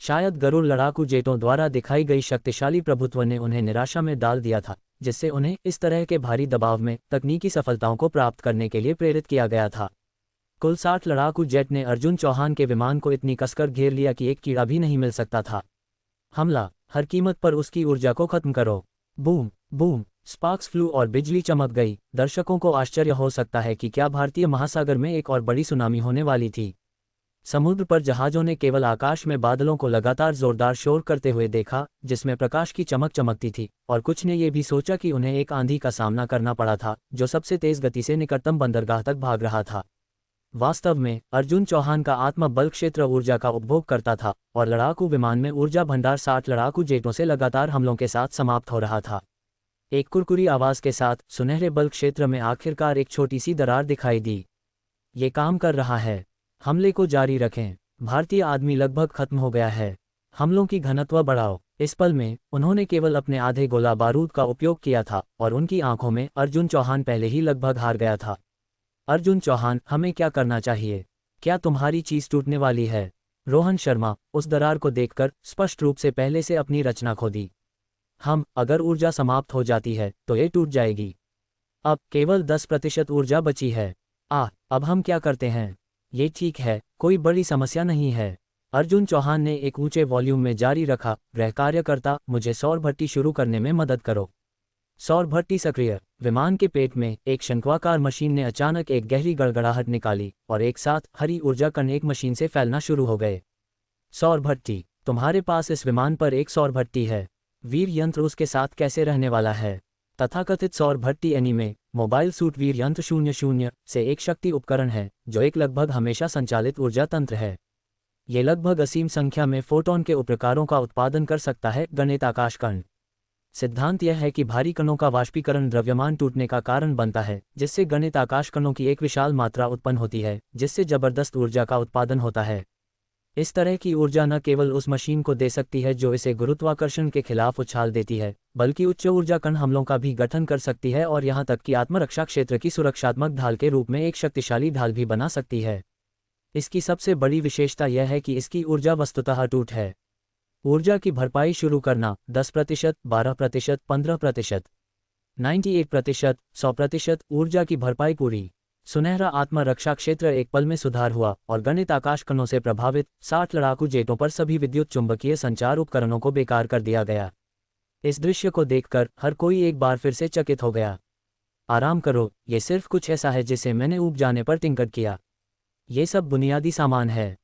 A: शायद गरुड़ लड़ाकू जेटों द्वारा दिखाई गई शक्तिशाली प्रभुत्व ने उन्हें निराशा में डाल दिया था, जिससे उन्हें इस तरह के भारी दबाव में तकनीकी सफलताओं को प्राप्त करने के लिए प्रेरित किया गया था। कुल 60 लड़ाकू जेट ने अर्जुन चौहान के विमान को इतनी कसकर घेर लिया कि एक कीड़ा भी नहीं मिल सकता था। हमला, हर कीमत पर उसकी ऊर्जा को खत्म करो। बूम बूम, स्पार्क्स फ्लू और बिजली चमक गई। दर्शकों को आश्चर्य हो सकता है कि क्या भारतीय महासागर में एक और बड़ी सुनामी होने वाली थी। समुद्र पर जहाज़ों ने केवल आकाश में बादलों को लगातार जोरदार शोर करते हुए देखा, जिसमें प्रकाश की चमक चमकती थी, और कुछ ने यह भी सोचा कि उन्हें एक आंधी का सामना करना पड़ा था जो सबसे तेज गति से निकटतम बंदरगाह तक भाग रहा था। वास्तव में अर्जुन चौहान का आत्म बल क्षेत्र ऊर्जा का उपभोग करता था, और लड़ाकू विमान में ऊर्जा भंडार 60 लड़ाकू जेटों से लगातार हमलों के साथ समाप्त हो रहा था। एक कुरकुरी आवाज के साथ सुनहरे बल क्षेत्र में आखिरकार एक छोटी सी दरार दिखाई दी। ये काम कर रहा है। हमले को जारी रखें। भारतीय आदमी लगभग खत्म हो गया है। हमलों की घनत्व बढ़ाओ। इस पल में उन्होंने केवल अपने आधे गोला बारूद का उपयोग किया था, और उनकी आंखों में अर्जुन चौहान पहले ही लगभग हार गया था। अर्जुन चौहान, हमें क्या करना चाहिए? क्या तुम्हारी चीज टूटने वाली है? रोहन शर्मा, उस दरार को देखकर स्पष्ट रूप से पहले से अपनी रचना खो दी। अगर ऊर्जा समाप्त हो जाती है तो ये टूट जाएगी। अब केवल 10% ऊर्जा बची है। अब हम क्या करते हैं? ये ठीक है, कोई बड़ी समस्या नहीं है। अर्जुन चौहान ने एक ऊंचे वॉल्यूम में जारी रखा, गृह कार्यकर्ता, मुझे सौर भट्टी शुरू करने में मदद करो। सौर भट्टी सक्रिय। विमान के पेट में एक शंक्वाकार मशीन ने अचानक एक गहरी गड़गड़ाहट निकाली, और एक साथ हरी ऊर्जा कण एक मशीन से फैलना शुरू हो गए। सौर भट्टी, तुम्हारे पास इस विमान पर एक सौर भट्टी है। वीर यंत्र उसके साथ कैसे रहने वाला है? तथाकथित सौर भट्टी एनीमे मोबाइल सूट वीर यंत्र 00 से एक शक्ति उपकरण है, जो एक लगभग हमेशा संचालित ऊर्जा तंत्र है। ये लगभग असीम संख्या में फोटोन के उपप्रकारों का उत्पादन कर सकता है। गणित आकाश कण। सिद्धांत यह है कि भारी कणों का वाष्पीकरण द्रव्यमान टूटने का कारण बनता है, जिससे गणित आकाश कणों की एक विशाल मात्रा उत्पन्न होती है, जिससे जबरदस्त ऊर्जा का उत्पादन होता है। इस तरह की ऊर्जा न केवल उस मशीन को दे सकती है जो इसे गुरुत्वाकर्षण के खिलाफ उछाल देती है, बल्कि उच्च ऊर्जा कण हमलों का भी गठन कर सकती है, और यहां तक कि आत्मरक्षा क्षेत्र की सुरक्षात्मक ढाल के रूप में एक शक्तिशाली ढाल भी बना सकती है। इसकी सबसे बड़ी विशेषता यह है कि इसकी ऊर्जा वस्तुतः टूट है। ऊर्जा की भरपाई शुरू करना 10%, 12%, 15%, 98%, 100%। ऊर्जा की भरपाई पूरी। सुनहरा आत्मरक्षा क्षेत्र एक पल में सुधार हुआ, और गणित आकाश कणों से प्रभावित 60 लड़ाकू जेटों पर सभी विद्युत चुंबकीय संचार उपकरणों को बेकार कर दिया गया। इस दृश्य को देखकर हर कोई एक बार फिर से चकित हो गया। आराम करो, ये सिर्फ कुछ ऐसा है जिसे मैंने ऊब जाने पर टिंकर किया। ये सब बुनियादी सामान है।